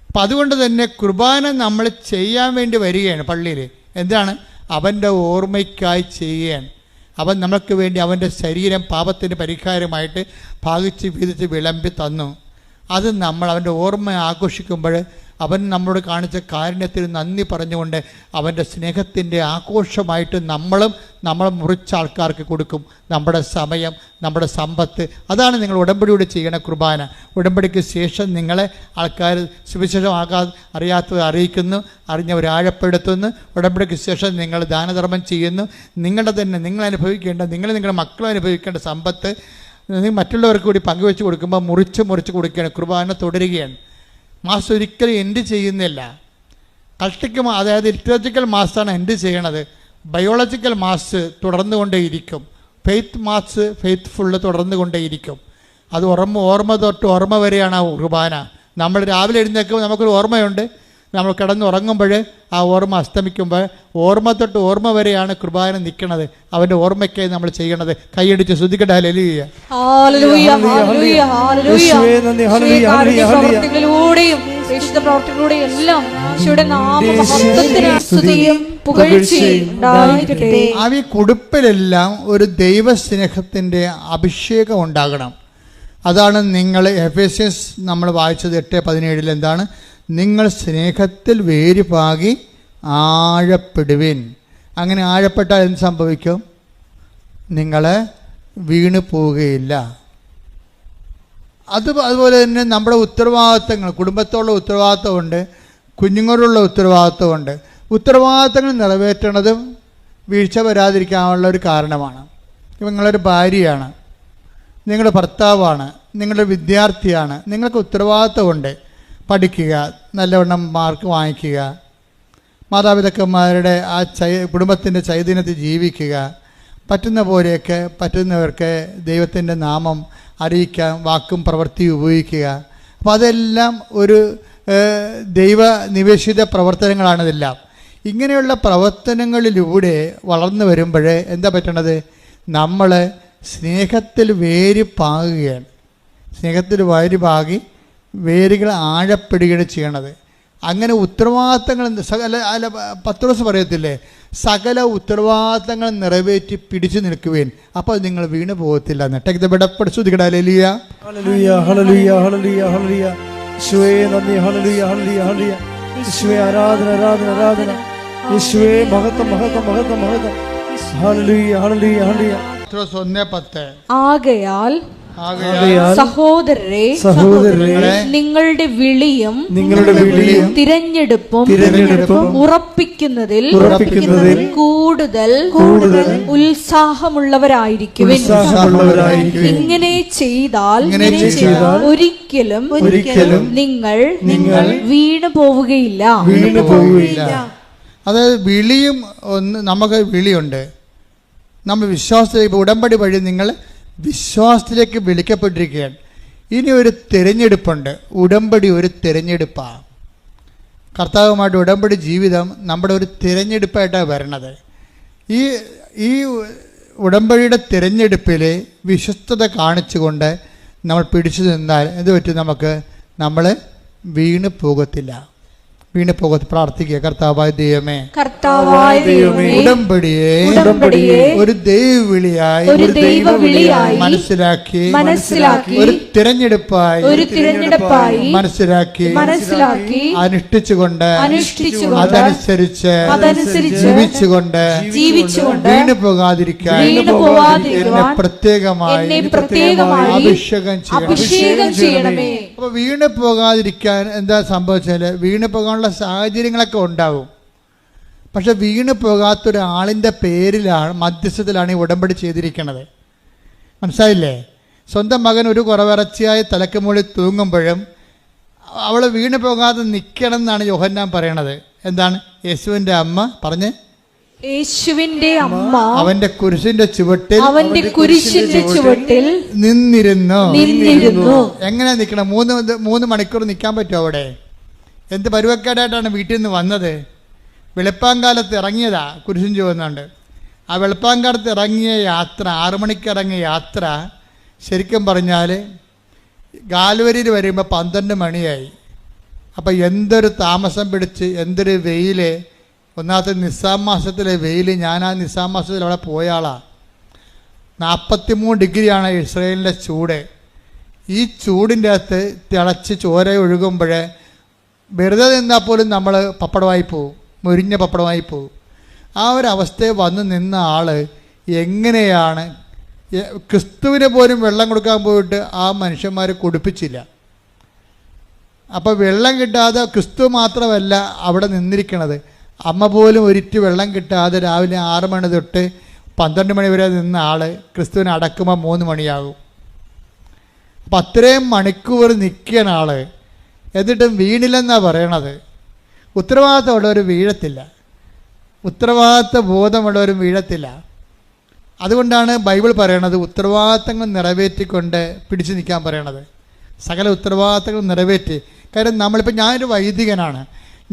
അപ്പം അതുകൊണ്ട് തന്നെ കുർബാന നമ്മൾ ചെയ്യാൻ വേണ്ടി വരികയാണ് പള്ളിയിൽ. എന്താണ്? അവൻ്റെ ഓർമ്മയ്ക്കായി ചെയ്യുകയാണ്. അവൻ നമുക്ക് വേണ്ടി അവൻ്റെ ശരീരം പാപത്തിന് പരിഹാരമായിട്ട് ഭാഗിച്ച് വീതിച്ച് വിളമ്പി തന്നു. അത് നമ്മൾ അവൻ്റെ ഓർമ്മ ആഘോഷിക്കുമ്പോൾ അവൻ നമ്മളോട് കാണിച്ച കാരുണ്യത്തിന് നന്ദി പറഞ്ഞുകൊണ്ട് അവൻ്റെ സ്നേഹത്തിൻ്റെ ആഘോഷമായിട്ട് നമ്മൾ മുറിച്ച ആൾക്കാർക്ക് കൊടുക്കും നമ്മുടെ സമയം, നമ്മുടെ സമ്പത്ത്. അതാണ് നിങ്ങൾ ഉടമ്പടിയോട് ചെയ്യണ കുർബാന. ഉടമ്പടിക്ക് ശേഷം നിങ്ങളെ ആൾക്കാർ സുവിശേഷം അറിയാത്തവർ അറിയിക്കുന്നു, അറിഞ്ഞവർ ആഴപ്പെടുത്തുന്നു. ഉടമ്പടിക്ക് ശേഷം നിങ്ങൾ ദാനധർമ്മം ചെയ്യുന്നു. നിങ്ങൾ അനുഭവിക്കേണ്ട, നിങ്ങളുടെ മക്കളും അനുഭവിക്കേണ്ട സമ്പത്ത് മറ്റുള്ളവർക്ക് കൂടി പങ്കുവെച്ച് കൊടുക്കുമ്പോൾ മുറിച്ച് കൊടുക്കുകയാണ്. കുർബാന തുടരുകയാണ്. മാസ് ഒരിക്കലും എൻഡ് ചെയ്യുന്നില്ല. അതായത് ലിറ്ററേച്ചറിക്കൽ മാസാണ് എൻഡ് ചെയ്യണത്. ബയോളജിക്കൽ മാസ് തുടർന്നുകൊണ്ടേയിരിക്കും. ഫെയ്ത്ത് മാസ് ഫെയ്ത്ത്ഫുള്ള് തുടർന്നുകൊണ്ടേയിരിക്കും. അത് ഓർമ്മ തൊട്ട് ഓർമ്മ വരെയാണ് ആ കുർബാന. നമ്മൾ രാവിലെ എഴുന്നേൽക്കുമ്പോൾ നമുക്കൊരു ഓർമ്മയുണ്ട്, നമ്മൾ കിടന്നുറങ്ങുമ്പോൾ ആ ഓർമ്മ അസ്തമിക്കുമ്പോൾ ഓർമ്മ തൊട്ട് ഓർമ്മ വരെയാണ് കുർബാന നിൽക്കുന്നത്. അവൻ്റെ ഓർമ്മയ്ക്കായി നമ്മൾ ചെയ്യണത്. കൈയടിച്ച് ശ്രദ്ധിക്കട്ടെ. ഹല്ലേലൂയ, ഈ കുടുപ്പിലെല്ലാം ഒരു ദൈവസ്നേഹത്തിൻ്റെ അഭിഷേകം ഉണ്ടാകണം. അതാണ് നിങ്ങൾ എഫേസ്യസ് നമ്മൾ വായിച്ചത് 8:17 എന്താണ്? നിങ്ങൾ സ്നേഹത്തിൽ വേരുപാകി ആഴപ്പെടുവിൻ. അങ്ങനെ ആഴപ്പെട്ടാൽ എന്ത് സംഭവിക്കും? നിങ്ങൾ വീണു പോവുകയില്ല. അതുപോലെ തന്നെ നമ്മുടെ ഉത്തരവാദിത്തങ്ങൾ, കുടുംബത്തോടുള്ള ഉത്തരവാദിത്തമുണ്ട്, കുഞ്ഞുങ്ങളോടുള്ള ഉത്തരവാദിത്തമുണ്ട്. ഉത്തരവാദിത്തങ്ങൾ നിറവേറ്റണതും വീഴ്ച വരാതിരിക്കാനുള്ള ഒരു കാരണമാണ്. നിങ്ങളൊരു ഭാര്യയാണ്, നിങ്ങളുടെ ഭർത്താവാണ്, നിങ്ങളുടെ വിദ്യാർത്ഥിയാണ്, നിങ്ങൾക്ക് ഉത്തരവാദിത്തമുണ്ട്. പഠിക്കുക, നല്ലവണ്ണം മാർക്ക് വാങ്ങിക്കുക, മാതാപിതാക്കന്മാരുടെ ആ കുടുംബത്തിൻ്റെ ചൈതന്യത്തിൽ ജീവിക്കുക, പറ്റുന്ന പോലെയൊക്കെ പറ്റുന്നവർക്ക് ദൈവത്തിൻ്റെ നാമം അറിയിക്കാൻ വാക്കും പ്രവൃത്തിയും ഉപയോഗിക്കുക. അപ്പോൾ അതെല്ലാം ഒരു ദൈവനിവേശിത പ്രവർത്തനങ്ങളാണിതെല്ലാം. ഇങ്ങനെയുള്ള പ്രവർത്തനങ്ങളിലൂടെ വളർന്നു വരുമ്പോൾ എന്താ പറ്റണത്? നമ്മൾ സ്നേഹത്തിൽ വേര് പാകുകയാണ്. സ്നേഹത്തിൽ വേര് പാകി വേരുകൾ ആഴപ്പെടുകയാണ് ചെയ്യണത്. അങ്ങനെ ഉത്തരവാദിത്തങ്ങൾ അല്ല പത്രോസ് പറയത്തില്ലേ, സകല ഉത്തരവാദിത്തങ്ങൾ നിറവേറ്റി പിടിച്ചു നിൽക്കുവേൻ, അപ്പോൾ നിങ്ങൾ വീണു പോകത്തില്ല.
ആരാധന ആരാധന ആരാധന. യേശുവേ മഹത്വം മഹത്വം മഹത്വം മഹത്വം. ഹല്ലേലൂയ ഹല്ലേലൂയ ഹല്ലേലൂയ.
പത്രോസ് 1:10.
ആകയാൽ സഹോദരരെ നിങ്ങളുടെ വിളിയും തിരഞ്ഞെടുപ്പും ഉറപ്പിക്കുന്നതിൽ കൂടുതൽ ഉത്സാഹമുള്ളവരായിരിക്കും. ഇങ്ങനെ ചെയ്താൽ ഒരിക്കലും നിങ്ങൾ വീണു പോവുകയില്ല.
അതായത് വിളിയും നമുക്ക് വിളിയുണ്ട്. നമ്മൾ വിശ്വാസത്തിലേക്ക് ഉടമ്പടി വഴി നിങ്ങൾ വിശ്വാസത്തിലേക്ക് വിളിക്കപ്പെട്ടിരിക്കുകയാണ്. ഇനി ഒരു തിരഞ്ഞെടുപ്പുണ്ട്. ഉടമ്പടി ഒരു തിരഞ്ഞെടുപ്പാണ്. കർത്താവുമായിട്ട് ഉടമ്പടി ജീവിതം നമ്മുടെ ഒരു തിരഞ്ഞെടുപ്പായിട്ടാണ് വരണത്. ഈ ഉടമ്പടിയുടെ തിരഞ്ഞെടുപ്പിൽ വിശ്വസ്തത കാണിച്ചുകൊണ്ട് നമ്മൾ പിടിച്ചു നിന്നാൽ എന്ത് പറ്റും? നമ്മൾ വീണ് പോകത്തില്ല. പ്രാർത്ഥിക്കുക. കർത്താവായ ദൈവമേ, ഉടമ്പടിയെ ഒരു ദൈവവിളിയായി മനസ്സിലാക്കി ഒരു തിരഞ്ഞെടുപ്പായി മനസ്സിലാക്കി അനുഷ്ഠിച്ചുകൊണ്ട് അതനുസരിച്ച് ജീവിച്ചുകൊണ്ട് വീണു പോകാതിരിക്കാൻ എന്നെ പ്രത്യേകമായി അഭിഷേകം ചെയ്യണമേ. അപ്പൊ വീണു പോകാതിരിക്കാൻ എന്താ സംഭവിച്ചാൽ, വീണു പോകാനുള്ള സാഹചര്യങ്ങളൊക്കെ ഉണ്ടാവും. പക്ഷെ വീണു പോകാത്തൊരാളിൻ്റെ പേരിലാണ്, മധ്യസ്ഥത്തിലാണ് ഈ ഉടമ്പടി ചെയ്തിരിക്കുന്നത്. മനസ്സിലായില്ലേ? സ്വന്തം മകൻ ഒരു കുറവിറച്ചിയായി തലക്ക് മുകളിൽ തൂങ്ങുമ്പോഴും അവൾ വീണു പോകാതെ നിൽക്കണം എന്നാണ് യോഹന്നാൻ പറയണത്. എന്താണ്? യേശുവിൻ്റെ അമ്മ പറഞ്ഞ്,
യേശുവിന്റെ അമ്മ
അവന്റെ കുരിശിന്റെ ചുവട്ടിൽ നിന്നിരുന്നു. എങ്ങനെ നിൽക്കണം? 3 മണിക്കൂർ നിൽക്കാൻ പറ്റുമോ അവിടെ? എന്ത് പരുവക്കേടായിട്ടാണ് വീട്ടിൽ നിന്ന് വന്നത്? വെളുപ്പാങ്കാലത്ത് ഇറങ്ങിയതാ, കുരിശും ചുവന്നുണ്ട്. ആ വെളുപ്പാങ്കാലത്ത് ഇറങ്ങിയ യാത്ര, 6 മണിക്ക് ഇറങ്ങിയ യാത്ര ശരിക്കും പറഞ്ഞാൽ ഗാൽവരിയിൽ വരുമ്പോൾ 12 മണിയായി. അപ്പം എന്തൊരു താമസം പിടിച്ച്, എന്തൊരു വെയിൽ. ഒന്നാമത്തെ നിസാം മാസത്തിലെ വെയിൽ. ഞാൻ ആ നിസാം മാസത്തിൽ അവിടെ പോയ ആളാണ്. 43 ഡിഗ്രിയാണ് ഇസ്രയേലിൻ്റെ ചൂട്. ഈ ചൂടിൻ്റെ അകത്ത് തിളച്ച് ചോര ഒഴുകുമ്പോൾ വെറുതെ നിന്നാൽ പോലും നമ്മൾ പപ്പടമായി പോവും, മുരിഞ്ഞ പപ്പടമായി പോവും. ആ ഒരു അവസ്ഥയിൽ വന്ന് നിന്ന ആൾ എങ്ങനെയാണ്, ക്രിസ്തുവിന് പോലും വെള്ളം കൊടുക്കാൻ പോയിട്ട് ആ മനുഷ്യന്മാർ കുടിപ്പിച്ചില്ല. അപ്പോൾ വെള്ളം കിട്ടാതെ ക്രിസ്തു മാത്രമല്ല അവിടെ നിന്നിരിക്കണത്, അമ്മ പോലും ഒരിറ്റ് വെള്ളം കിട്ടാതെ രാവിലെ 6 മണി തൊട്ട് 12 മണി വരെ നിന്ന ആൾ ക്രിസ്തുവിനെ അടക്കുമ്പോൾ 3 മണിയാകും. അപ്പം അത്രയും മണിക്കൂർ നിൽക്കുന്ന ആൾ എന്നിട്ടും വീണില്ലെന്നാണ് പറയണത്. ഉത്തരവാദിത്തമുള്ളവർ വീഴത്തില്ല, ഉത്തരവാദിത്ത ബോധമുള്ളവരും വീഴത്തില്ല. അതുകൊണ്ടാണ് ബൈബിൾ പറയണത് ഉത്തരവാദിത്തങ്ങൾ നിറവേറ്റിക്കൊണ്ട് പിടിച്ചു നിൽക്കാൻ പറയണത്. സകല ഉത്തരവാദിത്തങ്ങൾ നിറവേറ്റി. കാര്യം നമ്മളിപ്പോൾ ഞാനൊരു വൈദികനാണ്,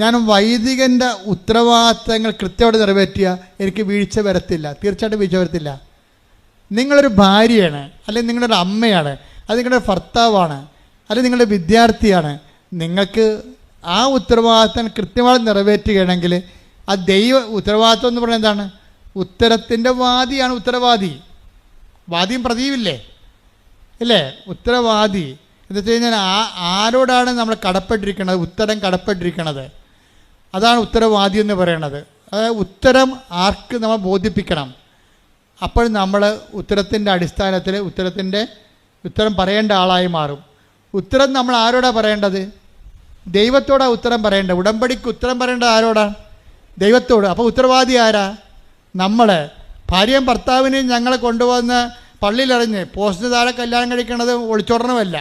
ഞാൻ വൈദികൻ്റെ ഉത്തരവാദിത്തങ്ങൾ കൃത്യമായിട്ട് നിറവേറ്റിയാൽ എനിക്ക് വീഴ്ച വരത്തില്ല, തീർച്ചയായിട്ടും വീഴ്ച വരത്തില്ല. നിങ്ങളൊരു ഭാര്യയാണ്, അല്ലെങ്കിൽ നിങ്ങളൊരു അമ്മയാണ്, അത് നിങ്ങളുടെ ഭർത്താവാണ്, അല്ലെങ്കിൽ നിങ്ങളുടെ വിദ്യാർത്ഥിയാണ്. നിങ്ങൾക്ക് ആ ഉത്തരവാദിത്തം കൃത്യമായി നിറവേറ്റുകയാണെങ്കിൽ ആ ദൈവ ഉത്തരവാദിത്വം എന്ന് പറയുന്നത് എന്താണ്? ഉത്തരത്തിൻ്റെ വാദിയാണ് ഉത്തരവാദി. വാദിയും പ്രതിയുമില്ലേ അല്ലേ? ഉത്തരവാദി എന്ന് വെച്ച് കഴിഞ്ഞാൽ ആരോടാണ് നമ്മൾ കടപ്പെട്ടിരിക്കുന്നത്, ഉത്തരം കടപ്പെട്ടിരിക്കുന്നത്, അതാണ് ഉത്തരവാദി എന്ന് പറയണത്. അതായത് ഉത്തരം ആർക്ക് നമ്മൾ ബോധിപ്പിക്കണം. അപ്പോൾ നമ്മൾ ഉത്തരത്തിൻ്റെ അടിസ്ഥാനത്തിൽ ഉത്തരം പറയേണ്ട ആളായി മാറും. ഉത്തരം നമ്മൾ ആരോടാ പറയേണ്ടത്? ദൈവത്തോടാ ഉത്തരം പറയേണ്ടത്. ഉടമ്പടിക്ക് ഉത്തരം പറയേണ്ടത് ആരോടാണ്? ദൈവത്തോട്. അപ്പോൾ ഉത്തരവാദി ആരാ? നമ്മൾ. ഭാര്യയും ഭർത്താവിനെയും ഞങ്ങളെ കൊണ്ടുവന്ന് പള്ളിയിലെറിഞ്ഞ് പോസ്റ്റിന് താഴെ കല്യാണം കഴിക്കണത് ഒളിച്ചോടണമല്ല,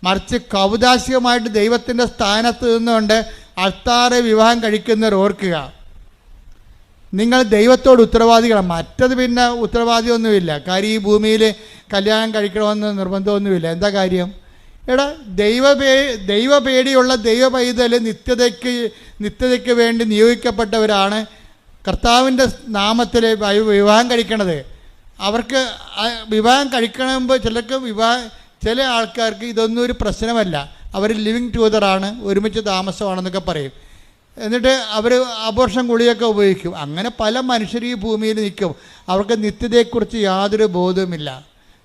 മറിച്ച് കൗതാശികമായിട്ട് ദൈവത്തിൻ്റെ സ്ഥാനത്ത് നിന്നുകൊണ്ട് അൾത്താറെ വിവാഹം കഴിക്കുന്നവർ ഓർക്കുക, നിങ്ങൾ ദൈവത്തോട് ഉത്തരവാദികളാണ്. മറ്റത് പിന്നെ ഉത്തരവാദിയൊന്നുമില്ല. കാര്യം ഈ ഭൂമിയിൽ കല്യാണം കഴിക്കണമെന്ന് നിർബന്ധമൊന്നുമില്ല. എന്താ കാര്യം? എടാ, ദൈവപേടിയുള്ള ദൈവ പൈതൽ നിത്യതയ്ക്ക് വേണ്ടി നിയോഗിക്കപ്പെട്ടവരാണ് കർത്താവിൻ്റെ നാമത്തിൽ വിവാഹം കഴിക്കണത്. അവർക്ക് വിവാഹം കഴിക്കണമെങ്കിൽ ചില ആൾക്കാർക്ക് ഇതൊന്നും ഒരു പ്രശ്നമല്ല. അവർ ലിവിങ് ടുഗദറാണ്, ഒരുമിച്ച് താമസമാണെന്നൊക്കെ പറയും. എന്നിട്ട് അവർ അബോർഷൻ ഗുളിയൊക്കെ ഉപയോഗിക്കും. അങ്ങനെ പല മനുഷ്യർ ഈ ഭൂമിയിൽ നിൽക്കും. അവർക്ക് നിത്യതയെക്കുറിച്ച് യാതൊരു ബോധവുമില്ല.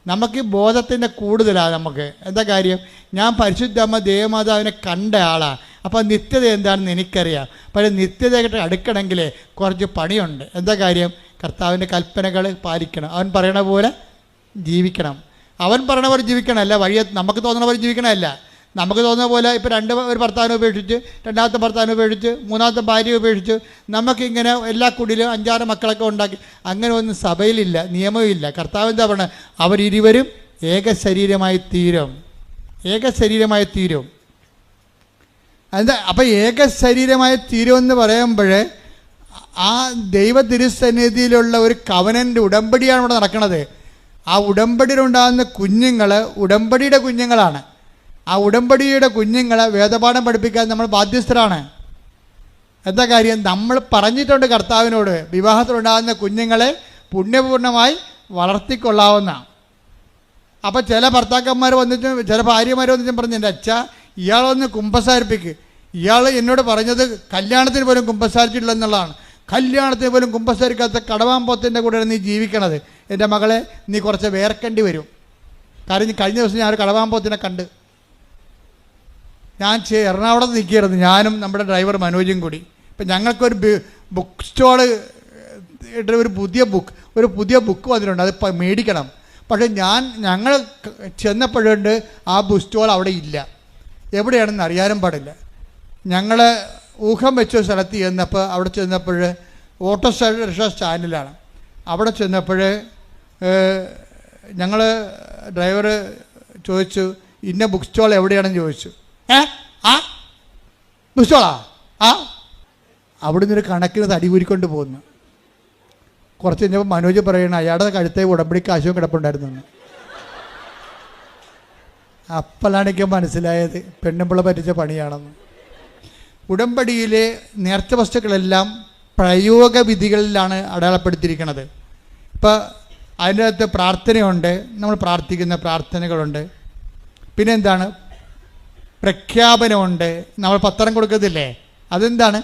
നമുക്ക് ബോധത്തിൻ്റെ കൂടുതലാണ് നമുക്ക്. എന്താ കാര്യം? ഞാൻ പരിശുദ്ധമ്മ ദേവമാതാവിനെ കണ്ട ആളാണ്. അപ്പോൾ നിത്യത എന്താണെന്ന് എനിക്കറിയാം. പക്ഷേ നിത്യതയായിട്ട് അടുക്കണമെങ്കിൽ കുറച്ച് പണിയുണ്ട്. എന്താ കാര്യം? കർത്താവിൻ്റെ കൽപ്പനകൾ പാലിക്കണം. അവൻ പറയണ പോലെ ജീവിക്കണം. അവൻ പറയണ പോലെ ജീവിക്കണമല്ല, വഴിയെ നമുക്ക് തോന്നുന്ന പോലെ ജീവിക്കണമല്ല. നമുക്ക് തോന്നുന്ന പോലെ ഇപ്പോൾ ഒരു ഭർത്താവിനെ ഉപേക്ഷിച്ച്, രണ്ടാമത്തെ ഭർത്താവിനെ ഉപേക്ഷിച്ച്, മൂന്നാമത്തെ ഭാര്യയെ ഉപേക്ഷിച്ച് നമുക്കിങ്ങനെ എല്ലാ കുടിയിലും 5-6 മക്കളൊക്കെ ഉണ്ടാക്കി. അങ്ങനെ ഒന്നും സഭയിലില്ല, നിയമമില്ല. കർത്താവ് എന്താ പറയുന്നത്? അവരിരുവരും ഏക ശരീരമായി തീരും. എന്താ അപ്പം ഏക ശരീരമായി തീരുമെന്ന് പറയുമ്പോൾ ആ ദൈവ തിരുസന്നിധിയിലുള്ള ഒരു കവനൻ്റ് ഉടമ്പടിയാണ് ഇവിടെ നടക്കുന്നത്. ആ ഉടമ്പടിയിലുണ്ടാകുന്ന കുഞ്ഞുങ്ങൾ ഉടമ്പടിയുടെ കുഞ്ഞുങ്ങളാണ്. ആ ഉടമ്പടിയുടെ കുഞ്ഞുങ്ങളെ വേദപാഠം പഠിപ്പിക്കാൻ നമ്മൾ ബാധ്യസ്ഥരാണ്. എന്താ കാര്യം? നമ്മൾ പറഞ്ഞിട്ടുണ്ട് കർത്താവിനോട്, വിവാഹത്തിലുണ്ടാകുന്ന കുഞ്ഞുങ്ങളെ പുണ്യപൂർണ്ണമായി വളർത്തിക്കൊള്ളാവുന്ന. അപ്പോൾ ചില ഭർത്താക്കന്മാർ വന്നിട്ട്, ചില ഭാര്യമാർ വന്നിട്ടും പറഞ്ഞു, എൻ്റെ അച്ഛ, ഇയാളൊന്ന് കുമ്പസാരിപ്പിക്ക്. ഇയാൾ എന്നോട് പറഞ്ഞത് കല്യാണത്തിന് പോലും കുമ്പസാരിച്ചിട്ടില്ലെന്നുള്ളതാണ്. കല്യാണത്തിന് പോലും കുമ്പസാരിക്കാത്ത കടവാമ്പോത്തിൻ്റെ കൂടെ നീ ജീവിക്കണത്. എൻ്റെ മകളെ, നീ കുറച്ച് വേർക്കേണ്ടി വരും. കാരണം കഴിഞ്ഞ ദിവസം ഞാൻ ഒരു കടവാമ്പോത്തിനെ കണ്ട്. ഞാൻ എറണാകുളത്ത് നിൽക്കുകയായിരുന്നു, ഞാനും നമ്മുടെ ഡ്രൈവർ മനോജും കൂടി. ഇപ്പം ഞങ്ങൾക്കൊരു ബുക്ക് സ്റ്റോള്, ഒരു പുതിയ ബുക്ക് വന്നിട്ടുണ്ട്, അത് മേടിക്കണം. പക്ഷേ ഞങ്ങൾ ചെന്നപ്പോഴുണ്ട് ആ ബുക്ക് സ്റ്റോൾ അവിടെ ഇല്ല. എവിടെയാണെന്ന് അറിയാനും പാടില്ല. ഞങ്ങൾ ഊഹം വെച്ച സ്ഥലത്ത് ചെന്നപ്പോൾ അവിടെ ചെന്നപ്പോൾ ഓട്ടോ റിക്ഷ സ്റ്റാൻഡിലാണ്. അവിടെ ചെന്നപ്പോൾ ഞങ്ങൾ ഡ്രൈവർ ചോദിച്ചു, ഇന്ന ബുക്ക് സ്റ്റോൾ എവിടെയാണെന്ന് ചോദിച്ചു. ബുക്ക് സ്റ്റോളാ? അവിടെ നിന്നൊരു കണക്കിന് തടികൂരിക്കൊണ്ട് പോകുന്നു. കുറച്ച് കഴിഞ്ഞപ്പോൾ മനോജ് പറയണം, അയാളുടെ കഴുത്തെ ഉടമ്പടി കാശും കിടപ്പുണ്ടായിരുന്നു. അപ്പോഴാണ് എനിക്ക് മനസ്സിലായത് പെണ്ണുമ്പിള്ള പറ്റിച്ച പണിയാണെന്ന്. ഉടമ്പടിയിലെ നേർച്ച വസ്തുക്കളെല്ലാം പ്രയോഗവിധികളിലാണ് അടയാളപ്പെടുത്തിയിരിക്കുന്നത്. ഇപ്പോൾ അതിൻ്റെ അകത്ത് പ്രാർത്ഥനയുണ്ട്, നമ്മൾ പ്രാർത്ഥിക്കുന്ന പ്രാർത്ഥനകളുണ്ട്. പിന്നെ എന്താണ്? പ്രഖ്യാപനമുണ്ട്. നമ്മൾ പത്രം കൊടുക്കത്തില്ലേ, അതെന്താണ്?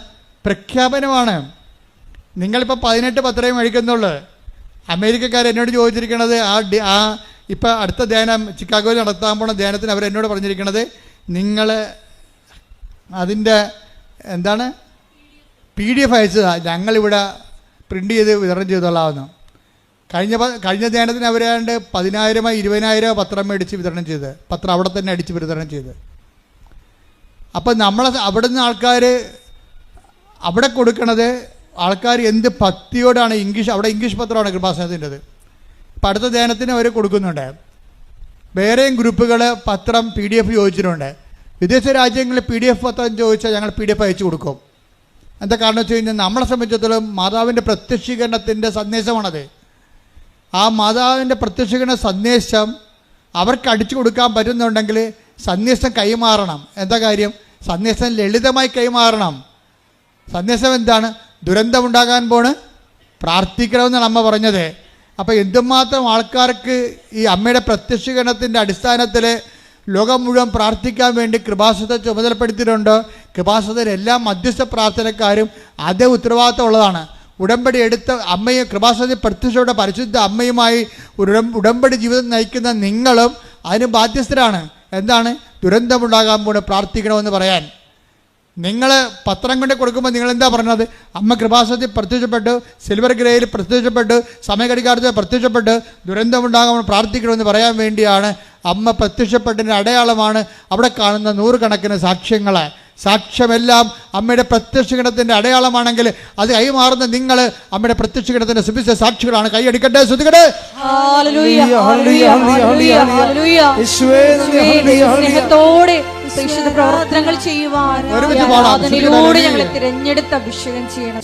പ്രഖ്യാപനമാണ്. നിങ്ങളിപ്പോൾ 18 പത്രമേ മേടിക്കുന്നുള്ളൂ. അമേരിക്കക്കാർ എന്നോട് ചോദിച്ചിരിക്കുന്നത്, ഇപ്പോൾ അടുത്ത ധ്യാനം ചിക്കാഗോയിൽ നടത്താൻ പോണ ധ്യാനത്തിന് അവരെന്നോട് പറഞ്ഞിരിക്കുന്നത്, നിങ്ങൾ അതിൻ്റെ എന്താണ് PDF അയച്ചതാണ്, ഞങ്ങളിവിടെ പ്രിൻ്റ് ചെയ്ത് വിതരണം ചെയ്തോളാമെന്ന്. കഴിഞ്ഞ ധ്യാനത്തിന് അവരാണ്ട് 10,000 20,000 പത്രം മേടിച്ച് വിതരണം ചെയ്ത്, പത്രം അവിടെ തന്നെ അടിച്ച് വിതരണം ചെയ്ത്. അപ്പം അവിടെ നിന്ന് ആൾക്കാർ അവിടെ കൊടുക്കണത്, ആൾക്കാർ എന്ത് ഭക്തിയോടാണ്. അവിടെ ഇംഗ്ലീഷ് പത്രമാണ് കൃപാസനത്തിൻ്റെത്. ഇപ്പം അടുത്ത ധ്യാനത്തിന് അവർ കൊടുക്കുന്നുണ്ട്. വേറെയും ഗ്രൂപ്പുകൾ പത്രം PDF ചോദിച്ചിട്ടുണ്ട്. വിദേശ രാജ്യങ്ങളിൽ PDF പത്രം ചോദിച്ചാൽ ഞങ്ങൾ PDF അയച്ചു കൊടുക്കും. എന്താ കാരണം വെച്ച് കഴിഞ്ഞാൽ നമ്മളെ സംബന്ധിച്ചിടത്തോളം മാതാവിൻ്റെ പ്രത്യക്ഷീകരണത്തിൻ്റെ സന്ദേശമാണത്. ആ മാതാവിൻ്റെ പ്രത്യക്ഷീകരണ സന്ദേശം അവർക്ക് അടിച്ചു കൊടുക്കാൻ പറ്റുന്നുണ്ടെങ്കിൽ സന്ദേശം കൈമാറണം. എന്താ കാര്യം? സന്ദേശം ലളിതമായി കൈമാറണം. സന്ദേശം എന്താണ്? ദുരന്തമുണ്ടാകാൻ പോണ്, പ്രാർത്ഥിക്കണമെന്നാണ് അമ്മ പറഞ്ഞത്. അപ്പോൾ എന്തുമാത്രം ആൾക്കാർക്ക് ഈ അമ്മയുടെ പ്രത്യക്ഷീകരണത്തിൻ്റെ അടിസ്ഥാനത്തിൽ ലോകം മുഴുവൻ പ്രാർത്ഥിക്കാൻ വേണ്ടി കൃപാസനത്തെ ചുമതലപ്പെടുത്തിയിട്ടുണ്ടോ? കൃപാസനത്തിൽ എല്ലാ മധ്യസ്ഥ പ്രാർത്ഥനക്കാരും അതേ ഉത്തരവാദിത്തമുള്ളതാണ്. ഉടമ്പടി എടുത്ത അമ്മയും കൃപാസനത്തിൽ പ്രത്യക്ഷയുടെ പരിശുദ്ധ അമ്മയുമായി ഉടമ്പടി ജീവിതം നയിക്കുന്ന നിങ്ങളും അതിന് ബാധ്യസ്ഥരാണ്. എന്താണ്? ദുരന്തമുണ്ടാകാൻ പോണ്, പ്രാർത്ഥിക്കണമെന്ന് പറയാൻ. നിങ്ങൾ പത്രം കൊണ്ട് കൊടുക്കുമ്പോൾ നിങ്ങൾ എന്താ പറഞ്ഞത്? അമ്മ കൃപാസനത്തിൽ പ്രത്യക്ഷപ്പെട്ട്, സിൽവർ ഗ്രേയിൽ പ്രത്യക്ഷപ്പെട്ട്, സമയഘടികാരത്തിൽ പ്രത്യക്ഷപ്പെട്ട് ദുരന്തമുണ്ടാകാൻ പ്രാർത്ഥിക്കണമെന്ന് പറയാൻ വേണ്ടിയാണ് അമ്മ പ്രത്യക്ഷപ്പെട്ടതിൻ്റെ അടയാളമാണ് അവിടെ കാണുന്ന നൂറുകണക്കിന് സാക്ഷ്യങ്ങൾ. സാക്ഷ്യമെല്ലാം അമ്മയുടെ പ്രത്യക്ഷഗണത്തിൻ്റെ അടയാളമാണെങ്കിൽ അത് കൈമാറുന്ന നിങ്ങൾ അമ്മയുടെ പ്രത്യക്ഷഗണത്തിൻ്റെ സുവിശേഷ സാക്ഷികളാണ്. കൈയടിക്കട്ടെ, ശ്രദ്ധിക്കട്ടെ.
സ്നേഹത്തോടെ പ്രവർത്തനങ്ങൾ ചെയ്യുവാൻ ഞങ്ങളെ തിരഞ്ഞെടുത്ത് അഭിഷേകം ചെയ്യണം.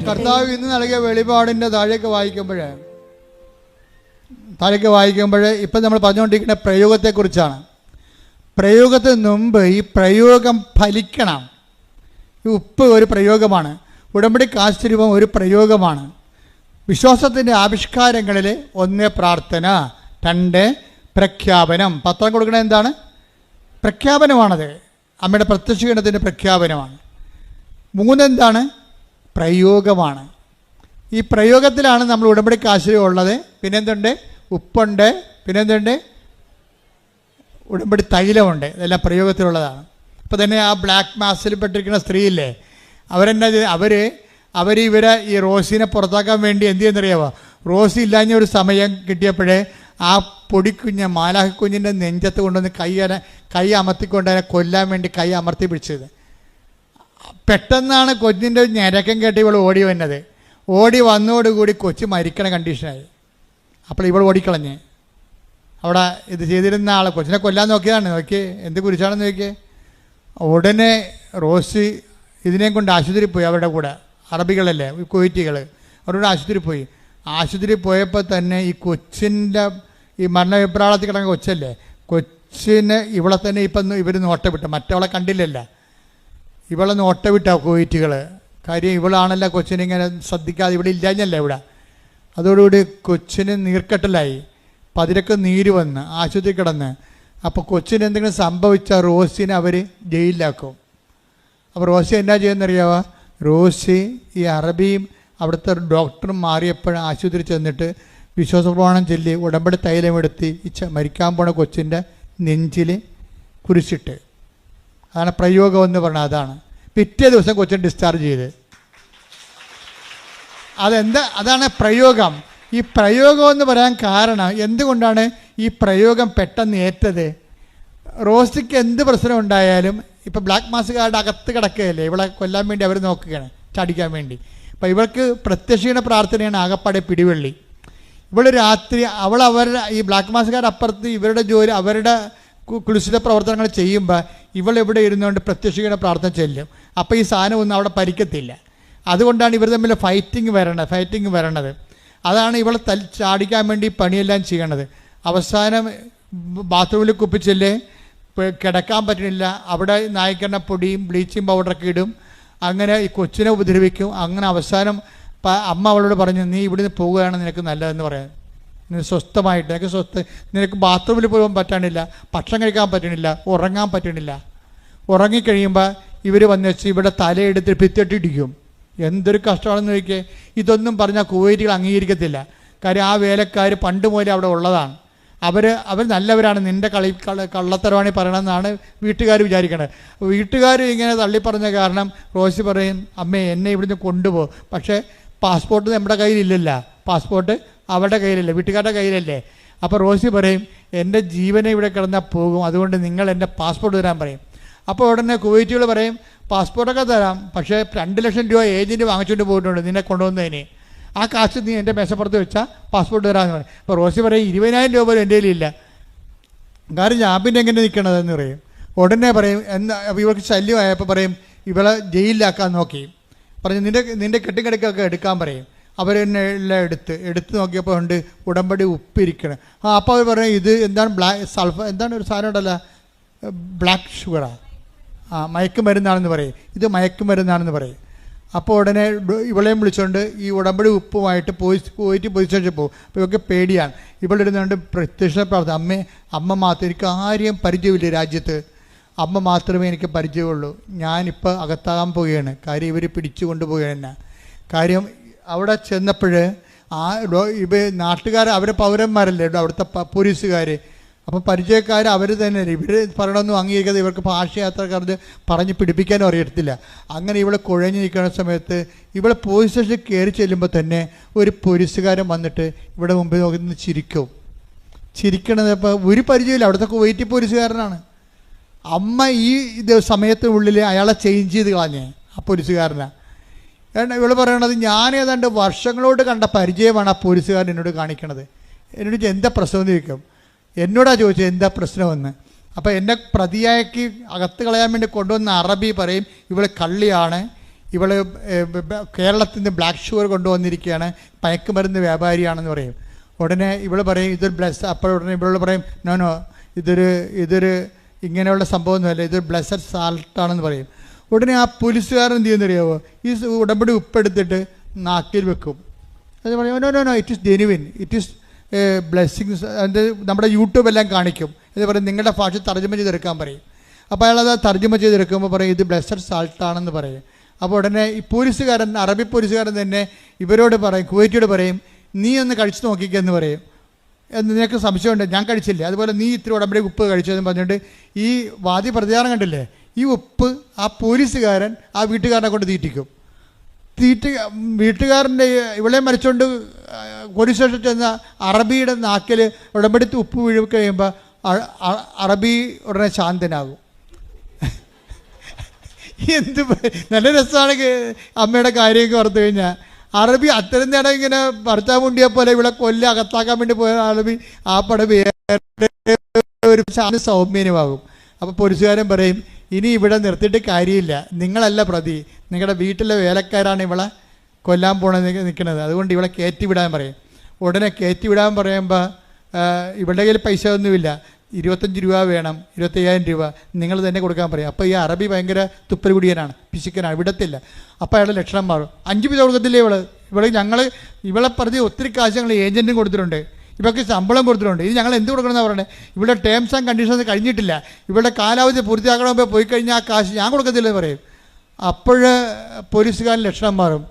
കർത്താവ് ഇന്ന് നൽകിയ വെളിപാടിൻ്റെ താഴേക്ക് വായിക്കുമ്പോൾ ഇപ്പം നമ്മൾ പറഞ്ഞുകൊണ്ടിരിക്കുന്ന പ്രയോഗത്തെക്കുറിച്ചാണ്. പ്രയോഗത്തിന് മുമ്പ് ഈ പ്രയോഗം ഫലിക്കണം. ഈ ഉപ്പ് ഒരു പ്രയോഗമാണ്, ഉടമ്പടി കാശുരൂപം ഒരു പ്രയോഗമാണ്. വിശ്വാസത്തിൻ്റെ ആവിഷ്കാരങ്ങളിൽ 1 പ്രാർത്ഥന, 2 പ്രഖ്യാപനം. പത്രം കൊടുക്കണത് എന്താണ്? പ്രഖ്യാപനമാണത്. അമ്മയുടെ പ്രത്യക്ഷീകരണത്തിൻ്റെ പ്രഖ്യാപനമാണ്. 3 എന്താണ്? പ്രയോഗമാണ്. ഈ പ്രയോഗത്തിലാണ് നമ്മൾ ഉടമ്പടി കാശുരൂപം ഉള്ളത്. പിന്നെന്തുണ്ട്? ഉപ്പുണ്ട്. പിന്നെന്തുണ്ട്? ഉടമ്പടി തൈലമുണ്ട്. ഇതെല്ലാം പ്രയോഗത്തിലുള്ളതാണ്. ഇപ്പോൾ തന്നെ ആ ബ്ലാക്ക് മാസിൽ പെട്ടിരിക്കുന്ന സ്ത്രീയില്ലേ, ഇവരെ ഈ റോസിനെ പുറത്താക്കാൻ വേണ്ടി എന്ത് ചെയ്യുന്നറിയാമോ? റോസി ഇല്ലാഞ്ഞ ഒരു സമയം കിട്ടിയപ്പോഴേ ആ പൊടിക്കുഞ്ഞ് മാലാഹക്കുഞ്ഞിൻ്റെ നെഞ്ചത്ത് കൊണ്ടുവന്ന് കൈ അമർത്തിക്കൊണ്ട് അതിനെ കൊല്ലാൻ വേണ്ടി കൈ അമർത്തി പിടിച്ചത്. പെട്ടെന്നാണ് കൊച്ചിൻ്റെ ഞരക്കം കേട്ട് ഇവൾ ഓടി വന്നത്. ഓടി വന്നതോടുകൂടി കൊച്ച് മരിക്കണ കണ്ടീഷനായി. അപ്പോൾ ഇവൾ ഓടിക്കളഞ്ഞ് അവിടെ ഇത് ചെയ്തിരുന്ന ആൾ കൊച്ചിനെ കൊല്ലാൻ നോക്കിയതാണ്. നോക്കി എന്ത് കുരിശാണെന്ന് നോക്കിയേ. ഉടനെ റോസി ഇതിനെയും കൊണ്ട് ആശുപത്രിയിൽ പോയി. അവരുടെ കൂടെ അറബികളല്ലേ, കുവൈറ്റികൾ, അവരുടെ ആശുപത്രിയിൽ പോയി. ആശുപത്രിയിൽ പോയപ്പോൾ തന്നെ ഈ കൊച്ചിൻ്റെ ഈ മരണവിപ്രാളത്തിൽ കിടന്ന കൊച്ചല്ലേ, കൊച്ചിന് ഇവളെ തന്നെ ഇപ്പം ഇവർ നോട്ട വിട്ടു. മറ്റവളെ കണ്ടില്ലല്ല, ഇവളെ നോട്ട വിട്ടാ കുവൈറ്റികൾ. കാര്യം ഇവളാണല്ലോ കൊച്ചിനെ ഇങ്ങനെ ശ്രദ്ധിക്കാതെ ഇവിടെ ഇല്ലാഞ്ഞല്ലേ ഇവിടെ. അതോടുകൂടി കൊച്ചിന് നീർക്കെട്ടലായി, പതിരക്ക് നീര് വന്ന് ആശുപത്രി കിടന്ന്. അപ്പോൾ കൊച്ചിന് എന്തെങ്കിലും സംഭവിച്ചാൽ റോസിനെ അവർ ജയിലിലാക്കും. അപ്പോൾ റോസി എന്നാ ചെയ്യുന്നറിയാവോ? റോസി ഈ അറബിയും അവിടുത്തെ ഡോക്ടറും മാറിയപ്പോഴും ആശുപത്രി ചെന്നിട്ട് വിശ്വാസപ്രമാണം ചൊല്ലി ഉടമ്പടി തൈലമെടുത്ത് ഈ മരിക്കാൻ പോണ കൊച്ചിൻ്റെ നെഞ്ചിൽ കുരിശിട്ട്. അതാണ് പ്രയോഗം എന്ന് പറഞ്ഞാൽ. അതാണ് പിറ്റേ ദിവസം കൊച്ചിനെ ഡിസ്ചാർജ് ചെയ്ത്. അതാണ് പ്രയോഗം. ഈ പ്രയോഗം എന്ന് പറയാൻ കാരണം എന്തുകൊണ്ടാണ് ഈ പ്രയോഗം പെട്ടെന്ന് ഏറ്റത്? റോസിക്ക് എന്ത് പ്രശ്നം ഉണ്ടായാലും ഇപ്പോൾ ബ്ലാക്ക് മാസുകാരുടെ അകത്ത് കിടക്കുകയല്ലേ, ഇവളെ കൊല്ലാൻ വേണ്ടി അവർ നോക്കുകയാണ്, ചടിക്കാൻ വേണ്ടി. അപ്പോൾ ഇവൾക്ക് പ്രത്യക്ഷീണ പ്രാർത്ഥനയാണ് ആകപ്പാടെ പിടിവള്ളി. ഇവൾ രാത്രി അവരുടെ ഈ ബ്ലാക്ക് മാസുകാരുടെ അപ്പുറത്ത് ഇവരുടെ ജോലി, അവരുടെ കുരിശിലെ പ്രവർത്തനങ്ങൾ ചെയ്യുമ്പോൾ ഇവൾ ഇവിടെ ഇരുന്നുകൊണ്ട് പ്രത്യക്ഷീണ പ്രാർത്ഥന ചെല്ലും. അപ്പോൾ ഈ സാധനം ഒന്നും അവിടെ പരിക്കത്തില്ല. അതുകൊണ്ടാണ് ഇവർ തമ്മിൽ ഫൈറ്റിംഗ് വരണത്. അതാണ് ഇവളെ ചാടിക്കാൻ വേണ്ടി പണിയെല്ലാം ചെയ്യണത്. അവസാനം ബാത്റൂമിൽ കുപ്പിച്ചല്ലേ, കിടക്കാൻ പറ്റണില്ല. അവിടെ നായ്ക്കെണ്ണ പൊടിയും ബ്ലീച്ചിങ് പൗഡറൊക്കെ ഇടും. അങ്ങനെ ഈ കൊച്ചിനെ ഉപദ്രവിക്കും. അങ്ങനെ അവസാനം അമ്മ അവളോട് പറഞ്ഞു, നീ ഇവിടുന്ന് പോവുകയാണ് നിനക്ക് നല്ലതെന്ന് പറയാൻ. നീ സ്വസ്ഥമായിട്ട് നിനക്ക് ബാത്റൂമിൽ പോകാൻ പറ്റണില്ല, ഭക്ഷണം കഴിക്കാൻ പറ്റണില്ല, ഉറങ്ങാൻ പറ്റണില്ല. ഉറങ്ങിക്കഴിയുമ്പോൾ ഇവർ വന്ന് വെച്ച് ഇവിടെ തലയെടുത്ത് ഭിത്തിയിട്ടിടിക്കും. എന്തൊരു കഷ്ടമാണെന്ന് ചോദിക്കേ. ഇതൊന്നും പറഞ്ഞാൽ കുവൈറ്റികൾ അംഗീകരിക്കത്തില്ല. കാര്യം ആ വേലക്കാർ പണ്ട് മുതലേ അവിടെ ഉള്ളതാണ്. അവർ നല്ലവരാണ്, നിൻ്റെ കള്ളത്തരവാണി പറയണമെന്നാണ് വീട്ടുകാർ വിചാരിക്കണത്. വീട്ടുകാർ ഇങ്ങനെ തള്ളിപ്പറഞ്ഞ കാരണം റോസി പറയും, അമ്മേ എന്നെ ഇവിടുന്ന് കൊണ്ടുപോകും, പക്ഷേ പാസ്പോർട്ട് നമ്മുടെ കയ്യിലില്ലല്ല, പാസ്പോർട്ട് അവരുടെ കയ്യിലല്ലേ, വീട്ടുകാരുടെ കയ്യിലല്ലേ. അപ്പോൾ റോസി പറയും, എൻ്റെ ജീവനെ ഇവിടെ കിടന്നാൽ പോകും, അതുകൊണ്ട് നിങ്ങൾ എൻ്റെ പാസ്പോർട്ട് തരാൻ പറയും. അപ്പോൾ ഉടനെ കുവൈറ്റുകൾ പറയും, പാസ്പോർട്ടൊക്കെ തരാം, പക്ഷേ 2 ലക്ഷം രൂപ ഏജൻറ്റ് വാങ്ങിച്ചുകൊണ്ട് പോയിട്ടുണ്ട് നിന്നെ കൊണ്ടുവന്നതിന്. ആ കാശ് നീ എൻ്റെ മേശപ്പുറത്ത് വെച്ചാൽ പാസ്പോർട്ട് തരാമെന്ന് പറയും. അപ്പോൾ റോസി പറയും, 20,000 രൂപ പോലും എൻ്റെ കയ്യിലില്ല, കാര്യം ഞാൻ പിന്നെ എങ്ങനെ നിൽക്കണതെന്ന് പറയും. ഉടനെ പറയും, ഇവർക്ക് ശല്യമായപ്പോൾ പറയും, ഇവളെ ജയിലിലാക്കാൻ നോക്കി. പറഞ്ഞു, നിൻ്റെ കെട്ടിക്കിടക്കൊക്കെ എടുക്കാൻ പറയും. അവരെന്നെ എല്ലാം എടുത്ത് നോക്കിയപ്പോൾ ഉണ്ട് ഉടമ്പടി ഉപ്പിരിക്കണം. അപ്പോൾ അവർ പറയും, ഇത് എന്താണ് എന്താണ് ഒരു സാധനം ഉണ്ടല്ലോ, ബ്ലാക്ക് ഷുഗറാ, മയക്കുമരുന്നാണെന്ന് പറയും, ഇത് മയക്കുമരുന്നാണെന്ന് പറയും. അപ്പോൾ ഉടനെ ഇവളെയും വിളിച്ചുകൊണ്ട് ഈ ഉടമ്പടി ഉപ്പുമായിട്ട് പോയിട്ട് പോലീസ് സ്റ്റേഷനിൽ പോകും. അപ്പോൾ ഇവർക്ക് പേടിയാണ്. ഇവളിരുന്നുകൊണ്ട് പ്രത്യക്ഷ പ്രാർത്ഥന, അമ്മ മാത്രം, എനിക്ക് ആരെയും പരിചയമില്ല രാജ്യത്ത്, അമ്മ മാത്രമേ എനിക്ക് പരിചയമുള്ളൂ, ഞാനിപ്പോൾ അകത്താകാൻ പോവുകയാണ്, കാര്യം ഇവർ പിടിച്ചു കൊണ്ടുപോവുകയാണ്. കാര്യം അവിടെ ചെന്നപ്പോൾ നാട്ടുകാർ അവർ പൗരന്മാരല്ലേ അവിടുത്തെ പോലീസുകാർ, അപ്പം പരിചയക്കാർ അവർ തന്നെ, ഇവർ പറയണമെന്നും അംഗീകരിക്കാതെ ഇവർക്ക് ഭാഷയാത്രക്കാർക്ക് പറഞ്ഞ് പിടിപ്പിക്കാനും അറിയത്തില്ല. അങ്ങനെ ഇവളെ കുഴഞ്ഞു നിൽക്കുന്ന സമയത്ത് ഇവളെ പോലീസ് സ്റ്റേഷനിൽ കയറി ചെല്ലുമ്പോൾ തന്നെ ഒരു പോലീസുകാരൻ വന്നിട്ട് ഇവിടെ മുമ്പിൽ നോക്കി ചിരിക്കും. ചിരിക്കണത്. ഇപ്പോൾ ഒരു പരിചയമില്ല, അവിടുത്തെ കുവൈറ്റി പോലീസുകാരനാണ്. അമ്മ ഈ സമയത്തിനുള്ളിൽ അയാളെ ചേഞ്ച് ചെയ്ത് കളഞ്ഞേ ആ പോലീസുകാരനാണ്. കാരണം ഇവൾ പറയണത് ഞാൻ ഏതാണ്ട് വർഷങ്ങളോട് കണ്ട പരിചയമാണ് ആ പോലീസുകാരൻ എന്നോട് കാണിക്കണത്. എന്നോട് എന്താ പ്രശ്നം എന്ന് ചോദിക്കും. എന്നോടാ ചോദിച്ചത് എന്താ പ്രശ്നമെന്ന്. അപ്പോൾ എന്നെ പ്രതിയാക്കി അകത്ത് കളയാൻ വേണ്ടി കൊണ്ടുവന്ന അറബി പറയും ഇവൾ കള്ളിയാണ്, ഇവൾ കേരളത്തിൽ നിന്ന് ബ്ലാക്ക് ഷുഗർ കൊണ്ടുവന്നിരിക്കുകയാണ്, മയക്കുമരുന്ന് വ്യാപാരിയാണെന്ന് പറയും. ഉടനെ ഇവൾ പറയും ഇതൊരു അപ്പോൾ ഉടനെ ഇവളോട് പറയും നോ ഇതൊരു ഇങ്ങനെയുള്ള സംഭവമൊന്നുമല്ല, ഇതൊരു ബ്ലസ്സഡ് സാൾട്ടാണെന്ന് പറയും. ഉടനെ ആ പോലീസുകാരൻ എന്ത് ചെയ്യുന്നറിയാമോ, ഈ ഉടമ്പടി ഉപ്പെടുത്തിട്ട് നാക്കിൽ വെക്കും. അത് പറയും no it is genuine, it is blessings. അത് നമ്മുടെ യൂട്യൂബെല്ലാം കാണിക്കും. ഇത് പറയും നിങ്ങളുടെ ഭാഷ തർജ്ജമ ചെയ്തെടുക്കാൻ പറയും. അപ്പോൾ അയാളത് തർജ്ജമ ചെയ്തെടുക്കുമ്പോൾ പറയും ഇത് ബ്ലെസ്സഡ് സാൾട്ടാണെന്ന് പറയും. അപ്പോൾ ഉടനെ ഈ പോലീസുകാരൻ, അറബി പോലീസുകാരൻ തന്നെ ഇവരോട് പറയും, കുവൈറ്റിയോട് പറയും നീ ഒന്ന് കഴിച്ചു നോക്കിക്കെന്ന് പറയും. എന്ന് നിനക്ക് സംശയമുണ്ട്, ഞാൻ കഴിച്ചില്ല, അതുപോലെ നീ ഇത്തിരി ഉടമ്പടി ഉപ്പ് കഴിച്ചതെന്ന് പറഞ്ഞിട്ട് ഈ വാദി പ്രതികാരം കണ്ടില്ലേ, ഈ ഉപ്പ് ആ പോലീസുകാരൻ ആ വീട്ടുകാരനെ കൊണ്ട് തീറ്റിക്കും. വീട്ടുകാരൻ്റെ ഇവളെ മരിച്ചുകൊണ്ട് പോലീസ് സ്റ്റേഷനിൽ ചെന്ന അറബിയുടെ നാക്കിൽ ഉടമ്പടി ഉപ്പ് വീഴ് കഴിയുമ്പോൾ അറബി ഉടനെ ശാന്തനാകും. എന്ത് നല്ല രസമാണ് അമ്മയുടെ കാര്യമൊക്കെ ഓർത്തു കഴിഞ്ഞാൽ. അറബി അത്രയും നേരം ഇങ്ങനെ ഭർത്താവ് മുണ്ടിയെ പോലെ ഇവിടെ അകത്താക്കാൻ വേണ്ടി പോയ അറബി ആ പടം ഒരു സൗമ്യനുമാകും. അപ്പോൾ പോലീസുകാരൻ പറയും ഇനി ഇവിടെ നിർത്തിയിട്ട് കാര്യമില്ല, നിങ്ങളല്ല പ്രതി, നിങ്ങളുടെ വീട്ടിലെ വേലക്കാരാണ് ഇവളെ കൊല്ലാൻ പോണത് നിൽക്കുന്നത്, അതുകൊണ്ട് ഇവളെ കയറ്റിവിടാൻ പറയും. ഉടനെ കയറ്റിവിടാൻ പറയുമ്പോൾ ഇവളുടെ കയ്യിൽ പൈസ ഒന്നുമില്ല, 25 രൂപ വേണം, 25,000 രൂപ നിങ്ങൾ തന്നെ കൊടുക്കാൻ പറയും. അപ്പോൾ ഈ അറബി ഭയങ്കര തുപ്പൽ കുടിയനാണ്, പിശുക്കനാണ്, വിടത്തില്ല. അപ്പോൾ അയാളുടെ ലക്ഷണം മാറും. 5 പൈസ കൊടുത്തില്ലേ ഇവളെ പറഞ്ഞ് ഒത്തിരി കാശ് ഞങ്ങൾ ഏജൻറ്റും കൊടുത്തിട്ടുണ്ട്, ഇവർക്ക് ശമ്പളം കൊടുത്തിട്ടുണ്ട്, ഇത് ഞങ്ങൾ എന്ത് കൊടുക്കണമെന്നാണ് പറയുന്നത്, ഇവിടെ ടേംസ് ആൻഡ് കണ്ടീഷൻസ് കഴിഞ്ഞിട്ടില്ല, ഇവിടെ കാലാവധി പൂർത്തിയാക്കണമെങ്കിൽ പോയി കഴിഞ്ഞാൽ ആ കാശ് ഞാൻ കൊടുക്കത്തില്ലെന്ന് പറയും. അപ്പോൾ പോലീസുകാരൻ ലക്ഷണം മാറും.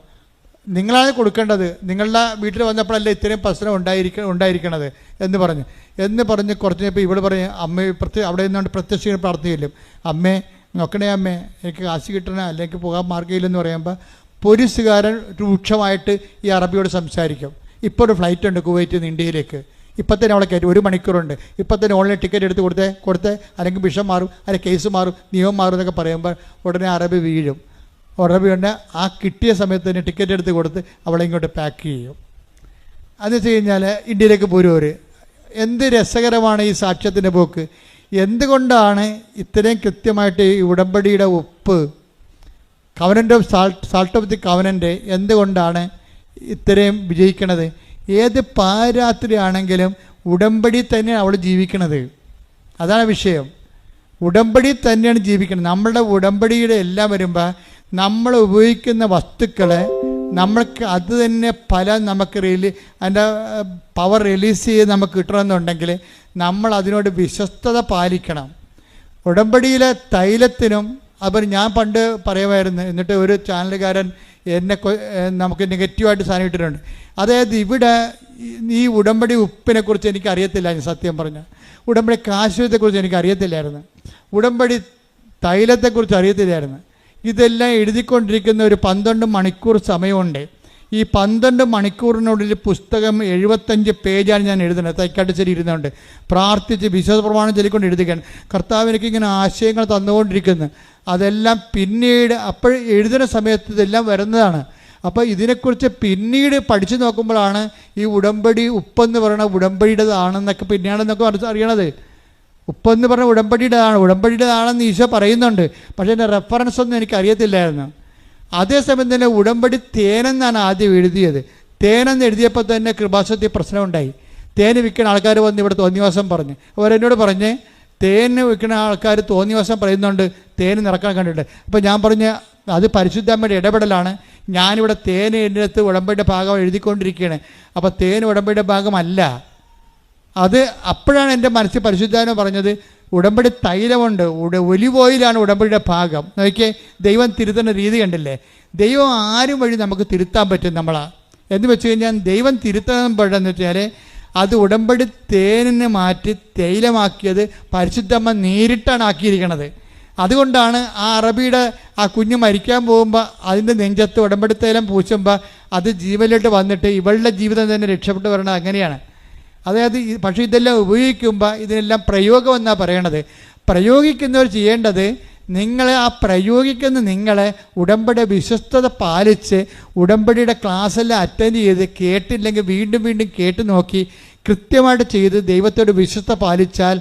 നിങ്ങളാണ് കൊടുക്കേണ്ടത്, നിങ്ങളുടെ വീട്ടിൽ വന്നപ്പോഴല്ലേ ഇത്രയും പ്രശ്നം ഉണ്ടായിരിക്കണത് എന്ന് പറഞ്ഞ് കുറച്ച് കഴിഞ്ഞപ്പോൾ ഇവിടെ പറയും അമ്മ അവിടെ നിന്നുകൊണ്ട് പ്രത്യക്ഷ പ്രാർത്ഥനയില്ലും, അമ്മേ നോക്കണേ അമ്മേ എനിക്ക് കാശ് കിട്ടണേ അല്ലെങ്കിൽ പോകാൻ മാർഗ്ഗമില്ലെന്ന് പറയുമ്പോൾ പോലീസുകാരൻ രൂക്ഷമായിട്ട് ഈ അറബിയോട് സംസാരിക്കും. ഇപ്പോൾ ഒരു ഫ്ലൈറ്റ് ഉണ്ട് കുവൈറ്റിൽ നിന്ന് ഇന്ത്യയിലേക്ക്, ഇപ്പം തന്നെ അവളെ കയറ്റി 1 മണിക്കൂറുണ്ട്, ഇപ്പം തന്നെ ഓൺലൈൻ ടിക്കറ്റ് എടുത്ത് കൊടുത്തേ അല്ലെങ്കിൽ വിഷം മാറും, അല്ലെങ്കിൽ കേസ് മാറും, നിയമം മാറും എന്നൊക്കെ പറയുമ്പോൾ ഉടനെ അറബി വീഴും. ഉടനെ തന്നെ ആ കിട്ടിയ സമയത്ത് തന്നെ ടിക്കറ്റ് എടുത്ത് കൊടുത്ത് അവളെ ഇങ്ങോട്ട് പാക്ക് ചെയ്യും. അതെന്ന് വെച്ച് കഴിഞ്ഞാൽ ഇന്ത്യയിലേക്ക് പോരും. എന്ത് രസകരമാണ് ഈ സാക്ഷ്യത്തിൻ്റെ പോക്ക്. എന്തുകൊണ്ടാണ് ഇത്രയും കൃത്യമായിട്ട് ഈ ഉടമ്പടിയുടെ ഉപ്പ് covenant of salt of the covenant എന്തുകൊണ്ടാണ് ഇത്രയും വിജയിക്കണത്? ഏത് പാരാത്രി ആണെങ്കിലും ഉടമ്പടി തന്നെയാണ് അവൾ ജീവിക്കണത്. അതാണ് വിഷയം. ഉടമ്പടി തന്നെയാണ് ജീവിക്കുന്നത്. നമ്മളുടെ ഉടമ്പടിയുടെ എല്ലാം വരുമ്പോൾ നമ്മൾ ഉപയോഗിക്കുന്ന വസ്തുക്കളെ നമ്മൾക്ക് അത് തന്നെ ഫലം നമുക്ക് അതിൻ്റെ പവർ റിലീസ് ചെയ്ത് നമുക്ക് കിട്ടണമെന്നുണ്ടെങ്കിൽ നമ്മൾ അതിനോട് വിശ്വസ്തത പാലിക്കണം. ഉടമ്പടിയിലെ തൈലത്തിനും അവർ ഞാൻ പണ്ട് പറയുമായിരുന്നു, എന്നിട്ട് ഒരു ചാനലുകാരൻ നമുക്ക് നെഗറ്റീവായിട്ട് സാധനം ഇട്ടിട്ടുണ്ട്. അതായത് ഇവിടെ ഈ ഉടമ്പടി ഉപ്പിനെ കുറിച്ച് എനിക്ക് അറിയത്തില്ല, സത്യം പറഞ്ഞാൽ ഉടമ്പടി കാശ്മീരത്തെക്കുറിച്ച് എനിക്ക് അറിയത്തില്ലായിരുന്നു, ഉടമ്പടി തൈലത്തെക്കുറിച്ച് അറിയത്തില്ലായിരുന്നു. ഇതെല്ലാം എഴുതിക്കൊണ്ടിരിക്കുന്ന ഒരു 12 മണിക്കൂർ സമയമുണ്ട്. ഈ 12 മണിക്കൂറിനുള്ളിൽ പുസ്തകം 75 പേജാണ് ഞാൻ എഴുതുന്നത്. തൈക്കാട്ടുശ്ശേരി ഇരുന്നുകൊണ്ട് പ്രാർത്ഥിച്ച് വിശ്വാസ പ്രമാണം ചൊല്ലിക്കൊണ്ട് എഴുതുകയാണ്. കർത്താവ് എനിക്കിങ്ങനെ ആശയങ്ങൾ തന്നുകൊണ്ടിരിക്കുന്നു. അതെല്ലാം പിന്നീട് അപ്പോൾ എഴുതുന്ന സമയത്ത് ഇതെല്ലാം വരുന്നതാണ്. അപ്പോൾ ഇതിനെക്കുറിച്ച് പിന്നീട് പഠിച്ചു നോക്കുമ്പോഴാണ് ഈ ഉടമ്പടി ഉപ്പെന്ന് പറയുന്ന ഉടമ്പടിയുടേതാണെന്നൊക്കെ പിന്നെയാണെന്നൊക്കെ അറിയണത്. ഉപ്പെന്ന് പറഞ്ഞ ഉടമ്പടിയുടേതാണെന്ന് ഈശോ പറയുന്നുണ്ട്. പക്ഷേ എൻ്റെ റെഫറൻസ് ഒന്നും എനിക്ക് അറിയത്തില്ലായിരുന്നു. അതേസമയം തന്നെ ഉടമ്പടി തേനെന്നാണ് ആദ്യം എഴുതിയത്. തേനെന്ന് എഴുതിയപ്പോൾ തന്നെ കൃപാസനത്തിൽ പ്രശ്നമുണ്ടായി. തേന് വിൽക്കുന്ന ആൾക്കാർ വന്ന് ഇവിടെ തോന്നിവാസം പറഞ്ഞു. അവരെന്നോട് പറഞ്ഞ് തേന് വിൽക്കുന്ന ആൾക്കാർ തോന്നിവാസം പറയുന്നുണ്ട്, തേന് നിറക്കാൻ കണ്ടിട്ട്. അപ്പോൾ ഞാൻ പറഞ്ഞ് അത് പരിശുദ്ധാമ്മയുടെ ഇടപെടലാണ്. ഞാനിവിടെ തേന് എൻ്റെ അടുത്ത് ഉടമ്പടിയുടെ ഭാഗം എഴുതിക്കൊണ്ടിരിക്കുകയാണ്. അപ്പോൾ തേന് ഉടമ്പടിയുടെ ഭാഗമല്ല അത്. അപ്പോഴാണ് എൻ്റെ മനസ്സിൽ പരിശുദ്ധാത്മ പറഞ്ഞത് ഉടമ്പടി തൈലമുണ്ട്, ഒലിവ് ഓയിലാണ് ഉടമ്പടിയുടെ ഭാഗം. നോക്കിയേ, ദൈവം തിരുത്തുന്ന രീതി കണ്ടില്ലേ? ദൈവം ആരും വഴി നമുക്ക് തിരുത്താൻ പറ്റും എന്ന് വെച്ച് കഴിഞ്ഞാൽ ദൈവം തിരുത്താൻ പറ്റുമെന്ന് വെച്ചാൽ അത് ഉടമ്പടി തേനിനെ മാറ്റി തൈലമാക്കിയത് പരിശുദ്ധമ്മ നേരിട്ടാണ് ആക്കിയിരിക്കണത്. അതുകൊണ്ടാണ് ആ അറബിയുടെ ആ കുഞ്ഞ് മരിക്കാൻ പോകുമ്പോൾ അതിൻ്റെ നെഞ്ചത്ത് ഉടമ്പടി തൈലം പൂശുമ്പോൾ അത് ജീവനിലോട്ട് വന്നിട്ട് ഇവളുടെ ജീവിതം തന്നെ രക്ഷപ്പെട്ടു വരണത് അങ്ങനെയാണ്. അതായത് പക്ഷേ ഇതെല്ലാം ഉപയോഗിക്കുമ്പോൾ ഇതിനെല്ലാം പ്രയോഗം എന്നാണ് പറയണത്. പ്രയോഗിക്കുന്നവർ ചെയ്യേണ്ടത്, നിങ്ങൾ ആ പ്രയോഗിക്കുന്ന നിങ്ങളെ ഉടമ്പടി വിശ്വസ്തത പാലിച്ച് ഉടമ്പടിയുടെ ക്ലാസ്സെല്ലാം അറ്റൻഡ് ചെയ്ത് കേട്ടില്ലെങ്കിൽ വീണ്ടും വീണ്ടും കേട്ട് നോക്കി കൃത്യമായിട്ട് ചെയ്ത് ദൈവത്തോട് വിശ്വസ്ത പാലിച്ചാൽ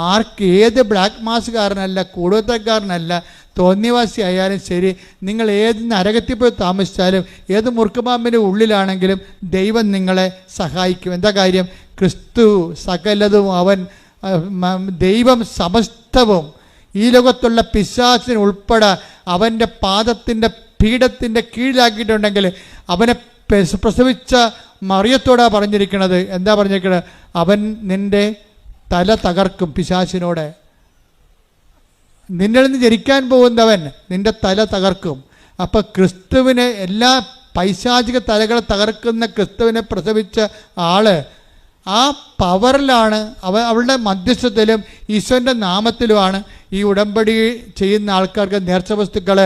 ആർക്ക് ഏത് ബ്ലാക്ക് മാസുകാരനല്ല, കൂടോത്രക്കാരനല്ല, തോന്നിയവാസി ആയാലും ശരി, നിങ്ങൾ ഏത് നരകത്തിൽ പോയി താമസിച്ചാലും ഏത് മുറുക്കുപാമ്പിൻ്റെ ഉള്ളിലാണെങ്കിലും ദൈവം നിങ്ങളെ സഹായിക്കും. എന്താ കാര്യം? ക്രിസ്തു സകലതും, അവൻ ദൈവം സമസ്തവും ഈ ലോകത്തുള്ള പിശാചിന് ഉൾപ്പെടെ അവൻ്റെ പാദത്തിൻ്റെ പീഠത്തിൻ്റെ കീഴിലാക്കിയിട്ടുണ്ടെങ്കിൽ അവനെ പ്രസവിച്ച മറിയത്തോടാണ് പറഞ്ഞിരിക്കുന്നത്. എന്താ പറഞ്ഞിരിക്കുന്നത്? അവൻ നിൻ്റെ തല തകർക്കും. പിശാചിനോട്, നിന്നിൽ നിന്ന് ജനിക്കാൻ പോകുന്നവൻ നിൻ്റെ തല തകർക്കും. അപ്പം ക്രിസ്തുവിനെ, എല്ലാ പൈശാചിക തലകളെ തകർക്കുന്ന ക്രിസ്തുവിനെ പ്രസവിച്ച ആള് ആ പവറിലാണ്, അവളുടെ മധ്യസ്ഥത്തിലും ഈശ്വരൻ്റെ നാമത്തിലുമാണ് ഈ ഉടമ്പടി ചെയ്യുന്ന ആൾക്കാർക്ക് നേർച്ച വസ്തുക്കൾ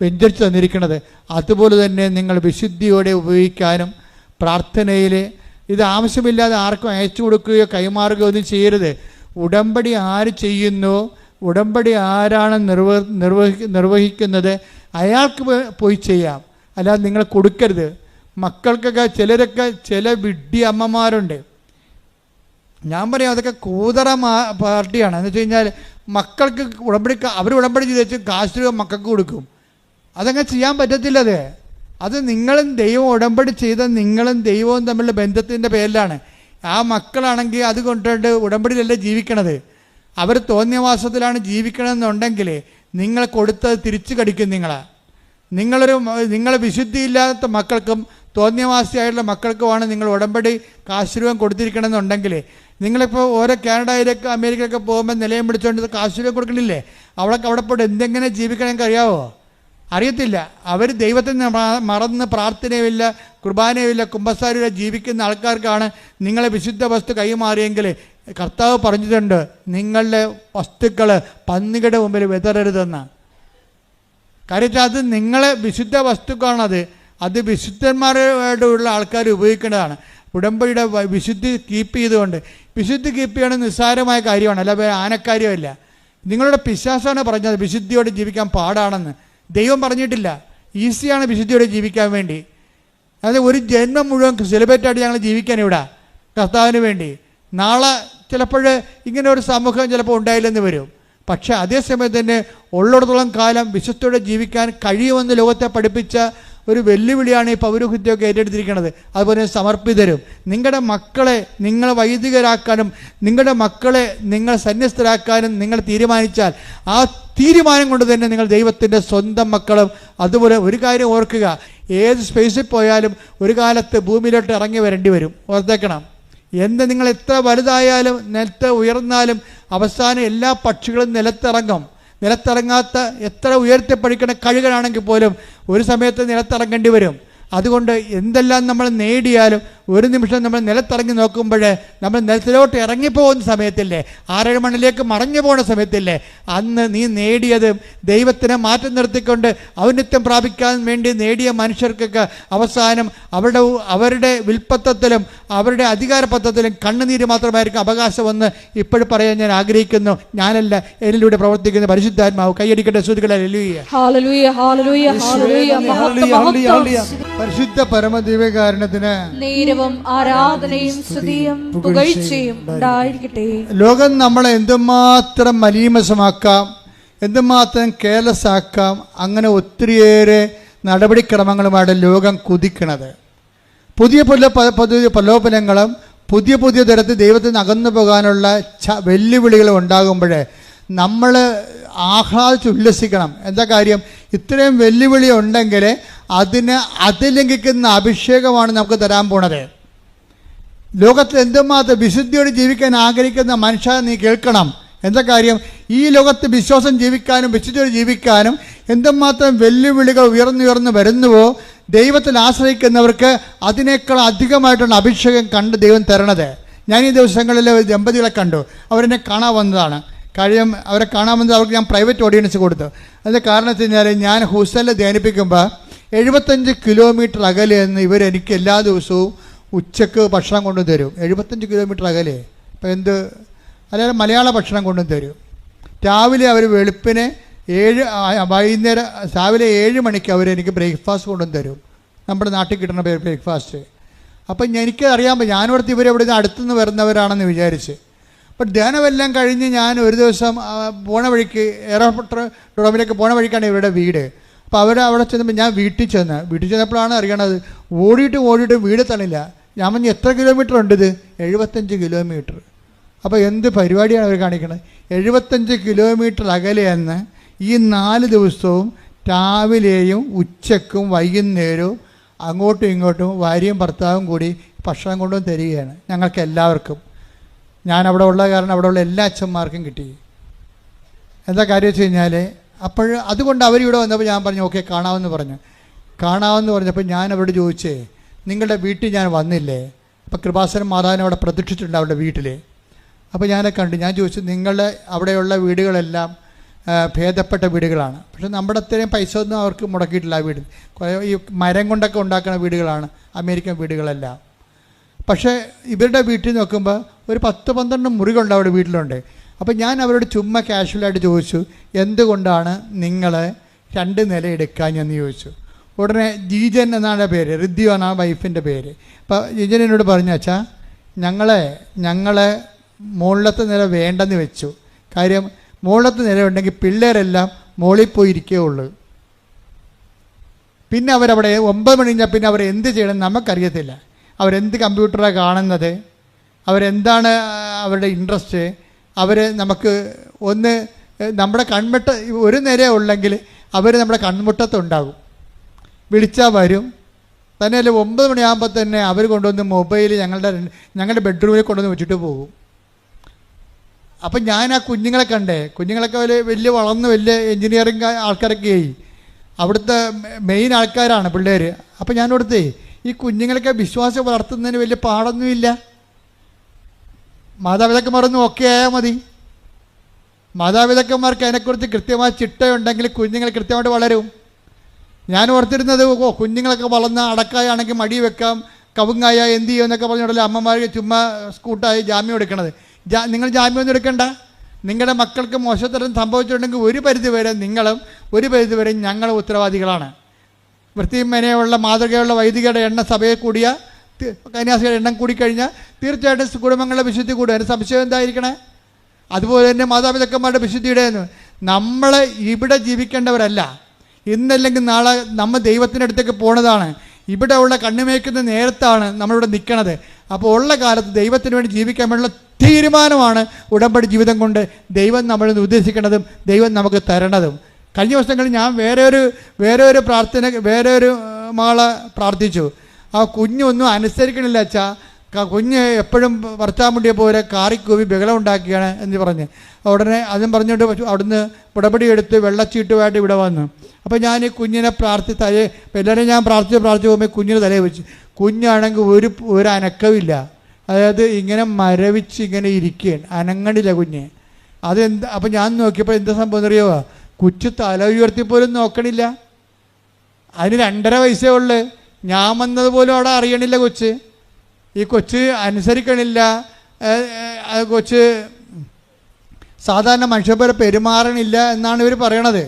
വെഞ്ചരിച്ച് തന്നിരിക്കുന്നത്. അതുപോലെ തന്നെ നിങ്ങൾ വിശുദ്ധിയോടെ ഉപയോഗിക്കാനും പ്രാർത്ഥനയിൽ ഇത് ആവശ്യമില്ലാതെ ആർക്കും അയച്ചു കൊടുക്കുകയോ കൈമാറുകയോ ഒന്നും ചെയ്യരുത്. ഉടമ്പടി ആര് ചെയ്യുന്നു, ഉടമ്പടി ആരാണ് നിർവഹിക്കുന്നത്, അയാൾക്ക് പോയി ചെയ്യാം, അല്ലാതെ നിങ്ങൾ കൊടുക്കരുത്. മക്കൾക്കൊക്കെ ചിലരൊക്കെ ചില വിഡ്ഢി അമ്മമാരുണ്ട്, ഞാൻ പറയാം അതൊക്കെ കൂതറ പാർട്ടിയാണ്. എന്ന് വെച്ച് കഴിഞ്ഞാൽ മക്കൾക്ക് അവർ ഉടമ്പടി ചെയ്ത് വെച്ച് കാശ് രൂപ മക്കൾക്ക് കൊടുക്കും. അതങ്ങനെ ചെയ്യാൻ പറ്റത്തില്ലത്. അത് നിങ്ങളും ദൈവം ഉടമ്പടി ചെയ്ത നിങ്ങളും ദൈവവും തമ്മിലുള്ള ബന്ധത്തിൻ്റെ പേരിലാണ്. ആ മക്കളാണെങ്കിൽ അത് കൊണ്ടുകൊണ്ട് ഉടമ്പടിയിലല്ല ജീവിക്കണത്, അവർ തോന്നിയവാസത്തിലാണ് ജീവിക്കണമെന്നുണ്ടെങ്കിൽ നിങ്ങൾ കൊടുത്തത് തിരിച്ചു കടിക്കും. നിങ്ങളെ വിശുദ്ധിയില്ലാത്ത മക്കൾക്കും തോന്നിയവാസിയായിട്ടുള്ള മക്കൾക്കുമാണ് നിങ്ങൾ ഉടമ്പടി കാശ് രൂപം കൊടുത്തിരിക്കണമെന്നുണ്ടെങ്കിൽ, നിങ്ങളിപ്പോൾ ഓരോ കാനഡയിലേക്ക് അമേരിക്കയിലൊക്കെ പോകുമ്പോൾ നിലയം പിടിച്ചുകൊണ്ട് കാശ് രൂപം കൊടുക്കണില്ലേ, അവിടെ പോയിട്ട് എന്തെങ്ങനെ ജീവിക്കണമെങ്കിൽ അറിയാവോ? അറിയത്തില്ല. അവർ ദൈവത്തിന് മറന്ന് പ്രാർത്ഥനയുമില്ല, കുർബാനയുമില്ല, കുമ്പസാരമില്ല ജീവിക്കുന്ന ആൾക്കാർക്കാണ് നിങ്ങളെ വിശുദ്ധ വസ്തു കൈമാറിയെങ്കിൽ കർത്താവ് പറഞ്ഞിട്ടുണ്ട്, നിങ്ങളുടെ വസ്തുക്കൾ പന്നികളുടെ മുമ്പിൽ വിതറരുതെന്ന്. കാര്യം അത് നിങ്ങളെ വിശുദ്ധ വസ്തുക്കളാണത്. അത് വിശുദ്ധന്മാരോടുള്ള ആൾക്കാർ ഉപയോഗിക്കേണ്ടതാണ്. ഉടമ്പടിയുടെ വിശുദ്ധി കീപ്പ് ചെയ്തുകൊണ്ട്, വിശുദ്ധി കീപ്പ് ചെയ്യണത് നിസ്സാരമായ കാര്യമാണ്, അല്ല ആനക്കാര്യമല്ല. നിങ്ങളുടെ പിശാസാണ് പറഞ്ഞത് വിശുദ്ധിയോടെ ജീവിക്കാൻ പാടാണെന്ന്. ദൈവം പറഞ്ഞിട്ടില്ല. ഈസിയാണ് വിശുദ്ധിയോടെ ജീവിക്കാൻ വേണ്ടി. അതായത് ഒരു ജന്മം മുഴുവൻ സെലിബ്രേറ്റായിട്ട് ഞങ്ങൾ ജീവിക്കാൻ ഇവിടെ കർത്താവിന് വേണ്ടി. നാളെ ചിലപ്പോൾ ഇങ്ങനെ ഒരു സമൂഹം ചിലപ്പോൾ ഉണ്ടായില്ലെന്ന് വരും. പക്ഷേ അതേസമയത്ത് തന്നെ ഉള്ളിടത്തോളം കാലം വിശുദ്ധിയോടെ ജീവിക്കാൻ കഴിയുമെന്ന് ലോകത്തെ പഠിപ്പിച്ച ഒരു വെല്ലുവിളിയാണ് ഈ പൗരോഹിത്യമൊക്കെ ഏറ്റെടുത്തിരിക്കുന്നത്. അതുപോലെ സമർപ്പിതരും. നിങ്ങളുടെ മക്കളെ നിങ്ങൾ വൈദികരാക്കാനും നിങ്ങളുടെ മക്കളെ നിങ്ങൾ സന്യസ്തരാക്കാനും നിങ്ങൾ തീരുമാനിച്ചാൽ ആ തീരുമാനം കൊണ്ട് തന്നെ നിങ്ങൾ ദൈവത്തിൻ്റെ സ്വന്തം മക്കളും. അതുപോലെ ഒരു കാര്യം ഓർക്കുക, ഏത് സ്പേസിൽ പോയാലും ഒരു കാലത്ത് ഭൂമിയിലോട്ട് ഇറങ്ങി വരേണ്ടി വരും. ഓർത്തേക്കണം. നിങ്ങൾ എത്ര വലുതായാലും നിലത്ത് ഉയർന്നാലും അവസാനം എല്ലാ പക്ഷികളും നിലത്തിറങ്ങാത്ത എത്ര ഉയർത്തി പഠിക്കുന്ന കഴുകനാണെങ്കിൽ പോലും ഒരു സമയത്ത് നിലത്തിറങ്ങേണ്ടി വരും. അതുകൊണ്ട് എന്തെല്ലാം നമ്മൾ നേടിയാലും ഒരു നിമിഷം നമ്മൾ നിലത്തിറങ്ങി നോക്കുമ്പോൾ നമ്മൾ നിലത്തിലോട്ട് ഇറങ്ങിപ്പോകുന്ന സമയത്തില്ലേ, 6 മണിലേക്ക് മറഞ്ഞു പോകുന്ന സമയത്തില്ലേ, അന്ന് നീ നേടിയത് ദൈവത്തിനെ മാറ്റി നിർത്തിക്കൊണ്ട് ഔന്നത്യം പ്രാപിക്കാൻ വേണ്ടി നേടിയ മനുഷ്യർക്കൊക്കെ അവസാനം അവരുടെ വിൽപ്പത്തത്തിലും അവരുടെ അധികാരപത്രത്തിലും കണ്ണുനീര് മാത്രമായിരിക്കും അവകാശമെന്ന് ഇപ്പോഴും പറയാൻ ഞാൻ ആഗ്രഹിക്കുന്നു. ഞാനല്ല, എന്നിലൂടെ പ്രവർത്തിക്കുന്ന പരിശുദ്ധാത്മാവ്. കൈയടിക്കട്ടെ ശ്രുതികളെ. പരിശുദ്ധ പരമദിവ്യകാരണത്തിന് നേരവും ആരാധനയും സ്തുതിയും പുകഴ്ചയും ഉണ്ടായിരിക്കട്ടെ. ലോകം നമ്മളെ എന്തുമാത്രം മലീമസമാക്കാം, എന്തുമാത്രം കെയർലെസ് ആക്കാം, അങ്ങനെ ഒത്തിരിയേറെ നടപടിക്രമങ്ങളുമാണ് ലോകം കുതിക്കണത്. പുതിയ പ്രലോഭനങ്ങളും പുതിയ തരത്തിൽ ദൈവത്തിൽ നിന്ന് അകന്നു പോകാനുള്ള വെല്ലുവിളികളും ഉണ്ടാകുമ്പോൾ നമ്മൾ ആഹ്ലാദിച്ചുല്ലസിക്കണം. എന്താ കാര്യം? ഇത്രയും വെല്ലുവിളി ഉണ്ടെങ്കിൽ അതിനെ അതിലംഘിക്കുന്ന അഭിഷേകമാണ് നമുക്ക് തരാൻ പോണത്. ലോകത്തിൽ എന്തുമാത്രം വിശുദ്ധിയോട് ജീവിക്കാൻ ആഗ്രഹിക്കുന്ന മനുഷ്യ നീ കേൾക്കണം. എന്താ കാര്യം? ഈ ലോകത്ത് വിശ്വാസം ജീവിക്കാനും വിശുദ്ധിയോട് ജീവിക്കാനും എന്തുമാത്രം വെല്ലുവിളികൾ ഉയർന്നുയർന്ന് വരുന്നുവോ, ദൈവത്തിൽ ആശ്രയിക്കുന്നവർക്ക് അതിനേക്കാൾ അധികമായിട്ടുള്ള അഭിഷേകം കണ്ട് ദൈവം തരണത്. ഞാൻ ഈ ദിവസങ്ങളിൽ ദമ്പതികളെ കണ്ടു. അവരെന്നെ കാണാൻ വന്നതാണ്. അവരെ കാണാൻ വന്നത് അവർക്ക് ഞാൻ പ്രൈവറ്റ് ഓഡിയൻസ് കൊടുത്തു. അതിൻ്റെ കാരണം വെച്ച് കഴിഞ്ഞാൽ ഞാൻ ഹുസൈനിൽ ധ്യാനിപ്പിക്കുമ്പോൾ 75 കിലോമീറ്റർ അകലെ നിന്ന് ഇവരെനിക്ക് എല്ലാ ദിവസവും ഉച്ചക്ക് ഭക്ഷണം കൊണ്ടു തരും. 75 കിലോമീറ്റർ അകലെ. അപ്പോൾ എന്ത് അല്ലാതെ മലയാള ഭക്ഷണം കൊണ്ടു തരും. രാവിലെ അവർ വെളുപ്പിന് വൈകുന്നേരം രാവിലെ 7 മണിക്ക് അവർ എനിക്ക് ബ്രേക്ക്ഫാസ്റ്റ് കൊണ്ടു തരും. നമ്മുടെ നാട്ടിൽ കിട്ടുന്ന ബ്രേക്ക്ഫാസ്റ്റ്. അപ്പം എനിക്കറിയാൻ പറ്റും ഞാനിവിടുത്തെ ഇവരെവിടെ നിന്ന് അടുത്തുനിന്ന് വരുന്നവരാണെന്ന് വിചാരിച്ച്. അപ്പം ധ്യാനമെല്ലാം കഴിഞ്ഞ് ഞാൻ ഒരു ദിവസം പോണ വഴിക്ക് എയർപോർട്ട് ഡോമിലേക്ക് പോണ വഴിക്കാണ് ഇവരുടെ വീട്. അപ്പോൾ അവിടെ ചെന്നപ്പോൾ ഞാൻ വീട്ടിൽ ചെന്നപ്പോഴാണ് അറിയണത് ഓടിയിട്ട് വീട് തണില്ല. ഞാൻ പറഞ്ഞു എത്ര കിലോമീറ്റർ ഉണ്ട് ഇത്? 75 കിലോമീറ്റർ. അപ്പോൾ എന്ത് പരിപാടിയാണ് അവർ കാണിക്കുന്നത്? 75 കിലോമീറ്റർ അകലെയെന്ന് ഈ 4 ദിവസവും രാവിലെയും ഉച്ചക്കും വൈകുന്നേരവും അങ്ങോട്ടും ഇങ്ങോട്ടും ഭാര്യയും ഭർത്താവും കൂടി ഭക്ഷണം കൊണ്ടുവന്ന് തരികയാണ് ഞങ്ങൾക്ക് എല്ലാവർക്കും. ഞാൻ അവിടെ ഉള്ള കാരണം അവിടെയുള്ള എല്ലാ അച്ഛന്മാർക്കും കിട്ടി. എന്താ കാര്യം വെച്ച് കഴിഞ്ഞാൽ അപ്പോൾ അതുകൊണ്ട് അവരിവിടെ വന്നപ്പോൾ ഞാൻ പറഞ്ഞു ഓക്കെ കാണാമെന്ന് പറഞ്ഞപ്പോൾ ഞാൻ അവരോട് ചോദിച്ചേ നിങ്ങളുടെ വീട്ടിൽ ഞാൻ വന്നില്ലേ? അപ്പോൾ കൃപാസനം മാതാവിനെ അവിടെ പ്രതീക്ഷിച്ചിട്ടുണ്ട് അവരുടെ വീട്ടിൽ. അപ്പോൾ ഞാൻ ചോദിച്ചു നിങ്ങളുടെ അവിടെയുള്ള വീടുകളെല്ലാം ഭേദപ്പെട്ട വീടുകളാണ്. പക്ഷെ നമ്മുടെ അത്രയും പൈസ ഒന്നും അവർക്ക് മുടക്കിയിട്ടില്ല. ആ വീട് ഈ മരം കൊണ്ടൊക്കെ ഉണ്ടാക്കുന്ന വീടുകളാണ് അമേരിക്കൻ വീടുകളെല്ലാം. പക്ഷേ ഇവരുടെ വീട്ടിൽ നോക്കുമ്പോൾ ഒരു 10-12 മുറികളുണ്ട് അവിടെ വീട്ടിലുണ്ട്. അപ്പോൾ ഞാൻ അവരോട് ചുമ്മാ കാഷ്വലായിട്ട് ചോദിച്ചു എന്തുകൊണ്ടാണ് നിങ്ങൾ 2 നില എടുക്കാഞ്ഞെന്ന് ചോദിച്ചു. ഉടനെ ജീജൻ എന്നാണ് പേര്, റിദ്യു എന്നാണ് വൈഫിൻ്റെ പേര്. അപ്പോൾ ജീജൻ എന്നോട് പറഞ്ഞു അച്ഛാ ഞങ്ങളെ മുകളിലത്തെ നില വേണ്ടെന്ന് വെച്ചു. കാര്യം മുകളിലത്തെ നില ഉണ്ടെങ്കിൽ പിള്ളേരെല്ലാം മുകളിൽ പോയി ഇരിക്കുകയുള്ളൂ. പിന്നെ അവരവിടെ 9 മണി കഴിഞ്ഞാൽ പിന്നെ അവർ എന്ത് ചെയ്യണം നമുക്കറിയത്തില്ല. അവരെന്ത് കമ്പ്യൂട്ടറാണ് കാണുന്നത്, അവരെന്താണ് അവരുടെ ഇൻട്രസ്റ്റ്, അവർ നമുക്ക് ഒന്ന് നമ്മുടെ ഒരു നിര ഉള്ളെങ്കിൽ അവർ നമ്മുടെ കൺമുട്ടത്തുണ്ടാകും. വിളിച്ചാൽ വരും. തന്നെയല്ല 9 മണിയാകുമ്പോൾ തന്നെ അവർ കൊണ്ടുവന്ന് മൊബൈൽ ഞങ്ങളുടെ ബെഡ്റൂമിൽ കൊണ്ടുവന്ന് വെച്ചിട്ട് പോകും. അപ്പം ഞാൻ ആ കുഞ്ഞുങ്ങളെ കണ്ടേ, കുഞ്ഞുങ്ങളൊക്കെ വലിയ വളർന്ന് വലിയ എൻജിനീയറിങ് ആൾക്കാരൊക്കെ ആയി, അവിടുത്തെ മെയിൻ ആൾക്കാരാണ് പിള്ളേർ. അപ്പം ഞാൻ കൊടുത്തേ ഈ കുഞ്ഞുങ്ങളൊക്കെ വിശ്വാസം വളർത്തുന്നതിന് വലിയ പാടൊന്നുമില്ല. മാതാപിതാക്കന്മാരൊന്നും ഒക്കെ ആയാൽ മതി. മാതാപിതാക്കന്മാർക്ക് അതിനെക്കുറിച്ച് കൃത്യമായ ചിട്ടയുണ്ടെങ്കിൽ കുഞ്ഞുങ്ങൾ കൃത്യമായിട്ട് വളരും. ഞാൻ ഓർത്തിരുന്നത് കുഞ്ഞുങ്ങളൊക്കെ വളർന്ന അടക്കായാണെങ്കിൽ മടി വെക്കാം, കവുങ്ങായ എന്ത് ചെയ്യുമെന്നൊക്കെ പറഞ്ഞിടല്ലോ അമ്മമാർ ചുമ്മാ സ്കൂട്ടായി ജാമ്യം എടുക്കണത്. നിങ്ങൾ ജാമ്യമൊന്നും എടുക്കണ്ട. നിങ്ങളുടെ മക്കൾക്ക് മോശത്തരം സംഭവിച്ചിട്ടുണ്ടെങ്കിൽ ഒരു പരിധിവരെ നിങ്ങളും ഒരു പരിധിവരെ ഞങ്ങളും ഉത്തരവാദികളാണ്. വൃത്തിയും മെനയുള്ള മാതൃകയുള്ള വൈദികരുടെ എണ്ണം സഭയെ കൂടിയ കന്യാസികളുടെ എണ്ണം കൂടിക്കഴിഞ്ഞാൽ തീർച്ചയായിട്ടും കുടുംബങ്ങളുടെ വിശുദ്ധി കൂടും. അതിന് സംശയം എന്തായിരിക്കണേ? അതുപോലെ തന്നെ മാതാപിതാക്കന്മാരുടെ വിശുദ്ധിയുടെ നമ്മൾ ഇവിടെ ജീവിക്കേണ്ടവരല്ല. ഇന്നല്ലെങ്കിൽ നാളെ നമ്മൾ ദൈവത്തിൻ്റെ അടുത്തേക്ക് പോണതാണ്. ഇവിടെ ഉള്ള കണ്ണുമേക്കുന്ന നേരത്താണ് നമ്മളിവിടെ നിൽക്കണത്. അപ്പോൾ ഉള്ള കാലത്ത് ദൈവത്തിന് വേണ്ടി ജീവിക്കാൻ വേണ്ടിയുള്ള തീരുമാനമാണ് ഉടമ്പടി ജീവിതം കൊണ്ട് ദൈവം നമ്മളിൽ ഉദ്ദേശിക്കുന്നതും ദൈവം നമുക്ക് തരണതും. കഴിഞ്ഞ ദിവസങ്ങളിൽ ഞാൻ വേറെ ഒരു മകളെ പ്രാർത്ഥിച്ചു. ആ കുഞ്ഞൊന്നും അനുസരിക്കണില്ല അച്ഛാ, കുഞ്ഞ് എപ്പോഴും ഭർത്താമുണ്ടിയെ പോലെ കാറിക്കൂവി ബഹളം ഉണ്ടാക്കിയാണ് എന്ന് പറഞ്ഞ് ഉടനെ അതും പറഞ്ഞുകൊണ്ട് അവിടുന്ന് ഉടമ്പടി എടുത്ത് വെള്ളച്ചീട്ടുമായിട്ട് ഇവിടെ വന്നു. അപ്പോൾ ഞാൻ ഈ കുഞ്ഞിനെ എല്ലാവരും ഞാൻ പ്രാർത്ഥിച്ച് പോകുമ്പോൾ കുഞ്ഞിന് തലയെ വെച്ചു. കുഞ്ഞാണെങ്കിൽ ഒരു അനക്കമില്ല. അതായത് ഇങ്ങനെ മരവിച്ച് ഇങ്ങനെ ഇരിക്കുകയാണ്, അനങ്ങണില്ല കുഞ്ഞ്. അതെന്താ? അപ്പം ഞാൻ നോക്കിയപ്പോൾ എന്താ സംഭവം എന്നറിയുമോ? കൊച്ചു തല ഉയർത്തിപ്പോലും നോക്കണില്ല. അതിന് 2.5 വയസ്സേ ഉള്ളു. ഞാൻ വന്നതുപോലും അവിടെ അറിയണില്ല കൊച്ച്. ഈ കൊച്ച് അനുസരിക്കണില്ല. കൊച്ച് സാധാരണ മനുഷ്യ പോലെ പെരുമാറണില്ല എന്നാണ് ഇവർ പറയണത്.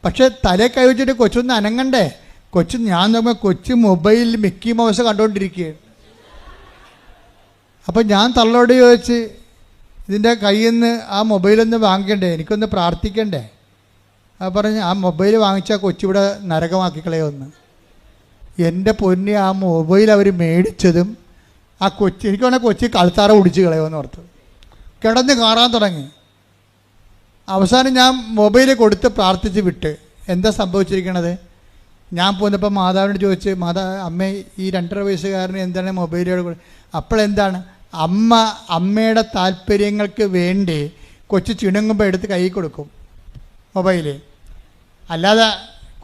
പക്ഷെ തലേ കൈവച്ചിട്ട് കൊച്ചൊന്ന് അനങ്ങണ്ടേ? ഞാൻ നോക്കുമ്പോൾ കൊച്ച് മൊബൈലിൽ മിക്കി മൗസ് കണ്ടുകൊണ്ടിരിക്കുകയാണ്. അപ്പം ഞാൻ തള്ളോട് ചോദിച്ച് ഇതിൻ്റെ കയ്യിൽ നിന്ന് ആ മൊബൈലൊന്ന് വാങ്ങിക്കണ്ടേ, എനിക്കൊന്ന് പ്രാർത്ഥിക്കണ്ടേ? പറഞ്ഞ് ആ മൊബൈൽ വാങ്ങിച്ചാൽ കൊച്ചിവിടെ നരകമാക്കിക്കളയൊന്ന്. എൻ്റെ പൊന്നെ, ആ മൊബൈൽ അവർ മേടിച്ചതും ആ കൊച്ചി എനിക്ക് വേണേൽ കൊച്ചി കളിത്താറ കുടിച്ച് കളയുമെന്ന് ഓർത്ത് കിടന്ന് കാറാൻ തുടങ്ങി. അവസാനം ഞാൻ മൊബൈൽ കൊടുത്ത് പ്രാർത്ഥിച്ച് വിട്ട്. എന്താ സംഭവിച്ചിരിക്കണത്? ഞാൻ പോന്നപ്പോൾ മാതാവിനോട് ചോദിച്ച്, അമ്മേ ഈ 2.5 വയസ്സുകാരന് എന്താണ് മൊബൈലുകൾ? അപ്പോഴെന്താണ് അമ്മയുടെ താല്പര്യങ്ങൾക്ക് വേണ്ടി കൊച്ചു ചിണുങ്ങുമ്പോൾ എടുത്ത് കൈ കൊടുക്കും മൊബൈൽ. അല്ലാതെ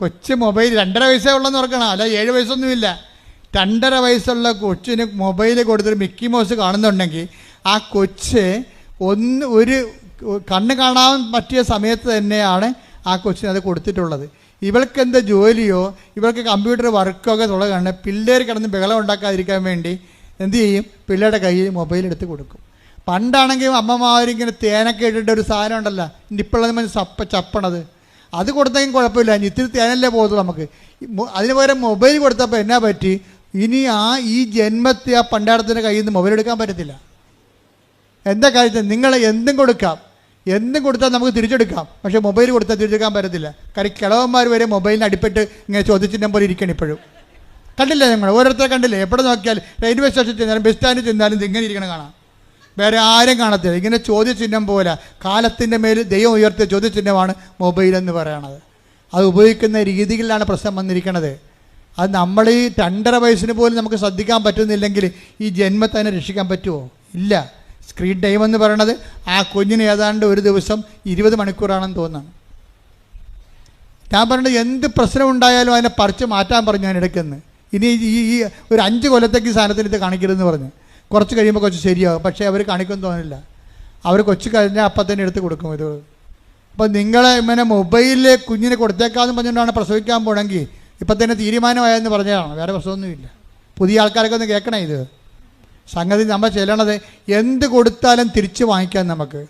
കൊച്ചു മൊബൈൽ 2.5 വയസ്സേ ഉള്ളെന്ന് ഓർക്കണം, അല്ല 7 വയസ്സൊന്നുമില്ല. 2.5 വയസ്സുള്ള കൊച്ചിന് മൊബൈൽ കൊടുത്തിട്ട് മിക്കി മൗസ് കാണുന്നുണ്ടെങ്കിൽ ആ കൊച്ച് ഒരു കണ്ണ് കാണാൻ പറ്റിയ സമയത്ത് തന്നെയാണ് ആ കൊച്ചിന് അത് കൊടുത്തിട്ടുള്ളത്. ഇവൾക്ക് എന്താ ജോലിയോ ഇവൾക്ക് കമ്പ്യൂട്ടർ വർക്കോ ഒക്കെ തുടങ്ങുകയാണ്. പിള്ളേർ കിടന്ന് ബഹളം ഉണ്ടാക്കാതിരിക്കാൻ വേണ്ടി എന്ത് ചെയ്യും? പിള്ളേരുടെ കയ്യിൽ മൊബൈൽ എടുത്ത് കൊടുക്കും. പണ്ടാണെങ്കിൽ അമ്മമാരിങ്ങനെ തേനൊക്കെ ഇട്ടിട്ട് ഒരു സാധനം ഉണ്ടല്ലോ, ഇപ്പോഴത് ചപ്പണത്, അത് കൊടുത്തെങ്കിൽ കുഴപ്പമില്ല, ഇത്തിരി തേനല്ലേ പോകത്തുള്ളൂ നമുക്ക്. അതിന് പകരം മൊബൈൽ കൊടുത്തപ്പോൾ എന്നാ പറ്റി? ഇനി ഈ ജന്മത്തെ ആ പണ്ടാരത്തിൻ്റെ കയ്യിൽ നിന്ന് മൊബൈൽ എടുക്കാൻ പറ്റത്തില്ല. എന്താ കാര്യത്തിൽ നിങ്ങൾ എന്തും കൊടുക്കാം, എന്തും കൊടുത്താൽ നമുക്ക് തിരിച്ചെടുക്കാം, പക്ഷേ മൊബൈൽ കൊടുത്താൽ തിരിച്ചെടുക്കാൻ പറ്റത്തില്ല. കാര്യം കിളവന്മാർ വരെ മൊബൈലിന് അടിപ്പെട്ട് ഇങ്ങനെ ചോദ്യചിഹ്നം പോലെ ഇരിക്കണം ഇപ്പോഴും. കണ്ടില്ലേ നിങ്ങൾ? ഓരോരുത്തരെ കണ്ടില്ലേ? എവിടെ നോക്കിയാലും റെയിൽവേ സ്റ്റേഷനിൽ ചെന്നാലും ബസ് സ്റ്റാൻഡിൽ ചെന്നാലും ഇങ്ങനെ ഇരിക്കണം കാണാം. വേറെ ആരും കാണത്തില്ല. ഇങ്ങനെ ചോദ്യചിഹ്നം പോലെ കാലത്തിൻ്റെ മേൽ ദൈവം ഉയർത്തിയ ചോദ്യചിഹ്നമാണ് മൊബൈൽ എന്ന് പറയണത്. അത് ഉപയോഗിക്കുന്ന രീതികളിലാണ് പ്രശ്നം വന്നിരിക്കുന്നത്. അത് നമ്മൾ ഈ 2.5 വയസ്സിന് പോലും നമുക്ക് ശ്രദ്ധിക്കാൻ പറ്റുന്നില്ലെങ്കിൽ ഈ ജന്മത്തെ തന്നെ രക്ഷിക്കാൻ പറ്റുമോ? ഇല്ല. സ്ക്രീൻ ടൈം എന്ന് പറയണത് ആ കുഞ്ഞിന് ഏതാണ്ട് ഒരു ദിവസം 20 മണിക്കൂറാണെന്ന് തോന്നുന്നു. ഞാൻ പറഞ്ഞത് എന്ത് പ്രശ്നം ഉണ്ടായാലും അതിനെ പറിച്ച് മാറ്റാൻ പറഞ്ഞു ഞാൻ എടുക്കുന്നത്. ഇനി ഈ ഒരു 5 കൊല്ലത്തേക്ക് സാധനത്തിന് ഇത് കാണിക്കരുതെന്ന് പറഞ്ഞു. കുറച്ച് കഴിയുമ്പോൾ കൊച്ചു ശരിയാകും, പക്ഷേ അവർ കാണിക്കുമെന്ന് തോന്നില്ല. അവർ കൊച്ചു കഴിഞ്ഞാൽ അപ്പം തന്നെ എടുത്ത് കൊടുക്കും ഇത്. അപ്പോൾ നിങ്ങളെ ഇങ്ങനെ മൊബൈലിൽ കുഞ്ഞിനെ കൊടുത്തേക്കാമെന്ന് പറഞ്ഞുകൊണ്ടാണ് പ്രസവിക്കാൻ പോകണമെങ്കിൽ ഇപ്പം തന്നെ തീരുമാനമായെന്ന് പറഞ്ഞതാണ്, വേറെ പ്രശ്നമൊന്നുമില്ല. പുതിയ ആൾക്കാരൊക്കെ ഒന്ന് കേൾക്കണം ഇത്. സംഗതി നമ്മൾ ചെല്ലണത് എന്ത് കൊടുത്താലും തിരിച്ച് വാങ്ങിക്കാൻ നമുക്ക്.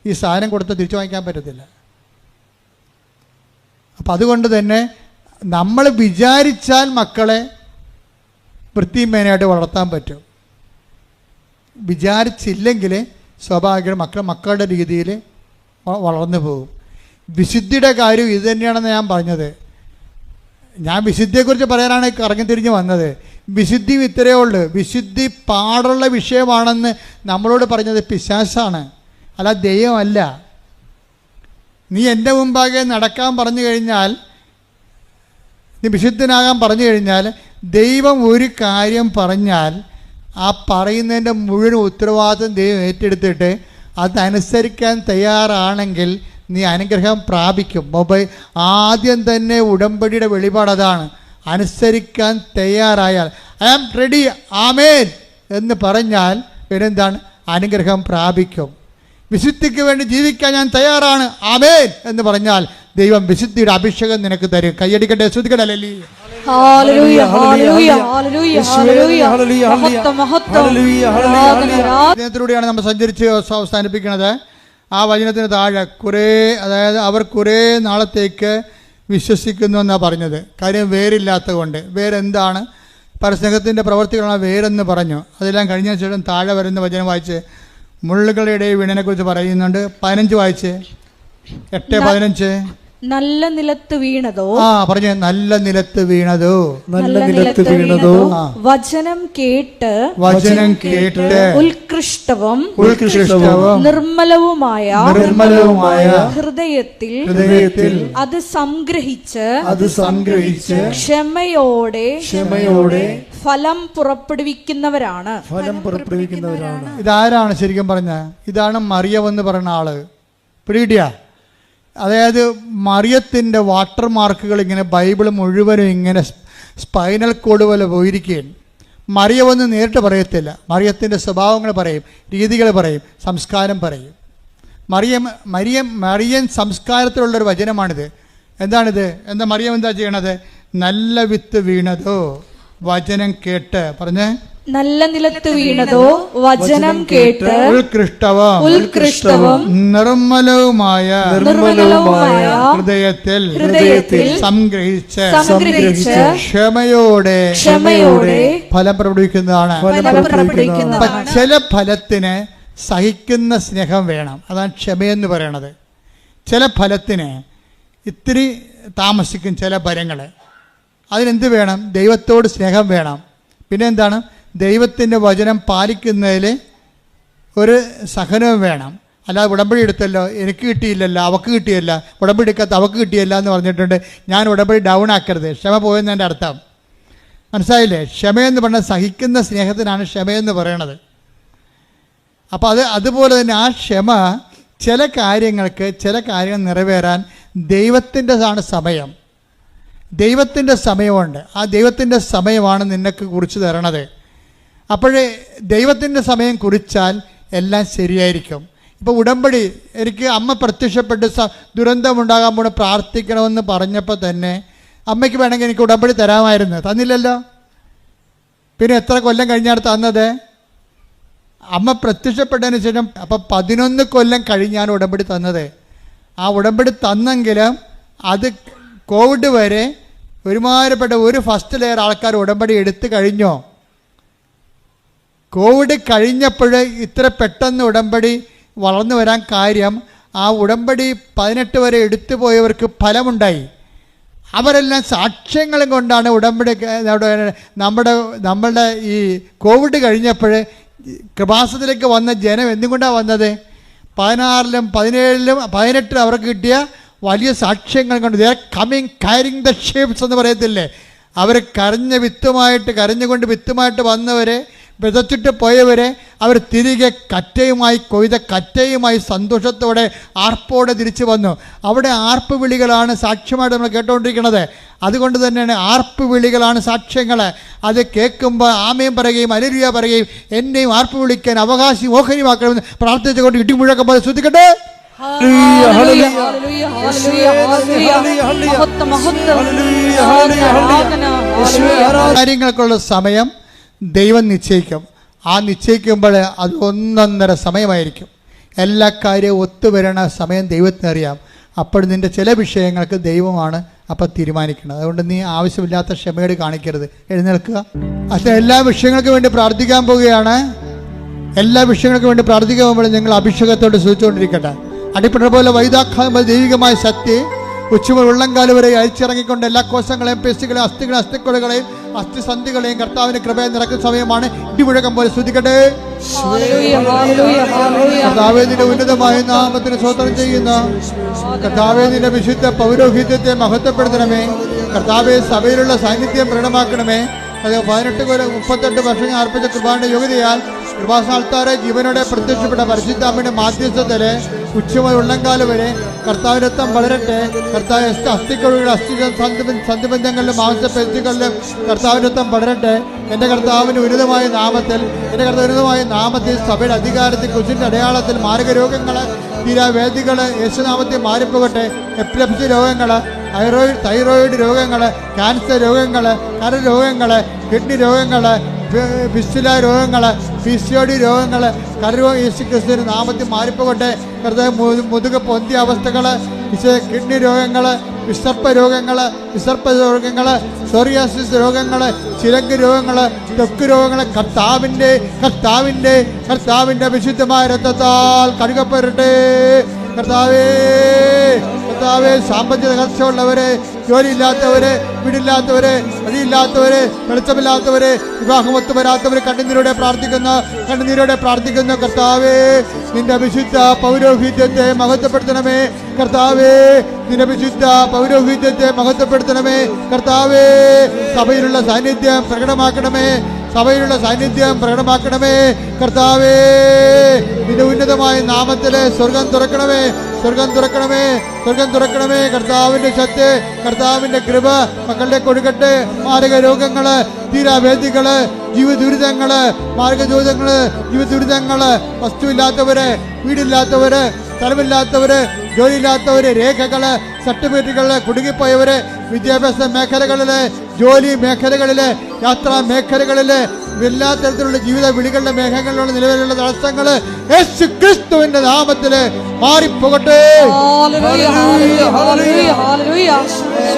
ഈ സാധനം കൊടുത്താൽ തിരിച്ച് വാങ്ങിക്കാൻ പറ്റത്തില്ല. അപ്പം അതുകൊണ്ട് തന്നെ നമ്മൾ വിചാരിച്ചാൽ മക്കളെ വൃത്തിയും മേനയായിട്ട് വളർത്താൻ പറ്റും. വിചാരിച്ചില്ലെങ്കിൽ സ്വാഭാവികമായും മക്കളുടെ രീതിയിൽ വളർന്നു പോകും. വിശുദ്ധിയുടെ കാര്യം ഇത് തന്നെയാണെന്ന് ഞാൻ പറഞ്ഞത്. ഞാൻ വിശുദ്ധിയെക്കുറിച്ച് പറയാനാണ് കറങ്ങി തിരിഞ്ഞ് വന്നത്. വിശുദ്ധി ഇത്രയേ ഉള്ളൂ. വിശുദ്ധി പാടുള്ള വിഷയമാണെന്ന് നമ്മളോട് പറഞ്ഞത് പിശാചാണ്, അല്ല ദൈവമല്ല. നീ എൻ്റെ മുമ്പാകെ നടക്കാൻ പറഞ്ഞു കഴിഞ്ഞാൽ, നീ വിശുദ്ധനാകാൻ പറഞ്ഞു കഴിഞ്ഞാൽ, ദൈവം ഒരു കാര്യം പറഞ്ഞാൽ ആ പറയുന്നതിൻ്റെ മുഴുവൻ ഉത്തരവാദിത്വം ദൈവം ഏറ്റെടുത്തിട്ട് അതനുസരിക്കാൻ തയ്യാറാണെങ്കിൽ നീ അനുഗ്രഹം പ്രാപിക്കും. ആദ്യം തന്നെ ഉടമ്പടിയുടെ വെളിപാട് അതാണ്. അനുസരിക്കാൻ തയ്യാറായാൽ ഐ ആം റെഡി ആമേൻ എന്ന് പറഞ്ഞാൽ പിന്നെന്താണ്? അനുഗ്രഹം പ്രാപിക്കും. വിശുദ്ധിക്ക് വേണ്ടി ജീവിക്കാൻ ഞാൻ തയ്യാറാണ് ആമേൻ എന്ന് പറഞ്ഞാൽ ദൈവം വിശുദ്ധിയുടെ അഭിഷേകം നിനക്ക് തരും. കയ്യടിക്കട്ടെ, ശ്രുതിക്കട്ടെ. വചനത്തിലൂടെയാണ് നമ്മൾ സഞ്ചരിച്ച് അവസാനിപ്പിക്കുന്നത്. ആ വചനത്തിന് താഴെ അവർ കുറേ നാളത്തേക്ക് വിശ്വസിക്കുന്നു എന്നാണ് പറഞ്ഞത്. കാര്യം വേരില്ലാത്തത് കൊണ്ട്. വേരെന്താണ്? പരസ്നേഹത്തിൻ്റെ പ്രവർത്തികളാണ് വേരെന്ന് പറഞ്ഞു. അതെല്ലാം കഴിഞ്ഞ ശേഷം താഴെ വരുന്ന വചനം വായിച്ച് മുള്ളുകളുടെ ഇടയിൽ വീണതിനെക്കുറിച്ച് പറയുന്നുണ്ട്. 15 വായിച്ച് 8-15.
നല്ല നിലത്ത് വീണതോ?
പറഞ്ഞു. നല്ല നിലത്ത് വീണതോ?
വചനം കേട്ട് ഉത്കൃഷ്ടവും നിർമ്മലവുമായ ഹൃദയത്തിൽ അത് സംഗ്രഹിച്ച് ക്ഷമയോടെ ഫലം പുറപ്പെടുവിക്കുന്നവരാണ്.
ഇതാരാണ് ശരിക്കും പറഞ്ഞ? ഇതാണ് മറിയം എന്ന് പറയുന്ന ആള്. പിടികിട്ടിയ? അതായത് മറിയത്തിൻ്റെ വാട്ടർ മാർക്കുകൾ ഇങ്ങനെ ബൈബിൾ മുഴുവനും ഇങ്ങനെ സ്പൈനൽ കോഡ് പോലെ പോയിരിക്കുകയാണ്. മറിയമെന്ന് നേരിട്ട് പറയത്തില്ല. മറിയത്തിൻ്റെ സ്വഭാവങ്ങൾ പറയും, രീതികൾ പറയും, സംസ്കാരം പറയും. മറിയം സംസ്കാരത്തിലുള്ളൊരു വചനമാണിത്. എന്താണിത്? മറിയം എന്താ ചെയ്യണത്? നല്ല വിത്ത് വീണതോ വചനം കേട്ട്. പറഞ്ഞേ.
നല്ല നിലത്ത് വീണതോ വചനം കേട്ട്
ഉത്കൃഷ്ടവും നിർമ്മലവുമായ ഹൃദയത്തിൽ സംഗ്രഹിച്ച് ക്ഷമയോടെ ഫലം പ്രകടിപ്പിക്കുന്നതാണ്. ചില ഫലത്തിന് സഹിക്കുന്ന സ്നേഹം വേണം. അതാണ് ക്ഷമയെന്ന് പറയണത്. ചില ഫലത്തിന് ഇത്തിരി താമസിക്കും. ചില ഫലങ്ങൾ അതിനെന്ത് വേണം? ദൈവത്തോട് സ്നേഹം വേണം. പിന്നെ എന്താണ്? ദൈവത്തിൻ്റെ വചനം പാലിക്കുന്നതിൽ ഒരു സഹനവും വേണം. അല്ലാതെ ഉടമ്പടി എടുത്തല്ലോ, എനിക്ക് കിട്ടിയില്ലല്ലോ, അവക്ക് കിട്ടിയല്ല, ഉടമ്പടി എടുക്കാത്ത അവക്ക് കിട്ടിയല്ല എന്ന് പറഞ്ഞിട്ടുണ്ട്. ഞാൻ ഉടമ്പടി ഡൗൺ ആക്കരുത്. ക്ഷമ പോയെന്നതിൻ്റെ അർത്ഥം മനസ്സിലായില്ലേ? ക്ഷമയെന്ന് പറഞ്ഞാൽ സഹിക്കുന്ന സ്നേഹത്തിനാണ് ക്ഷമയെന്ന് പറയണത്. അപ്പോൾ അതുപോലെ തന്നെ ആ ക്ഷമ ചില കാര്യങ്ങൾ നിറവേറാൻ ദൈവത്തിൻ്റെതാണ് സമയം. ദൈവത്തിൻ്റെ സമയമുണ്ട്. ആ ദൈവത്തിൻ്റെ സമയമാണ് നിനക്ക് കുറിച്ച് തരണത്. അപ്പോഴേ ദൈവത്തിൻ്റെ സമയം കുറിച്ചാൽ എല്ലാം ശരിയായിരിക്കും. ഇപ്പോൾ ഉടമ്പടി എനിക്ക് അമ്മ പ്രത്യക്ഷപ്പെട്ട് ദുരന്തമുണ്ടാകാൻ പോണ പ്രാർത്ഥിക്കണമെന്ന് പറഞ്ഞപ്പോൾ തന്നെ അമ്മയ്ക്ക് വേണമെങ്കിൽ എനിക്ക് ഉടമ്പടി തരാമായിരുന്നു, തന്നില്ലല്ലോ. പിന്നെ എത്ര കൊല്ലം കഴിഞ്ഞാണ് തന്നത്? അമ്മ പ്രത്യക്ഷപ്പെട്ടതിന് ശേഷം അപ്പം 11 കൊല്ലം കഴിഞ്ഞാണ് ഉടമ്പടി തന്നത്. ആ ഉടമ്പടി തന്നെങ്കിലും അത് കോവിഡ് വരെ ഒരുമാതിരിപ്പെട്ട ഒരു ഫസ്റ്റ് ലെയർ ആൾക്കാർ ഉടമ്പടി എടുത്തു കഴിഞ്ഞോ? കോവിഡ് കഴിഞ്ഞപ്പോൾ ഇത്ര പെട്ടെന്ന് ഉടമ്പടി വളർന്നു വരാൻ കാര്യം ആ ഉടമ്പടി 18 വരെ എടുത്തു പോയവർക്ക് ഫലമുണ്ടായി. അവരെല്ലാം സാക്ഷ്യങ്ങളും കൊണ്ടാണ് ഉടമ്പടി നമ്മളുടെ ഈ കോവിഡ് കഴിഞ്ഞപ്പോൾ കൃപാസനത്തിലേക്ക് വന്ന ജനം എന്തുകൊണ്ടാണ് വന്നത്? 16-ലും 17-ലും 18-ലും അവർക്ക് കിട്ടിയ വലിയ സാക്ഷ്യങ്ങൾ കൊണ്ട് they are coming caring the shapes എന്ന് പറയത്തില്ലേ, അവർ കരഞ്ഞുകൊണ്ട് വിത്തുമായിട്ട് വന്നവരെ, വിതച്ചിട്ട് പോയവരെ അവർ തിരികെ കൊയ്ത കറ്റയുമായി സന്തോഷത്തോടെ ആർപ്പോടെ തിരിച്ചു വന്നു. അവിടെ ആർപ്പ് വിളികളാണ് സാക്ഷ്യമായിട്ട് നമ്മൾ കേട്ടുകൊണ്ടിരിക്കുന്നത്. അതുകൊണ്ട് തന്നെയാണ് ആർപ്പ് വിളികളാണ് സാക്ഷ്യങ്ങൾ. അത് കേൾക്കുമ്പോൾ ആമേൻ പറയുകയും ഹല്ലേലൂയ പറയുകയും എന്നെയും ആർപ്പ് വിളിക്കാൻ അവകാശി ഓഹരിയാക്കണമെന്ന് പ്രാർത്ഥിച്ചുകൊണ്ട് ഇടിമുഴക്കം പോലെ ശ്രദ്ധിക്കട്ടെ. കാര്യങ്ങൾക്കുള്ള സമയം ദൈവം നിശ്ചയിക്കും. ആ നിശ്ചയിക്കുമ്പോൾ അത് 1.5 സമയമായിരിക്കും. എല്ലാ കാര്യവും ഒത്തുവരണ സമയം ദൈവത്തിനറിയാം. അപ്പോൾ നിൻ്റെ ചില വിഷയങ്ങൾക്ക് ദൈവമാണ് അപ്പം തീരുമാനിക്കണം. അതുകൊണ്ട് നീ ആവശ്യമില്ലാത്ത ക്ഷമയോട് കാണിക്കരുത്. എഴുന്നേൽക്കുക. അച്ഛൻ എല്ലാ വിഷയങ്ങൾക്കും വേണ്ടി പ്രാർത്ഥിക്കാൻ പോവുകയാണ്. എല്ലാ വിഷയങ്ങൾക്കും വേണ്ടി പ്രാർത്ഥിക്കാൻ പോകുമ്പോൾ നിങ്ങൾ അഭിഷേകത്തോട് സൂചിച്ചുകൊണ്ടിരിക്കട്ടെ. അടിപ്പണ പോലെ വൈദാഖ്യ ദൈവികമായ ശക്തി ഉച്ചമുതൽ ഉള്ളംകാല് വരെ അയച്ചിറങ്ങിക്കൊണ്ട് എല്ലാ കോശങ്ങളെയും പേശികളെയും അസ്ഥിക്കുളകളെയും അസ്ഥിസന്ധികളെയും കർത്താവിന്റെ കൃപയെ നിറക്കുന്ന സമയമാണ്. ഇടിമുഴക്കം പോലെ ശ്രദ്ധിക്കട്ടെ. കർത്താവേ നിന്റെ ഉന്നതമായ നാമത്തിന് സ്തോത്രം ചെയ്യുന്ന കർത്താവേ നിന്റെ വിശുദ്ധ പൗരോഹിത്യത്തെ മഹത്വപ്പെടുത്തണമേ. കർത്താവേ സഭയിലുള്ള സാന്നിധ്യം പ്രകടമാക്കണമേ. അത് 38 വർഷം ഞാൻ അർപ്പിച്ച കൃപാന്റെ യോഗ്യതയാൽ കൃപാസ്ഥാനത്താറെ ജീവനോടെ പ്രത്യക്ഷപ്പെട്ട പരിശുദ്ധാമ്മയുടെ മാധ്യസ്ഥത്തില് ഉച്ചമുതൽ ഉള്ളംകാല് വരെ കർത്താവിനത്വം വളരട്ടെ. കർത്താവ് അസ്ഥികളുടെ സന്ധിബന്ധങ്ങളിലും മാംസപേശികളിലും കർത്താവിനത്വം വളരട്ടെ. എൻ്റെ കർത്താവിൻ്റെ ഉന്നതമായ നാമത്തിൽ സഭയുടെ അധികാരത്തിൽ കുശിൻ്റെ അടയാളത്തിൽ മാരകരോഗങ്ങൾ തീരാവേദികൾ യേശുനാമത്തിൽ മാറിപ്പോകട്ടെ. എപ്പിലെപ്സി രോഗങ്ങൾ, തൈറോയിഡ് രോഗങ്ങൾ, ക്യാൻസർ രോഗങ്ങൾ, കരരോഗങ്ങൾ, കിഡ്നി രോഗങ്ങൾ, ഫിസ്റ്റുല രോഗങ്ങൾ, PCOD രോഗങ്ങൾ, യേശു ക്രിസ്തുവിന്റെ നാമത്തിൽ മാറിപ്പോകട്ടെ. കർത്താവ് മുതുക പൊന്തിയ അവസ്ഥകൾ, കിഡ്നി രോഗങ്ങൾ, വിസർപ്പ രോഗങ്ങൾ, സോറിയാസിസ് രോഗങ്ങൾ, ചിരങ്ക് രോഗങ്ങൾ, ത്വക്ക് രോഗങ്ങൾ കർത്താവിന്റെ വിശുദ്ധമായ രക്തത്താൽ കഴുകപ്പെടട്ടെ. കർത്താവേ സാമ്പത്തിക തകർച്ചയുള്ളവരെ, ജോലിയില്ലാത്തവരെ, വീടില്ലാത്തവരെ, വഴിയില്ലാത്തവരെ, വെളിച്ചമില്ലാത്തവരെ, വിവാഹമൊത്തു വരാത്തവരെ കണ്ണുനീരോടെ പ്രാർത്ഥിക്കുന്നു. കർത്താവേ നിന്റെ വിശുദ്ധ പൗരോഹിത്യത്തെ മഹത്വപ്പെടുത്തണമേ. കർത്താവേ നിന്റെ വിശുദ്ധ പൗരോഹിത്യത്തെ മഹത്വപ്പെടുത്തണമേ. കർത്താവേ സഭയിലുള്ള സാന്നിധ്യം പ്രകടമാക്കണമേ. കർത്താവേ നിന്റെ ഉന്നതമായ നാമത്തിലെ സ്വർഗം തുറക്കണമേ. കർത്താവിന്റെ ശക്തി, കർത്താവിന്റെ കൃപ മക്കളുടെ കൊടുക്കട്ടെ. മാരക രോഗങ്ങള്, തീരാവേദികള്, ജീവദുരിതങ്ങള്, വസ്തുവില്ലാത്തവര്, വീടില്ലാത്തവര്, സ്ഥലമില്ലാത്തവര്, ജോലിയില്ലാത്തവര്, രേഖകള്, സർട്ടിഫിക്കറ്റുകള്, കുടുങ്ങിപ്പോയവര്, വിദ്യാഭ്യാസ മേഖലകളില്, ജോലി മേഖലകളില്, യാത്രാ മേഖലകളില്, എല്ലാ തരത്തിലുള്ള ജീവിത വിളികളുടെ മേഖലകളിലുള്ള നിലവിലുള്ള തടസ്സങ്ങള് യേശു ക്രിസ്തുവിന്റെ നാമത്തില് മാറിപ്പോകട്ടെ.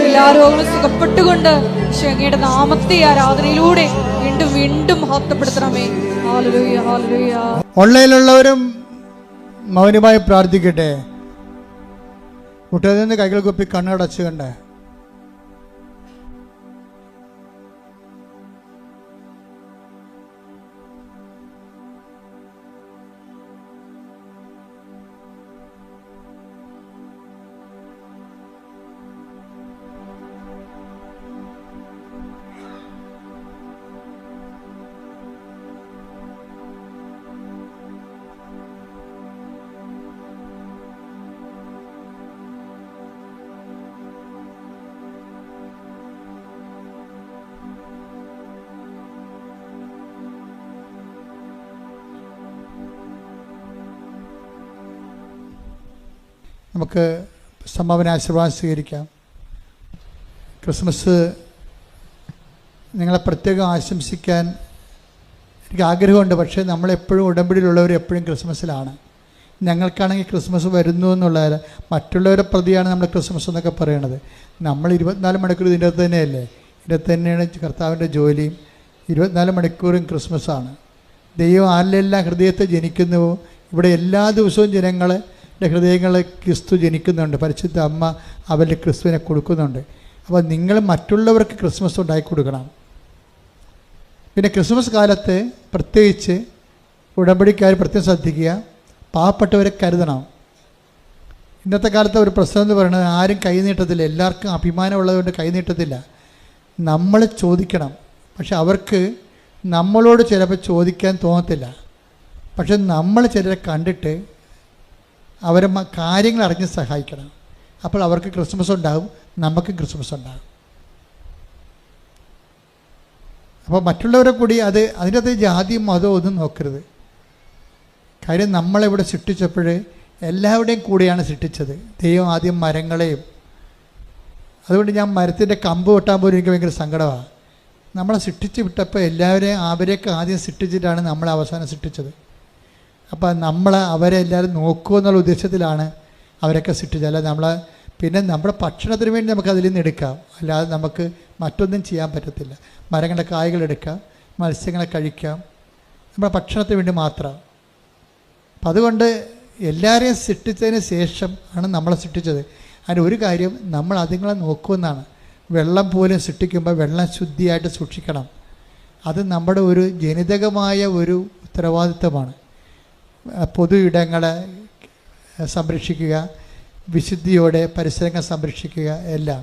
എല്ലാ രോഗങ്ങളും സുഖപ്പെട്ടുകൊണ്ട് അങ്ങയുടെ നാമത്തെ ആരാധനയിലൂടെ വീണ്ടും മഹത്വപ്പെടുത്തണമേ.
ഓൺലൈനിലുള്ളവരും മൗനമായി പ്രാർത്ഥിക്കട്ടെ. മുട്ടയിൽ നിന്ന് കൈകൾ കുപ്പി കണ്ണടച്ച് കണ്ടേ. നമുക്ക് സംഭാവന ആശീർവാദം സ്വീകരിക്കാം. ക്രിസ്മസ് നിങ്ങളെ പ്രത്യേകം ആശംസിക്കാൻ എനിക്ക് ആഗ്രഹമുണ്ട്. പക്ഷേ നമ്മളെപ്പോഴും ഉടമ്പടിയിലുള്ളവർ എപ്പോഴും ക്രിസ്മസിലാണ്. ഞങ്ങൾക്കാണെങ്കിൽ ക്രിസ്മസ് വരുന്നു എന്നുള്ളത് മറ്റുള്ളവരെ പ്രതിയാണ് നമ്മൾ ക്രിസ്മസ് എന്നൊക്കെ പറയണത്. നമ്മൾ 24 മണിക്കൂർ ഇതിൻ്റെ അകത്ത് തന്നെയല്ലേ, ഇതിൻ്റെ തന്നെയാണ് കർത്താവിൻ്റെ ജോലിയും. 24 മണിക്കൂറും ക്രിസ്മസാണ്. ദൈവം ആരിലെല്ലാം ഹൃദയത്തെ ജനിക്കുന്നുവോ ഇവിടെ എല്ലാ ദിവസവും ജനങ്ങളുടെ ഹൃദയങ്ങളിൽ ക്രിസ്തു ജനിക്കുന്നുണ്ട്. പരിശുദ്ധ അമ്മ അവരുടെ ക്രിസ്തുവിനെ കൊടുക്കുന്നുണ്ട്. അപ്പോൾ നിങ്ങൾ മറ്റുള്ളവർക്ക് ക്രിസ്മസ് ഉണ്ടാക്കി കൊടുക്കണം. പിന്നെ ക്രിസ്മസ് കാലത്ത് പ്രത്യേകിച്ച് ഉടമ്പടിക്കാർ പ്രത്യേകം ശ്രദ്ധിക്കുക, പാവപ്പെട്ടവരെ കരുതണം. ഇന്നത്തെ കാലത്ത് ഒരു പ്രശ്നം എന്ന് പറയുന്നത് ആരും കൈ നീട്ടത്തില്ല. എല്ലാവർക്കും അഭിമാനമുള്ളതുകൊണ്ട് കൈ നീട്ടത്തില്ല. നമ്മൾ ചോദിക്കണം. പക്ഷെ അവർക്ക് നമ്മളോട് ചിലപ്പോൾ ചോദിക്കാൻ തോന്നത്തില്ല. പക്ഷെ നമ്മൾ ചിലരെ കണ്ടിട്ട് അവരെ കാര്യങ്ങൾ അറിഞ്ഞ് സഹായിക്കണം. അപ്പോൾ അവർക്ക് ക്രിസ്മസ് ഉണ്ടാകും, നമുക്കും ക്രിസ്മസ് ഉണ്ടാകും. അപ്പോൾ മറ്റുള്ളവരെ കൂടി അതിൻ്റെ അകത്ത് ജാതിയും മതവും ഒന്നും നോക്കരുത്. കാര്യം നമ്മളിവിടെ സൃഷ്ടിച്ചപ്പോൾ എല്ലാവരുടെയും കൂടെയാണ് സൃഷ്ടിച്ചത്. ദൈവം ആദ്യം മരങ്ങളെയും, അതുകൊണ്ട് ഞാൻ മരത്തിൻ്റെ കമ്പ് വെട്ടാൻ പോലും എനിക്ക് ഭയങ്കര സങ്കടമാണ്. നമ്മളെ സൃഷ്ടിച്ച് വിട്ടപ്പോൾ എല്ലാവരെയും അവരെയൊക്കെ ആദ്യം സൃഷ്ടിച്ചിട്ടാണ് നമ്മളെ അവസാനം സൃഷ്ടിച്ചത്. അപ്പം അവരെ എല്ലാവരും നോക്കുക എന്നുള്ള ഉദ്ദേശത്തിലാണ് അവരൊക്കെ സൃഷ്ടിച്ചത്. അല്ല പിന്നെ നമ്മുടെ ഭക്ഷണത്തിന് വേണ്ടി നമുക്ക് അതിൽ നിന്ന് എടുക്കാം, അല്ലാതെ നമുക്ക് മറ്റൊന്നും ചെയ്യാൻ പറ്റത്തില്ല. മരങ്ങളുടെ കായ്കൾ എടുക്കാം, മത്സ്യങ്ങളെ കഴിക്കാം, നമ്മുടെ ഭക്ഷണത്തിന് വേണ്ടി മാത്രം. അപ്പം അതുകൊണ്ട് എല്ലാവരെയും സൃഷ്ടിച്ചതിന് ശേഷം ആണ് നമ്മളെ സൃഷ്ടിച്ചത്. അതിൻ്റെ ഒരു കാര്യം, നമ്മൾ അതുങ്ങളെ നോക്കുമെന്നാണ്. വെള്ളം പോലും സൃഷ്ടിക്കുമ്പോൾ വെള്ളം ശുദ്ധിയായിട്ട് സൂക്ഷിക്കണം. അത് നമ്മുടെ ഒരു ജനിതകമായ ഒരു ഉത്തരവാദിത്വമാണ്. പൊതു ഇടങ്ങളെ സംരക്ഷിക്കുക, വിശുദ്ധിയോടെ പരിസരങ്ങൾ സംരക്ഷിക്കുക എല്ലാം.